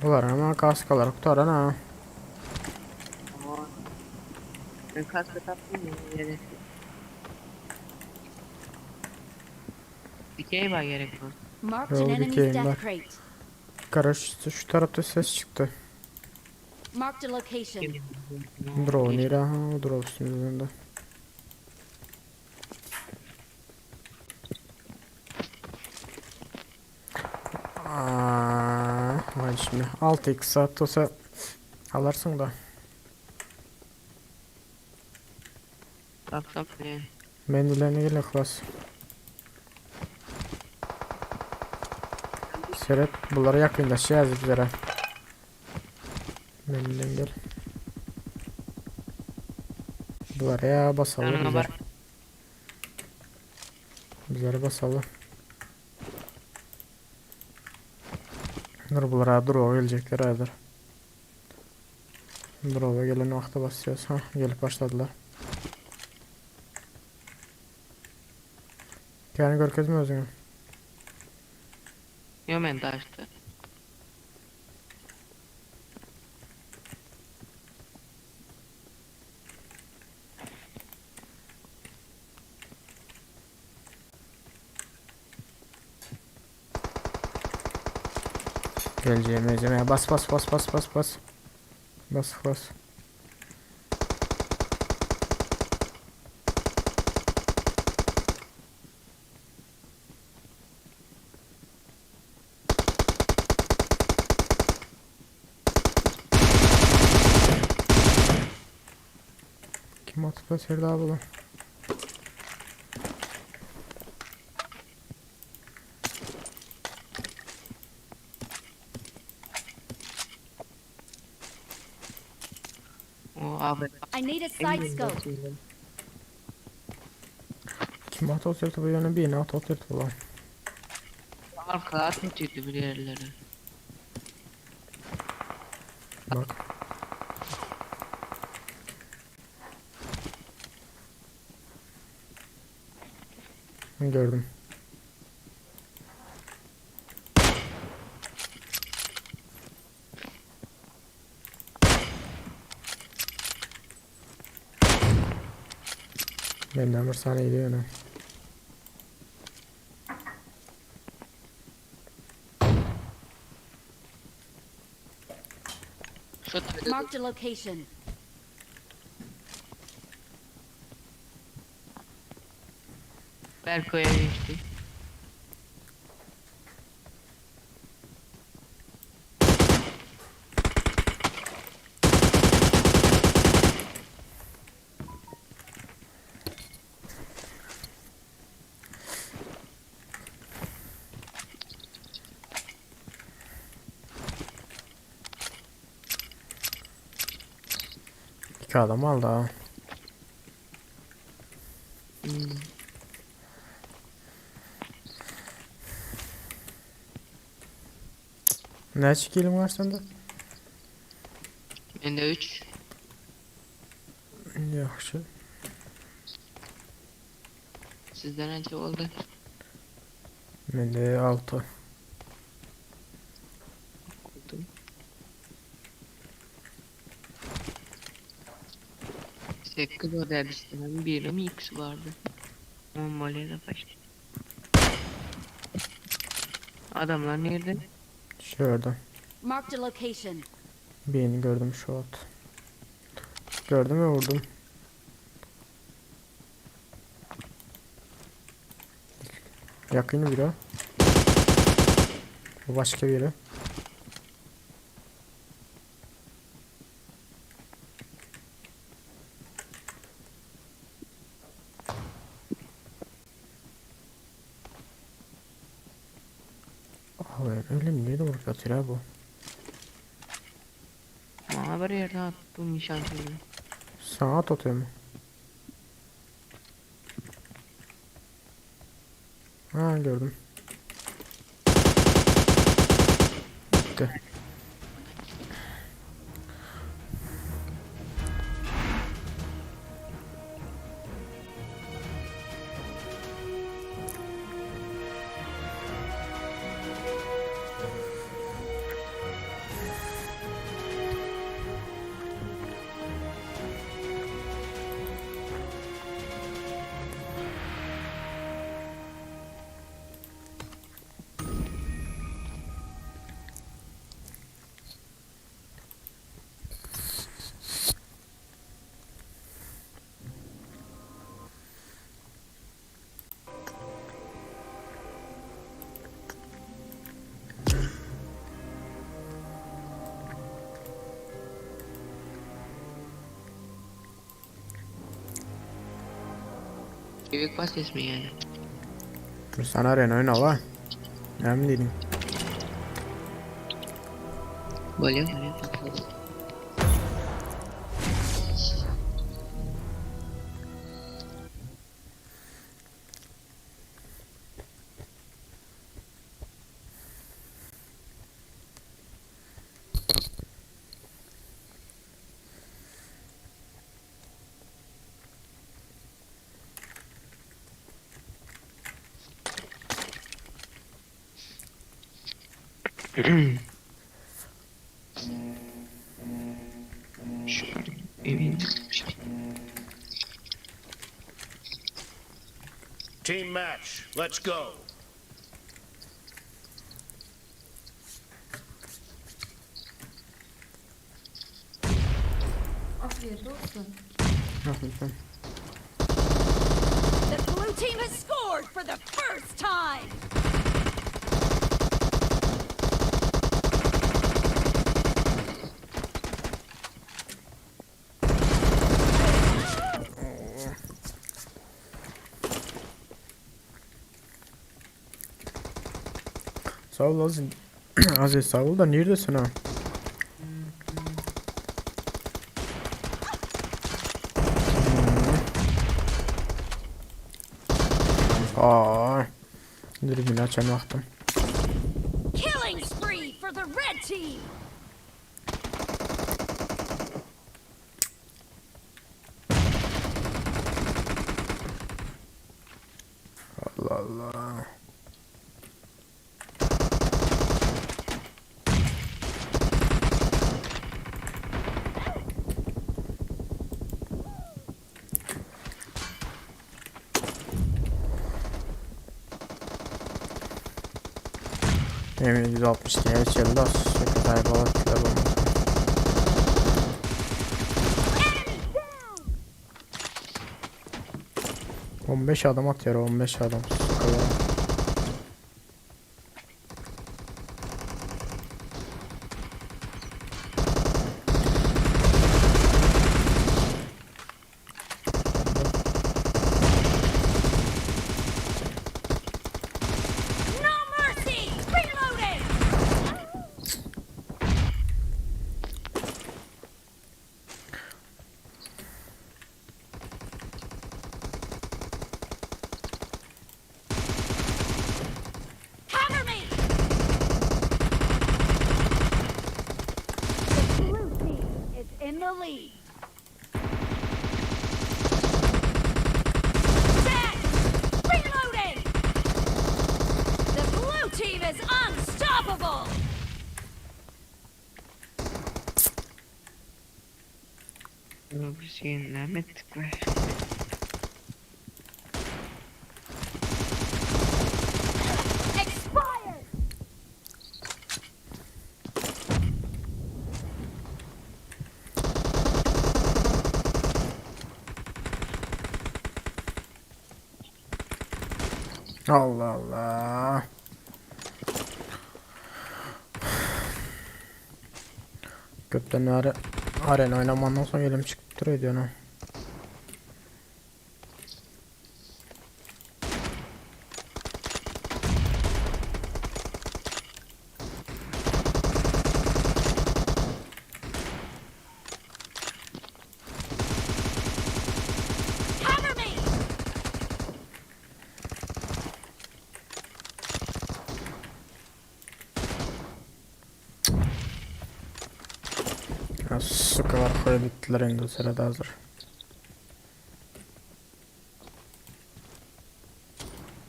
Ular ama kaskalar kurtaran ha. Ben kaskı taktım ya yere. Dikey var gerek var. Marked Yo, an bir enemy's keyim death var. crate. Garaj şu tarafta ses çıktı. Marked a location. Drone nere? Ha, drone üstümüzde. Hadi şimdi 6x saat olsa alırsın da. Tak ne? Mendilerine gel klas. Seret bunlara yakınlaşacağız bizlere. Mendilen gel. Bunlara ya basalım Yanına bizler. bak. Bizlere basalım. Dur bunlara drone gelecekler hazır. Drone'a gelen vakti basacağız. Ha gelip başladılar. Yani görkez mi özünü? Yo ben taştı. Geleceğim geleceğim. Bas bas bas bas bas bas. Bas bas. Kim atıp da Serda bu lan? O abi. I need a side scope. Kim atı oturtu bu yana bir atı oturtu lan. Arka atmıştı bir yerlere. Bak. Gördüm. Benden bir saniye gidiyor ne? Şu tabii Marked a location. Berko'ya geçti. İki adam aldı ha. Hmm. Ne çekelim var sende? Bende 3. Yaxşı. Sizden önce oldu. Mende 6. Oldu. 8 o dersinden birim X vardı. Bombayla da başladı. Adamlar nerede? Şurada. Marked a location. Birini gördüm şu an. Gördüm ve vurdum. Yakın biri. Bu başka biri. Abi öyle mi? Niye de vurup yatıyor ha bu? Bana bir yerde attım nişancıyı. Sana at atıyor mu? Ha gördüm. Bitti. Büyük bas ismi yani. Bir sana arena oyna var. Emin değilim. Böyle. Şu evin. Team match. Let's go. Afiyet olsun. Hafiften. The blue team has scored for the first time. Sağ ol Aziz. Aziz sağ ol da neredesin ha? Aa. Dürbün açan baktım. Killing spree for the red team. Allah Allah. Yemin 160 diye içeride az. Sekreter balıklar olmaz. Enemy down. 15 adam at yere 15 adam. Sıkıyorum. No mercy. Reloading. bir şeyin rahmetlik var. Expired! Allah Allah. Gökten arena oynamandan sonra elim çıkıp duruyor diyor lan. Cover me! Ya sıkı var koyu bittiler indi o sırada hazır.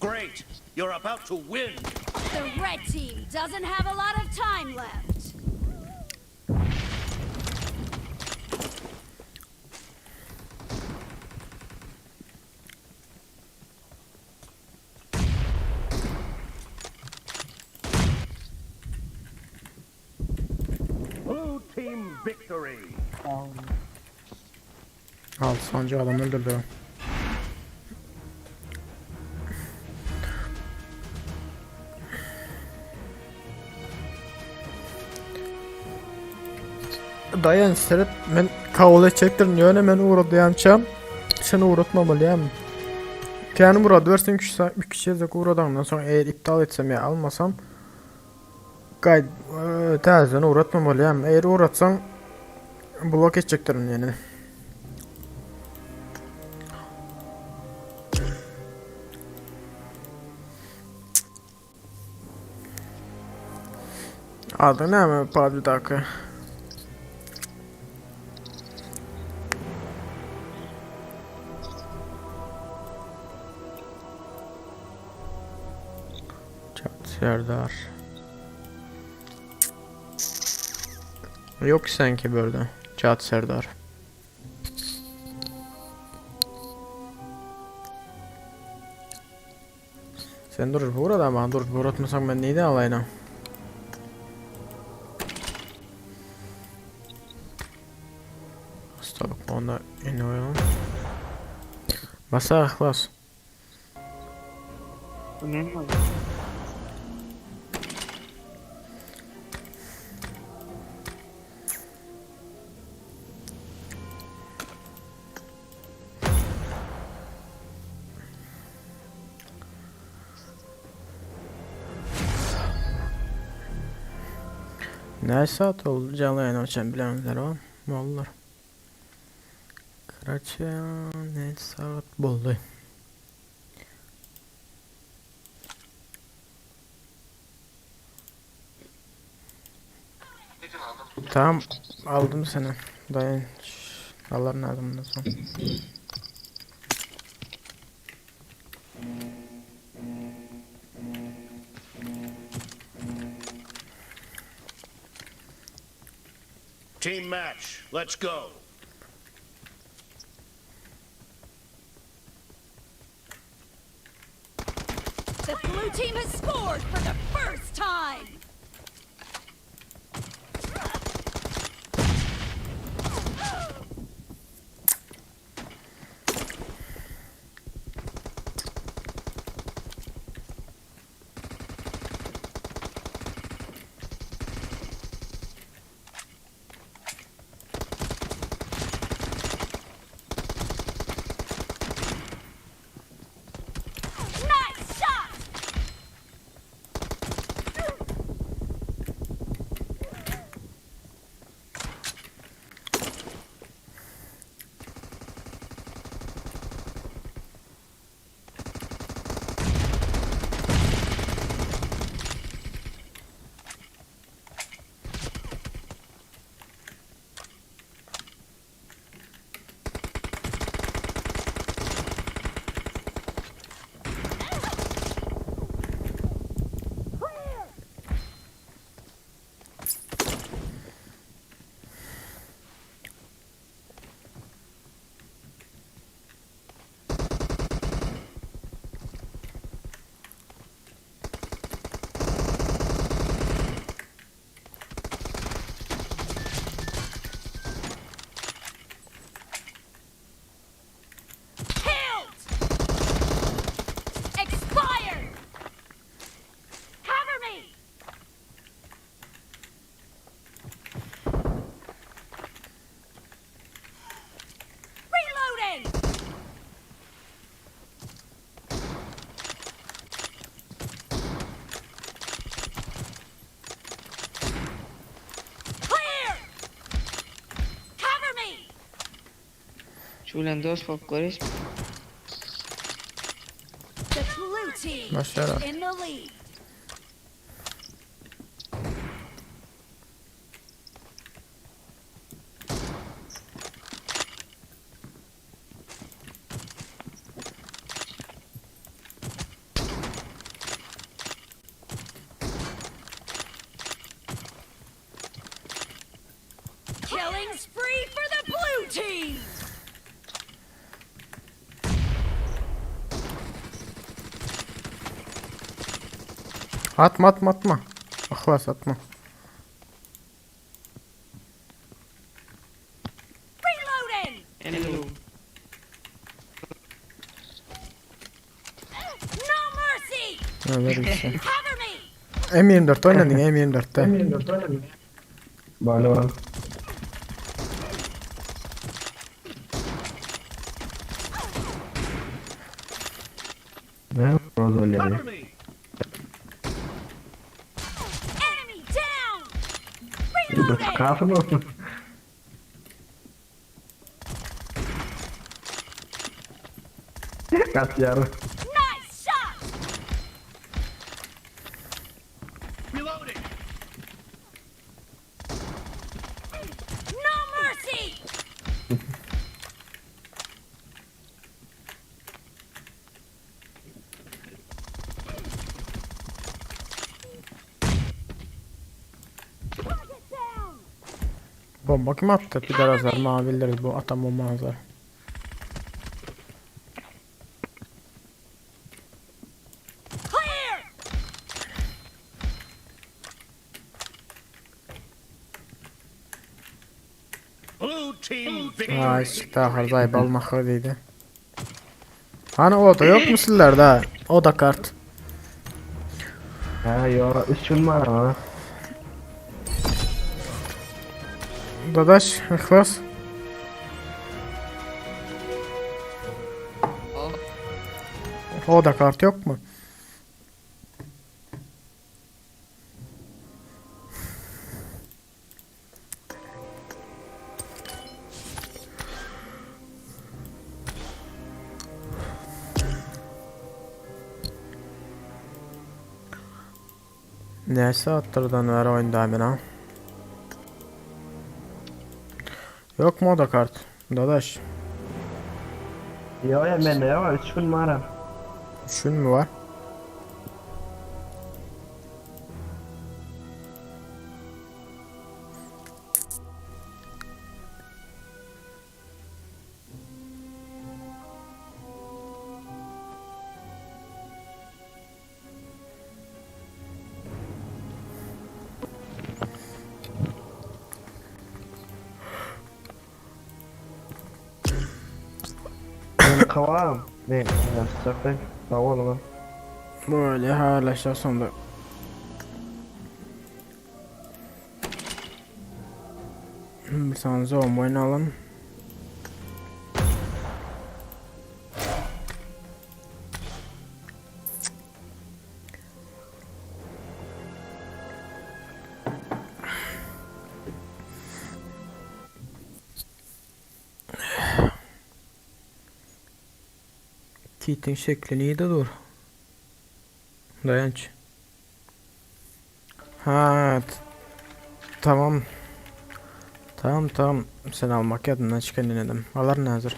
Great! You're about to win! The red team doesn't have a lot of time left. Blue team victory! Altı sonuncu adam öldürdü. Dayan seret men kavla çektirin yöne men uğradı yançam. Seni uğratmamalıyım. Kendi burada versen 3 kişiye zek uğradandan sonra eğer iptal etsem ya almasam gayet tersen uğratmamalıyım. Eğer uğratsam blok edecektirin yani. Adı ne mi PUBG'daki? Serdar. Yok sanki böyle. Çat Serdar. Sen dur burada ama dur uğratmasan ben neydi alayına? Stop onda iniyorum. Masa ahlas. Bu ne mi? Ne saat oldu canlı yayın açan bilenler var mı olur? Kaça ne saat buldu? Tamam aldım seni. Dayan. Allah'ın adımından sonra. Team match, let's go! The blue team has scored for the first time! Nice shot! Şu bilen dost bolup görüş. The blue team Başara. in the lead. Killing spree for the blue team. Atma atma atma. Ahlas atma. Reloading. Enemy. No mercy. Ne verirsin. Cover me. M24 oynadın M24'te. Böyle var. Ne? Rozol yani. Cover me! Enemy down. Bu Reloading. çıkartı mı? Kaç yarı. Nice shot. Reloading! No mercy. Target down. Bomba kim attı? Bir de razar mavilleri bu atam bomba hazır. Clear. Blue team victory! Ay çıktı harzay balmakı dedi. Hani o da yok mu sizlerde? O da kart. Ha yo 3 gün var ama. Dadaş ihlas. O da kart yok mu? Neyse attırdan ver oyunda hemen ha. Yok mu o da kart? Dadaş. Yo ya bende yo 3 gün var. Şun mu var? Ben kavam. Ne? Sıcaktan. Sağ ol lan. Böyle hala sonunda. Bir tane zoom oynayalım. Kitin şekli neydi dur? Dayanç. Ha, tamam. Tamam. Sen almak yadından çıkan denedim. Alar ne hazır?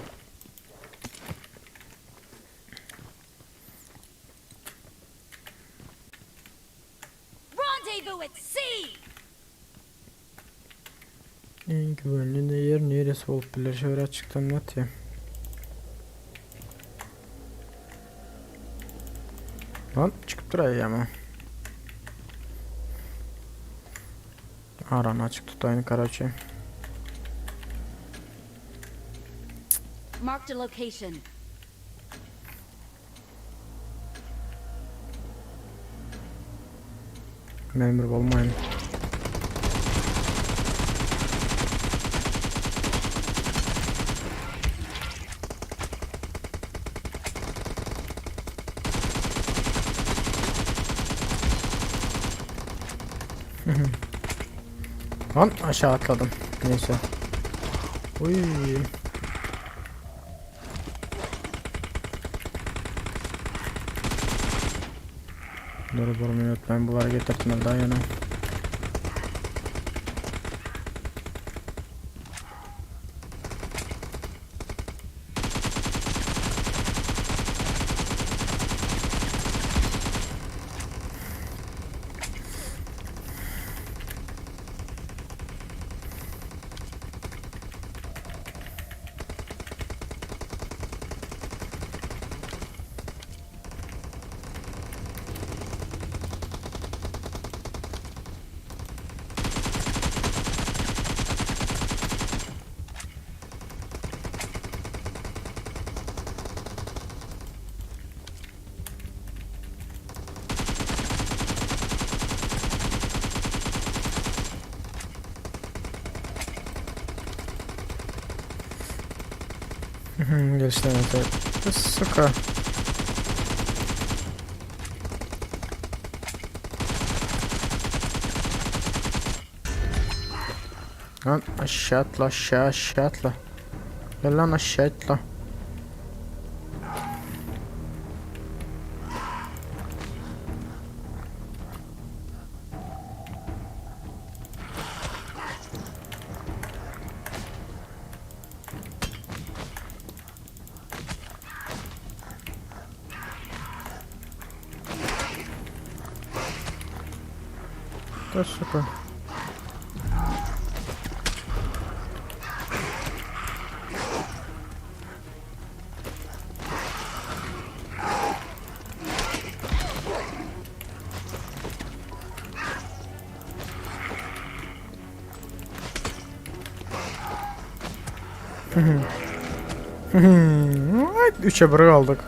Rendezvous at sea. En güvenli yer neresi olup bilir? Şöyle açıktan net ya. Lan çıkıp durayım ama. Aranı açık tutayım Karaçi. Marked a location. Memur olmayın. Lan aşağı atladım. Neyse. Uy. Dur durmuyor. Ben bu hareket etmem daha yana. Geçti evet. Sıkı. Lan aşağı atla aşağı atla. Gel lan aşağı atla. Dur sıkı. Ay, 3'e 1 kaldık.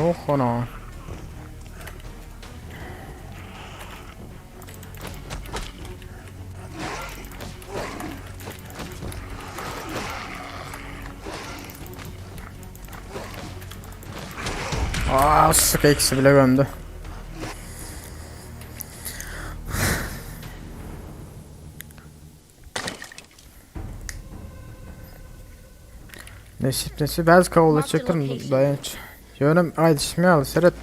Oh ana. Aa, sık eksi bile gömdü. Nesip az kavula çekirim dayanç. Yönüm aydı ismi al seret.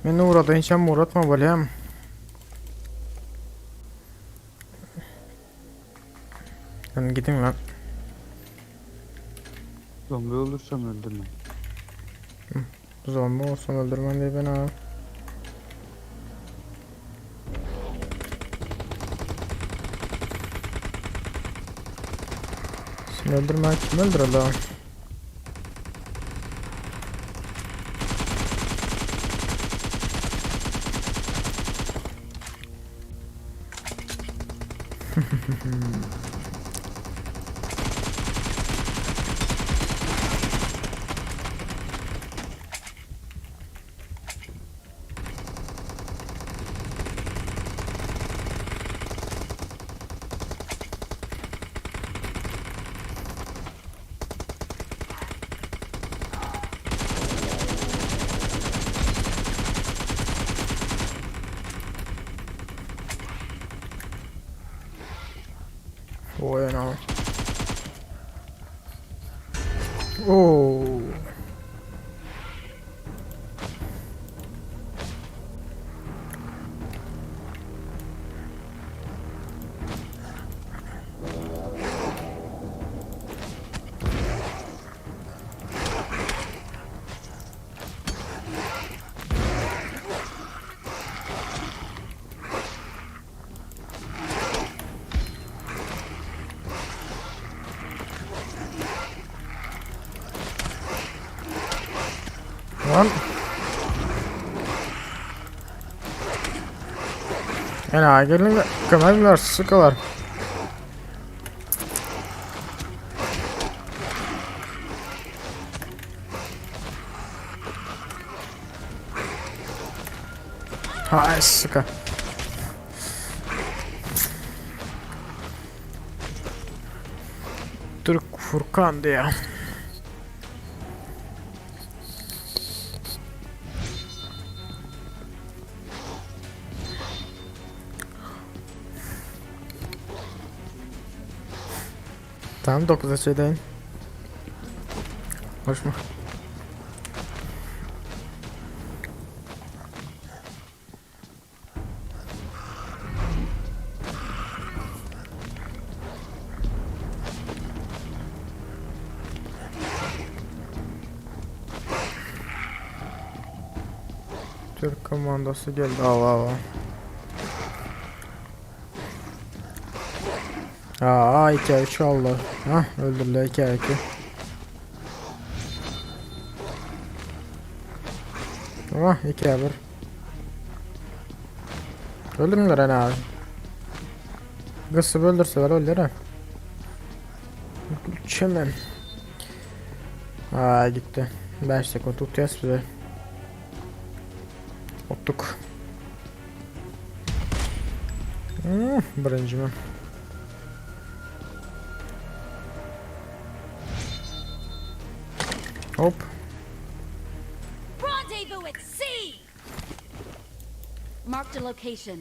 Beni uğradı hiç hem uğratma böyle hem. Ben gideyim lan. Zombi olursam öldürme. Zombi olsun öldürmem diye beni al. Seni öldürme kim öldürür lan? Oy ana. Oo. Lan. Yani gelin kömekler sıkılar. Hay sıkı. Türk Furkan diye. Tamam 9'a şeydeyim. Hoş mu? Türk komandosu geldi. Allah. Aa 2-3 oldu. Hah öldürdüler 2-2. Ah 2-1. Öldürmüyorlar hani abi. Kızı öldürseler öldür ha. Çemen. Aa gitti. 5 sekund tutuyoruz bize. Ottuk. Birinci mi? Hop. Rendezvous at sea! Marked a location.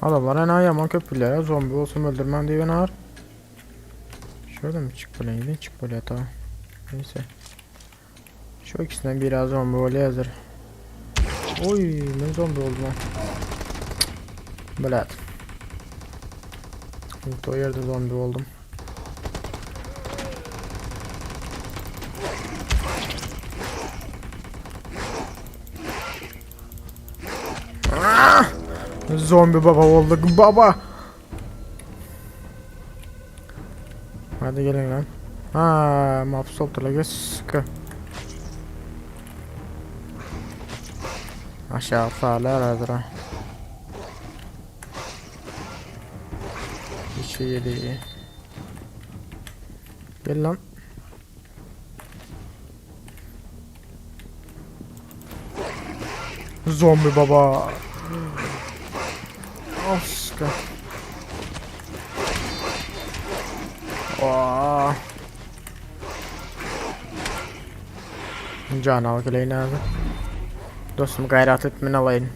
Adamlar en yaman köprülere zombi olsun öldürmem diye beni ağır. Şöyle mi çık böyle gidin çık böyle tamam. Neyse. Şu ikisinden biraz zombi oluyor hazır. Oy ben zombi oldum ha. Böyle. O yerde zombi oldum. Zombi baba olduk baba. Hadi gelin lan. Ha, mahpus la sıkı. Aşağı sağlar hazır ha. Bir şey yedi. Gel lan. Zombi baba. Aska. Aa. Can al geleyim abi. Dostum gayret etmen alayın.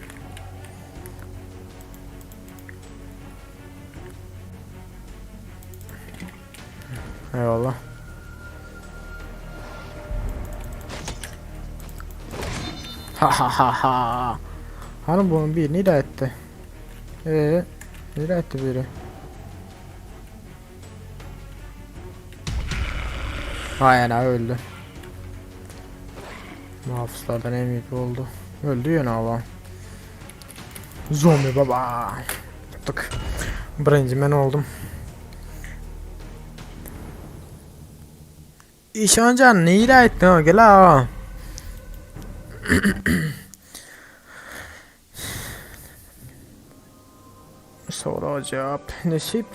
Eyvallah. Ha ha ha ha. Hani bunun bir nida etti. Nida etti biri. Aynen öldü. Muhafızlardan MVP oldu. Öldü yine ama. Zombi baba. Yaptık. Birinci ben oldum. İşancan neyi de ettin o gel ha. Soru cevap nasip.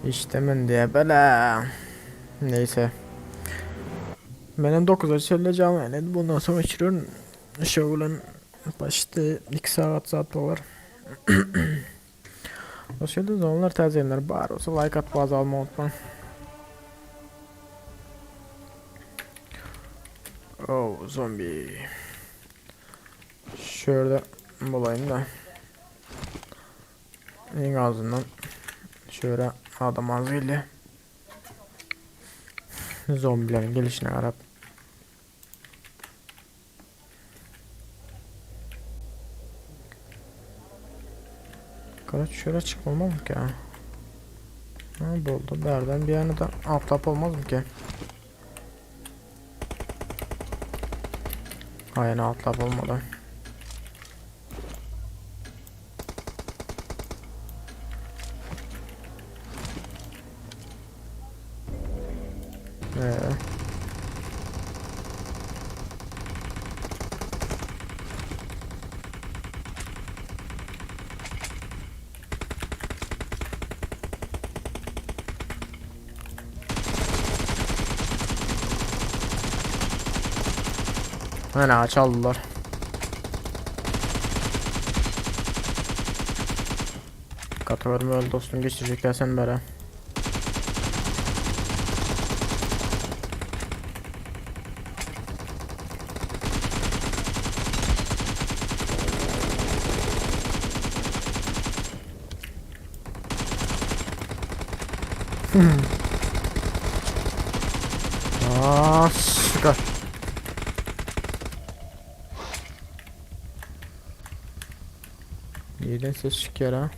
İşte ben diye böyle. Neyse. Benim 9'a söyleyeceğim yani bundan sonra çıkıyorum. Şovun başta 2 saat var. O şöyle zamanlar tercihler bari olsa like at bazı alma unutmayın. Oh zombi. Şöyle bulayım da. En azından şöyle adam ağzıyla zombilerin gelişine arap. Kaç şöyle çıkmam ki ya. Ha buldu. Nereden bir yana da atlap olmaz mı ki? Aynen atlap olmadı. Ana çaldılar. Katılırım öyle dostum, geçecekler sen bere. Sıkar. Yerden ses çıkıyor ha.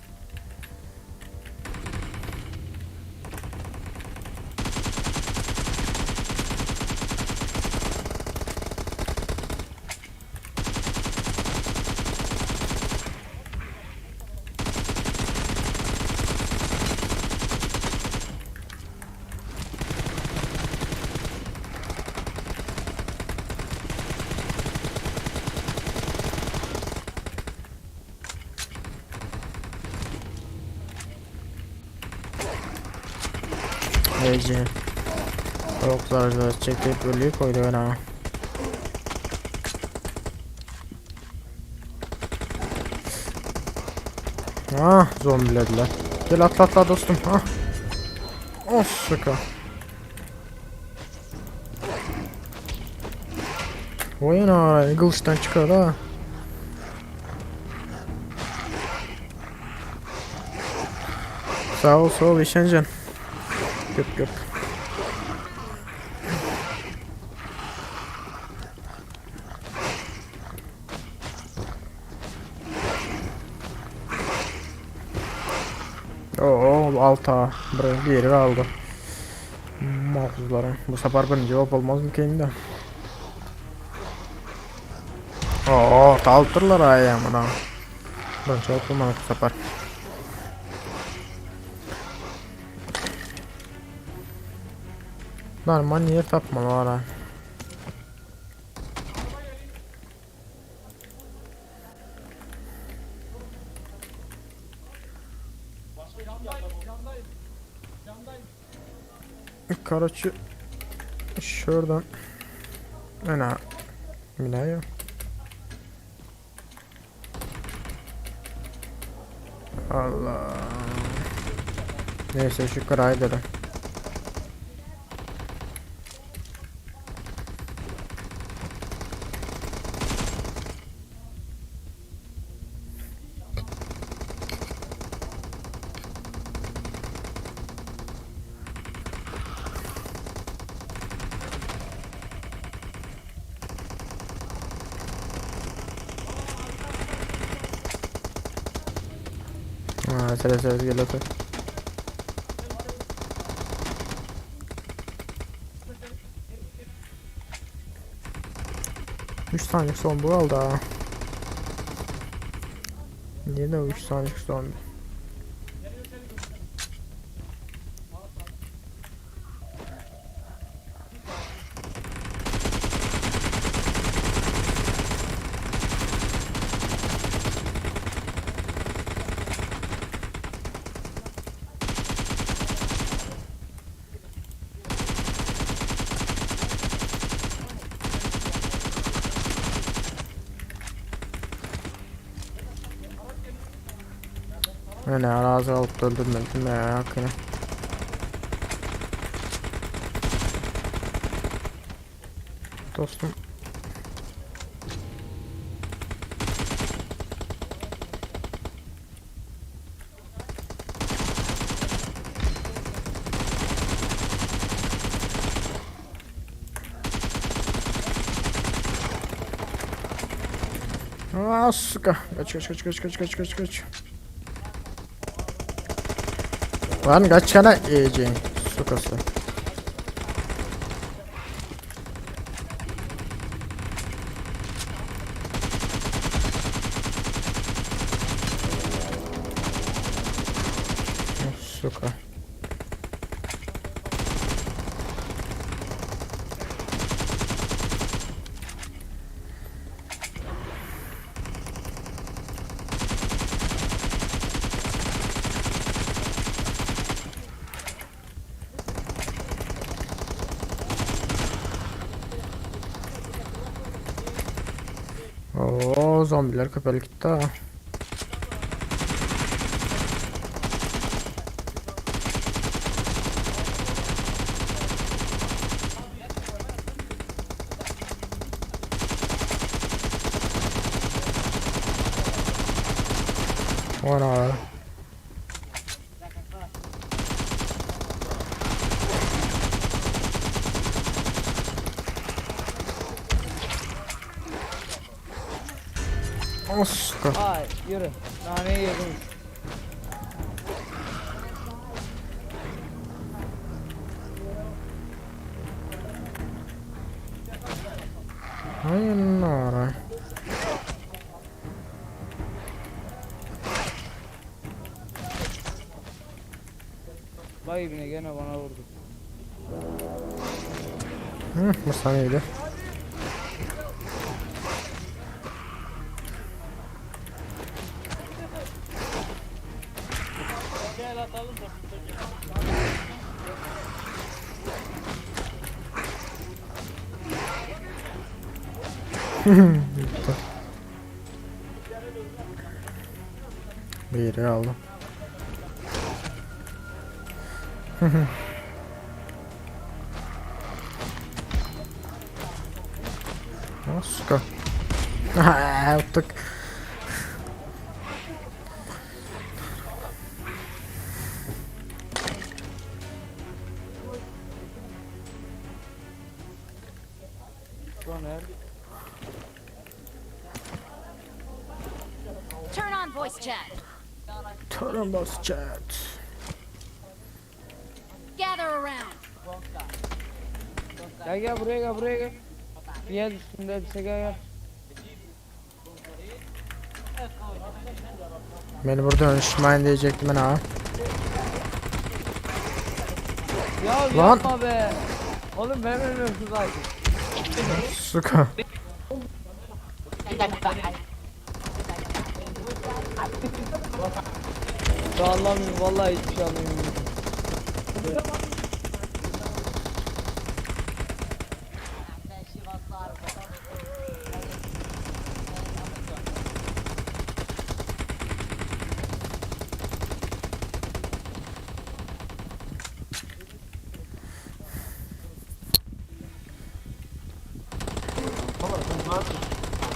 Ece. Çok zararlı çekip ölüyü koydu bana. Zombilediler. Gel atla dostum. Of şaka. Oyun ağrı kılıçtan çıkar ha. Sağ ol işeneceksin. Göp. Alta bir yeri aldı. Mahfuzlara. Bu sefer benim cevap olmaz mı kendine? Kaldırırlar ayağımına. Ben cevap olmadı bu sefer. Normal niye tapmalar ha? Karaçı şuradan ana Milaya. Allah. Neyse şu kırayı dedim. Ses geliyor. 3 saniye son bu aldı ha. Niye de 3 saniye son? Ne arazi alıp öldürmedim ya yakını. Dostum. Sıka. Kaç. Lan kaçana yiyeceğin sukası. Suka. Zombiler köpelik gitti ha. Ana. Oscar. Ay yürü. Naneyi yedim. Hayır nara. Vay ibne gene bana vurdu. Bu saniydi. Bir yere aldım. Oscar. Yaptık. Soner. Turn on voice chat. Turn boss chat. Gather around. Gel gel buraya gel buraya gel. Gel üstünde elbise gel. Beni burada önüşmeyin diyecektim ben ha. Ya Lan. yapma be. Oğlum ben ölüyorum zaten. Suka. Anlamıyorum vallahi hiçbir şey anlamıyorum.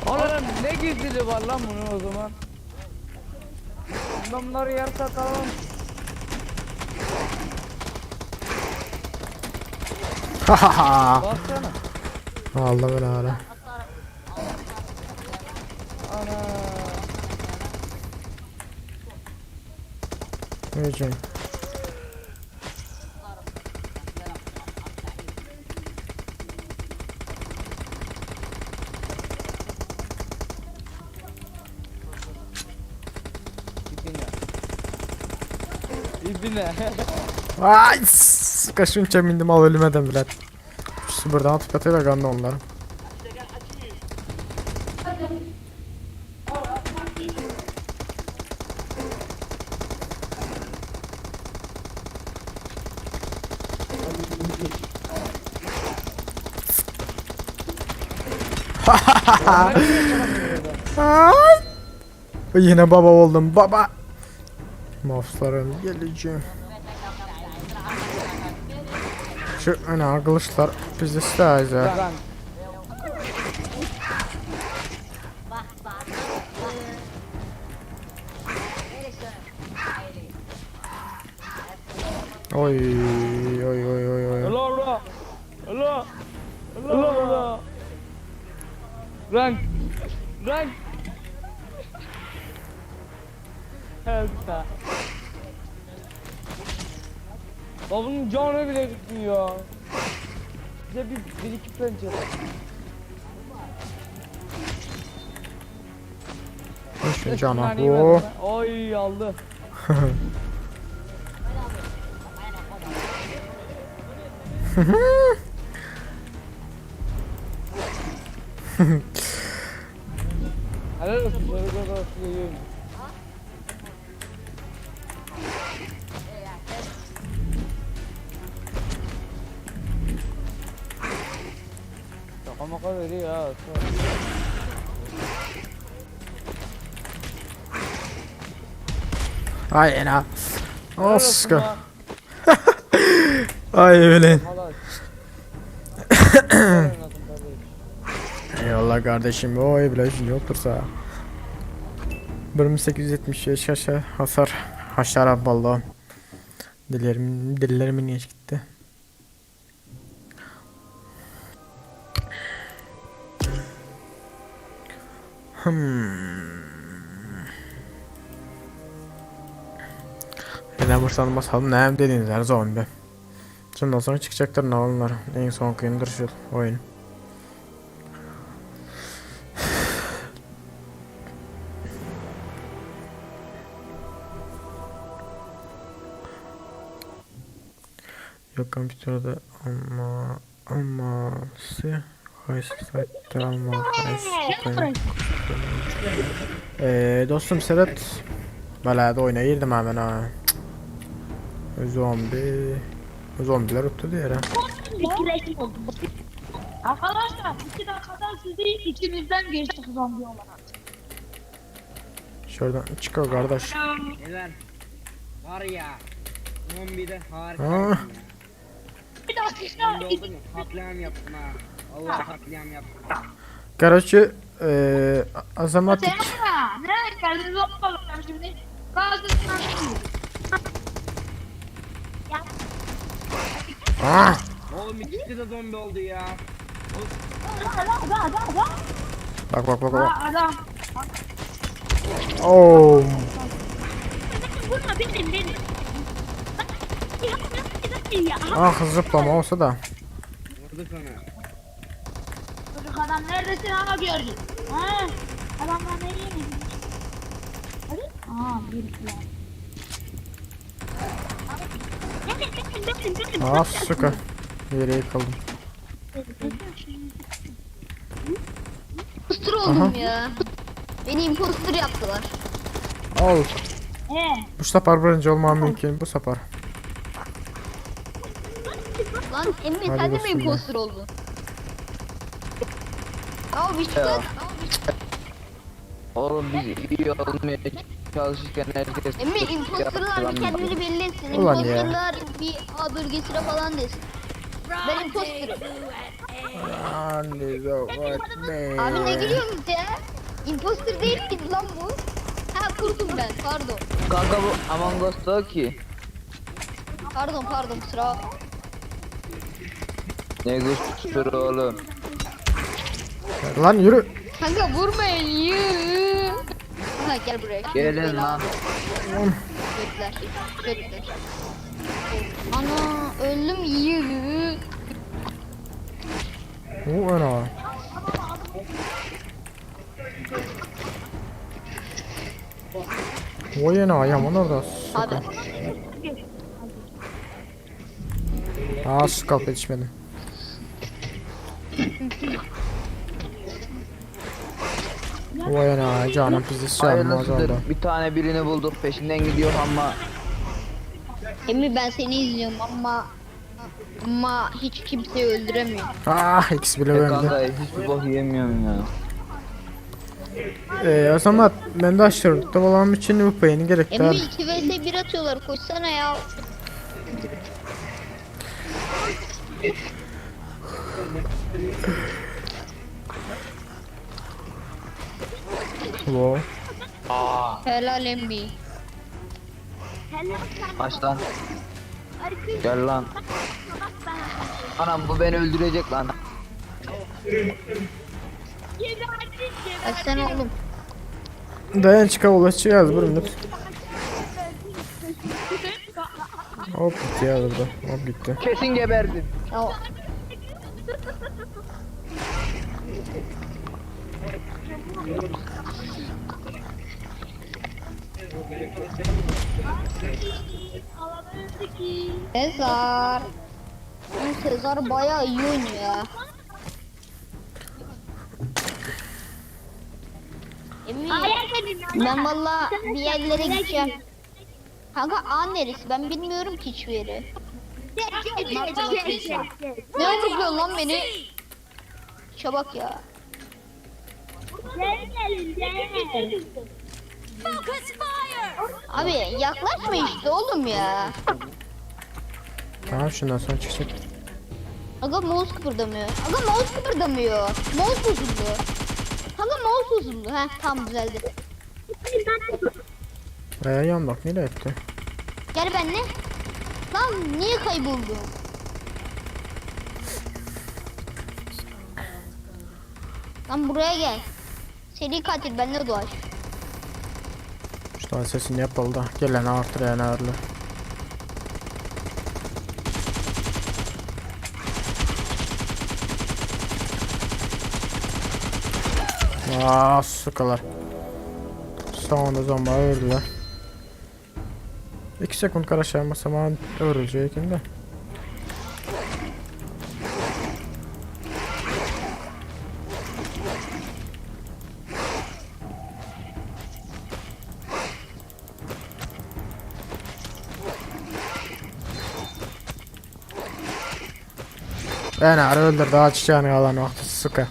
Oğlum ne gizliliği var lan bunun o zaman? Ben bunları yer satalım. Hahaha. Baksana. Allah belanı. Ana. Diyeceğim. İbine. Ay, kaşınca mindim al ölümeden bile. Şu buradan atıp atıyla kandı onları. Ay. Yine baba oldum baba. Mouse'ların geleceğim. Şu ana kılıçlar bizi isteyiz ya. Ben. Oy oy oy oy oy. Allah Allah. Allah. Allah Allah. Rank. Rank. Help. Babamın canı bile gitmiyor. Bize bir iki pencere. Şu cana Naneyi bu. ver bana. Oy aldı. Helal olsun. Şöyle olsun. Şaka maka veriyor ya. Ay ena. Helal olsun Oscar. lan. Ay öyle. Helal. Eyvallah kardeşim. Oy bile şimdi otursa. 1875 hasar. Haşara vallahi. Dillerimin yaş gitti. Neden vursan basalım ne hem dediğiniz her zombi. Şundan sonra çıkacaktır ne onlar. En son kıyımdır şu oyun. Yok kompüterde aması Haysiyetten alma dostum Serhat Balada oynayırdım hemen ha. Zombiler oturdu yere. Arkadaşlar 2 dakikada sizi içimizden geçtik zombi olarak. Şuradan çıkıyor kardeş. Neler? Var ya. Zombide harika. Ah. Bir dakika. Zombi oldu mu? Katliam yaptım ha. Allah katliam yaptım. Короче azamatik. Ne geldiniz zombi olacağım şimdi. Gazınızdan Ah! Oğlum ikisi de zombi oldu ya. adam. Bak. Adam. Oh. Vurma benim. Ya. Ah zıplama olsa da. Vurdu sana. Çocuk adam neredesin ama gördüm. Ha? Adamlar nereye gidiyor? Hadi. Aa bir plan. Ah suka. Yere yıkıldım. Imposter oldum ya. Beni imposter yaptılar. Al. He. Bu sefer birinci olmam mümkün bu sefer. Lan Emre Hadi sen de mi dostum ya. imposter oldun? Aa bir çıkar. Oğlum biz iyi olmaya çalışırken herkes... Emre imposterlar bir kendini belli etsin. Ulan ya. Imposterlar bir A bölgesine falan desin. Ben imposterım. Abi ne gülüyorsunuz ya? Imposter değil miydi lan bu? Ha kurdum ben pardon. Kanka bu Among Us da ki. Pardon kusura bakma. Ne kusur oğlum. Lan yürü. Kanka vurmayın yürü. Ha gel buraya. Gelin lan. Götler. Ana öldüm yürü. O ana. O yana ayağım orada. Abi. Aa scalp yetişmedim. O yana canım pizzi çalmaz orada. Hayırlısıdır. Bir tane birini bulduk peşinden gidiyor ama Emre ben seni izliyorum ama hiç kimseyi öldüremiyorum. Ah ikisi bile bende. kanka hiçbir bok yemiyorum ya. O zaman ben de aşırı tavalam için bu payını Emre gerekler. 2 vs 1 atıyorlar koşsana ya. Wow. Helal Emre. Aç lan. Gel lan. Anam bu beni öldürecek lan. Açsana oğlum. Dayan çıka ulaşacağız bir minut. Hop gitti ya burada. Hop gitti. Kesin geberdin. Ya. Sezar. Sezar bayağı iyi oynuyor ya. Emin. Ben valla bir yerlere gideceğim. Kanka A neresi? Ben bilmiyorum ki hiçbir yeri. Ne yumrukluyor lan beni? Şabak ya. Abi yaklaşma işte oğlum ya. Tamam şundan sonra çıkacak. Aga mouse kıpırdamıyor. Mouse bozuldu. Kanka mouse bozuldu. Heh tam düzeldi. Yan bak nereye etti? Gel benimle. Lan niye kayboldu? Lan buraya gel. Seri katil benimle dolaş. İşte sesini yapıldı. Gelen artır yani ağırlı. Sıkılar. Sonunda zomba öldüler. 2 sekund karışamasa bana öldürecek de. Ben ara öldür daha çiçeğini alan vakti sıkı.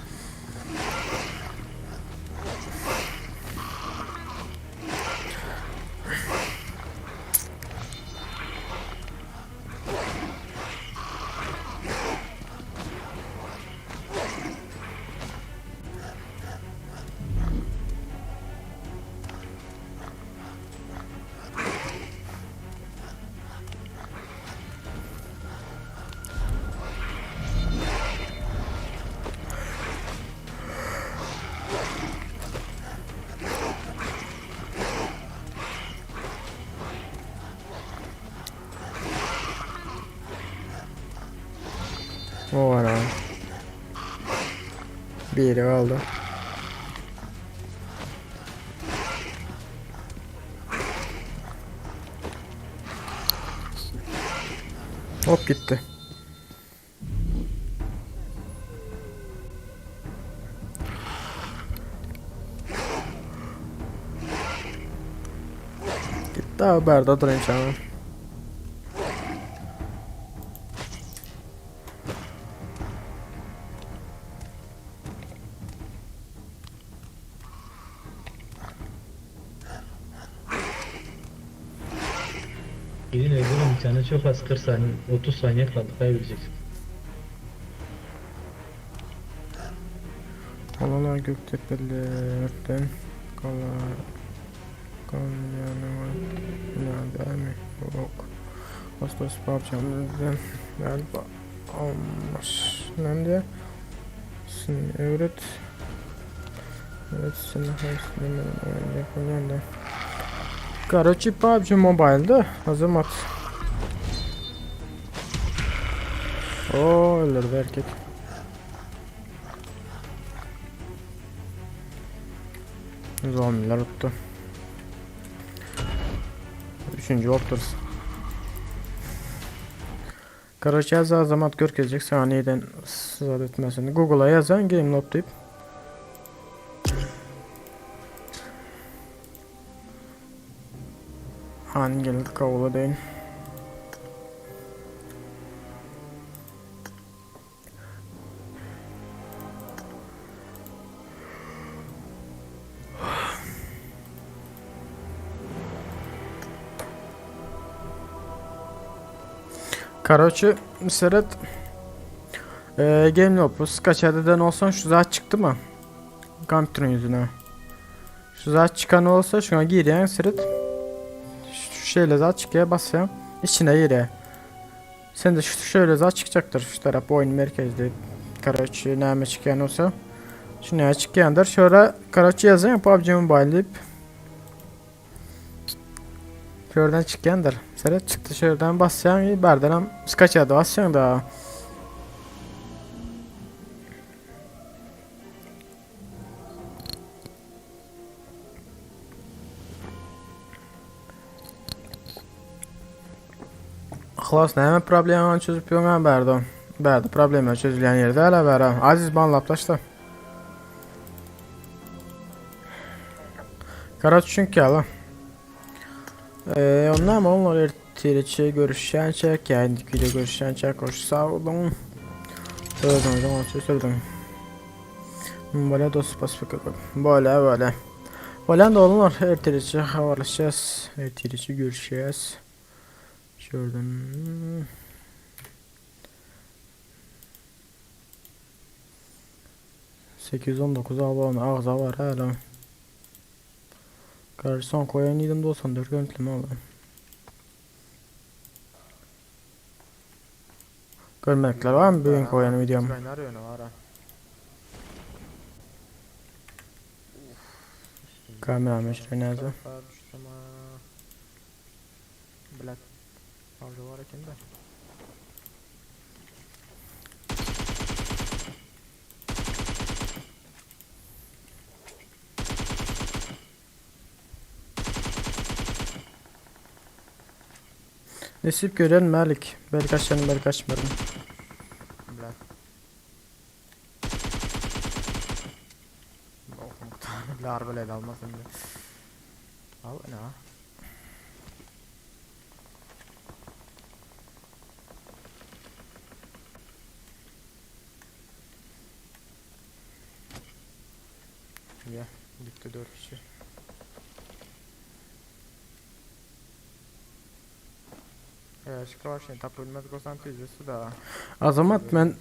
O var abi. Biri kaldı. Hop gitti. Gitti abi Berda durayım sana. Gidin öldürün bir tane çok az 40 saniye 30 saniye kaldı kaybedeceksin. Kalalar Göktepe'lerden Kalyanı nerede mi? Yok. Hostos parçamızdan galiba olmuş. Nerede? Evet. Evet, seni hastayım. Yapılan da. Короче, PUBG Mobile'da azamat. Oo, öldürdü erkek. Zombiler tuttu. Üçüncü opturs. Короче, azamat görkezecek saniyeden sızat etmesini. Google'a yazan GameLob deyip. Angel kavula değil. Короче, Serhat GameLob kaç adeden olsan şu zaten çıktı mı? Computer'ın yüzüne. Şu zaten çıkan olsa şuna gir yani Serhat. Şu şeyle zaten çıkıyor basıyor. İçine gir. Sen de şöyle zaten çıkacaktır şu taraf oyun merkezde. Короче, neyme çıkan olsa. Şu neye çıkandır. Şöyle Короче yazın PUBG Mobile deyip. Şuradan çıkandır. Serhat çıktı şuradan basyan bardanam skaça da basyan da. Xalas neyme problemini çözüp yoğun barda. Barda problemler çözülen yerde hala bara. Aziz ban laplaştı. Karat çünkü ala. Onlar mı onlar erteleçe görüşen çek yani video görüşen çek hoş sağ olun. Söyledim. Böyle dost pasifik böyle. Böyle de olunur erteleçe havalaşacağız. Erteleçe görüşeceğiz. Şuradan. ...819 abone ağza var hala. Karşı son koyanıydım 94 görüntüleme oldu. Görmedikler var mı büyük koyanı videomu? Kamera meşre nerede? Bilet avcı var ekinde. Nesip gören Malik. Belki kaçlarını belki kaçmadım. Bilet. Lar böyle almasın bile. Al ne ha? Ya bitti 4 kişi. Şikayet tapılmaz kosan tecrübesi da. Azamat ben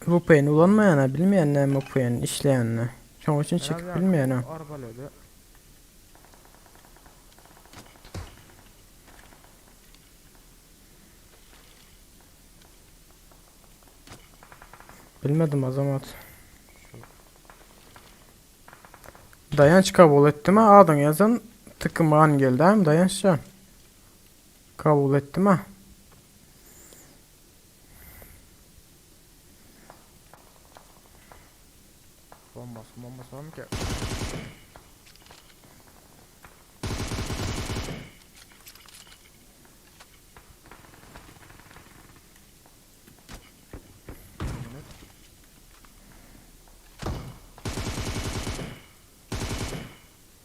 bu peyn ulanmayana bilmeyenler bu peyn işleyenler. Çoğu için çıkıp bilmeyene. Bilmedim Azamat. Dayanç kabul etti mi? Adın yazın tıkıman geldi hem dayançcan. Kabul etti mi? Bombası var mı ki?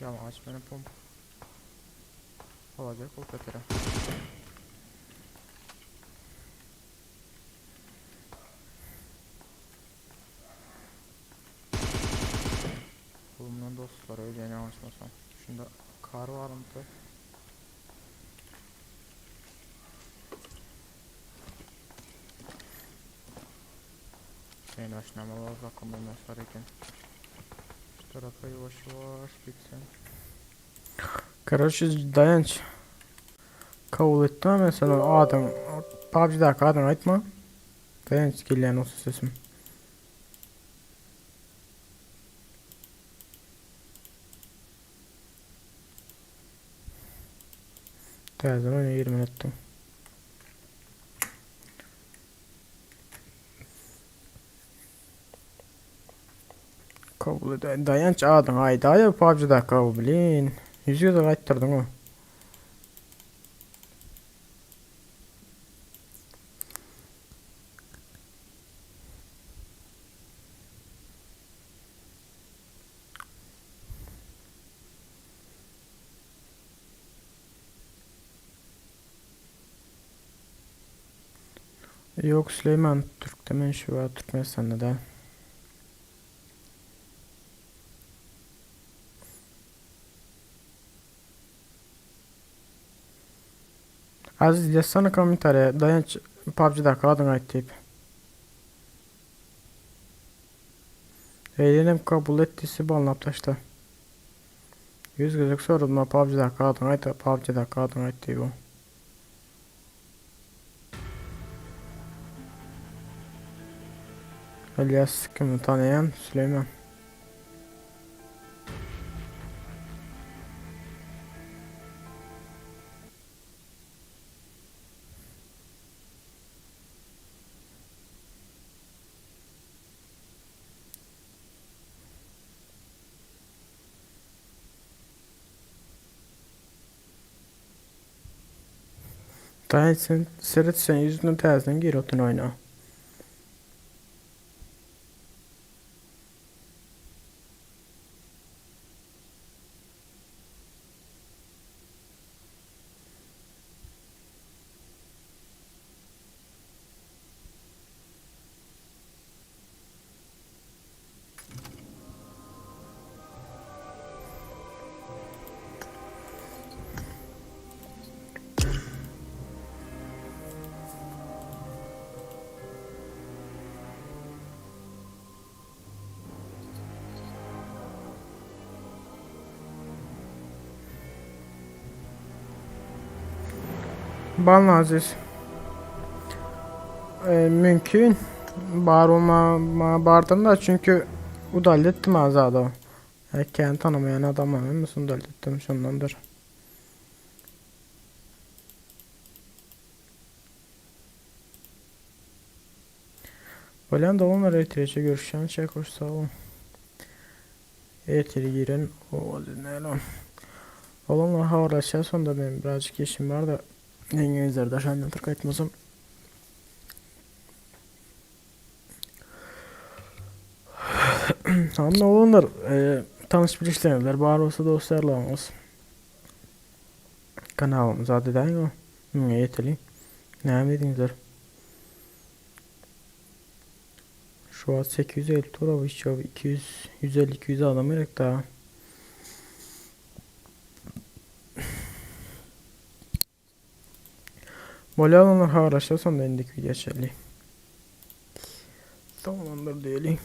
Ya aç benim pompa. Olacak o kadar. Kolumdan dostlar öyle yanaşmasam. Şunda kar var mı da? Senin aşınamalı bakımda mesar eken. Şu tarafa yavaş yavaş gitsen. Kardeşiz dayanç. Kabul ettim ama mesela adam PUBG'daki adam aytma. Dayanç gelen olsun sesim. Terzan oyunu 20 ettim. Kabul eden dayanç adam ayda ya PUBG'da kabul bilin. Yüzüğü de kayıttırdın o. Yok Süleyman Türk demen şu var Türkmenistan'da da. Aziz yazsana komentara dayanç PUBG'da kadın ait deyip. Eğlenim kabul ettiyse bağlanıp taşta. Yüz gözük sorulma PUBG'da kadın ait PUBG'da kadın ait deyip o. Elias kimi tanıyan Süleyman. Dayanç sen seret sen yüzünü tersten gir otun oyna. Balın aziz. Mümkün. Bar olma bardan da çünkü udallettim azada. Kendi tanımayan adamla nasıl udallettim şundandır. Böyle de onlar ertelece görüşen şey koş sağ olun. Erteli girin. O ne lan. Olanlar haberleşen sonunda benim birazcık işim var da İngilizler de şanlı Türk etmezim. Ama olanlar tanış bilişlerler. Bari olsa dostlarla olmaz. Kanalımız adı değil o. Yeteli. Ne dediğinizler. Şu an 850 tur hiç yok. 200 150 200 adam gerek daha. Böyle alanlar haberleşen sonunda indik video çeli. Tamamdır diyelim.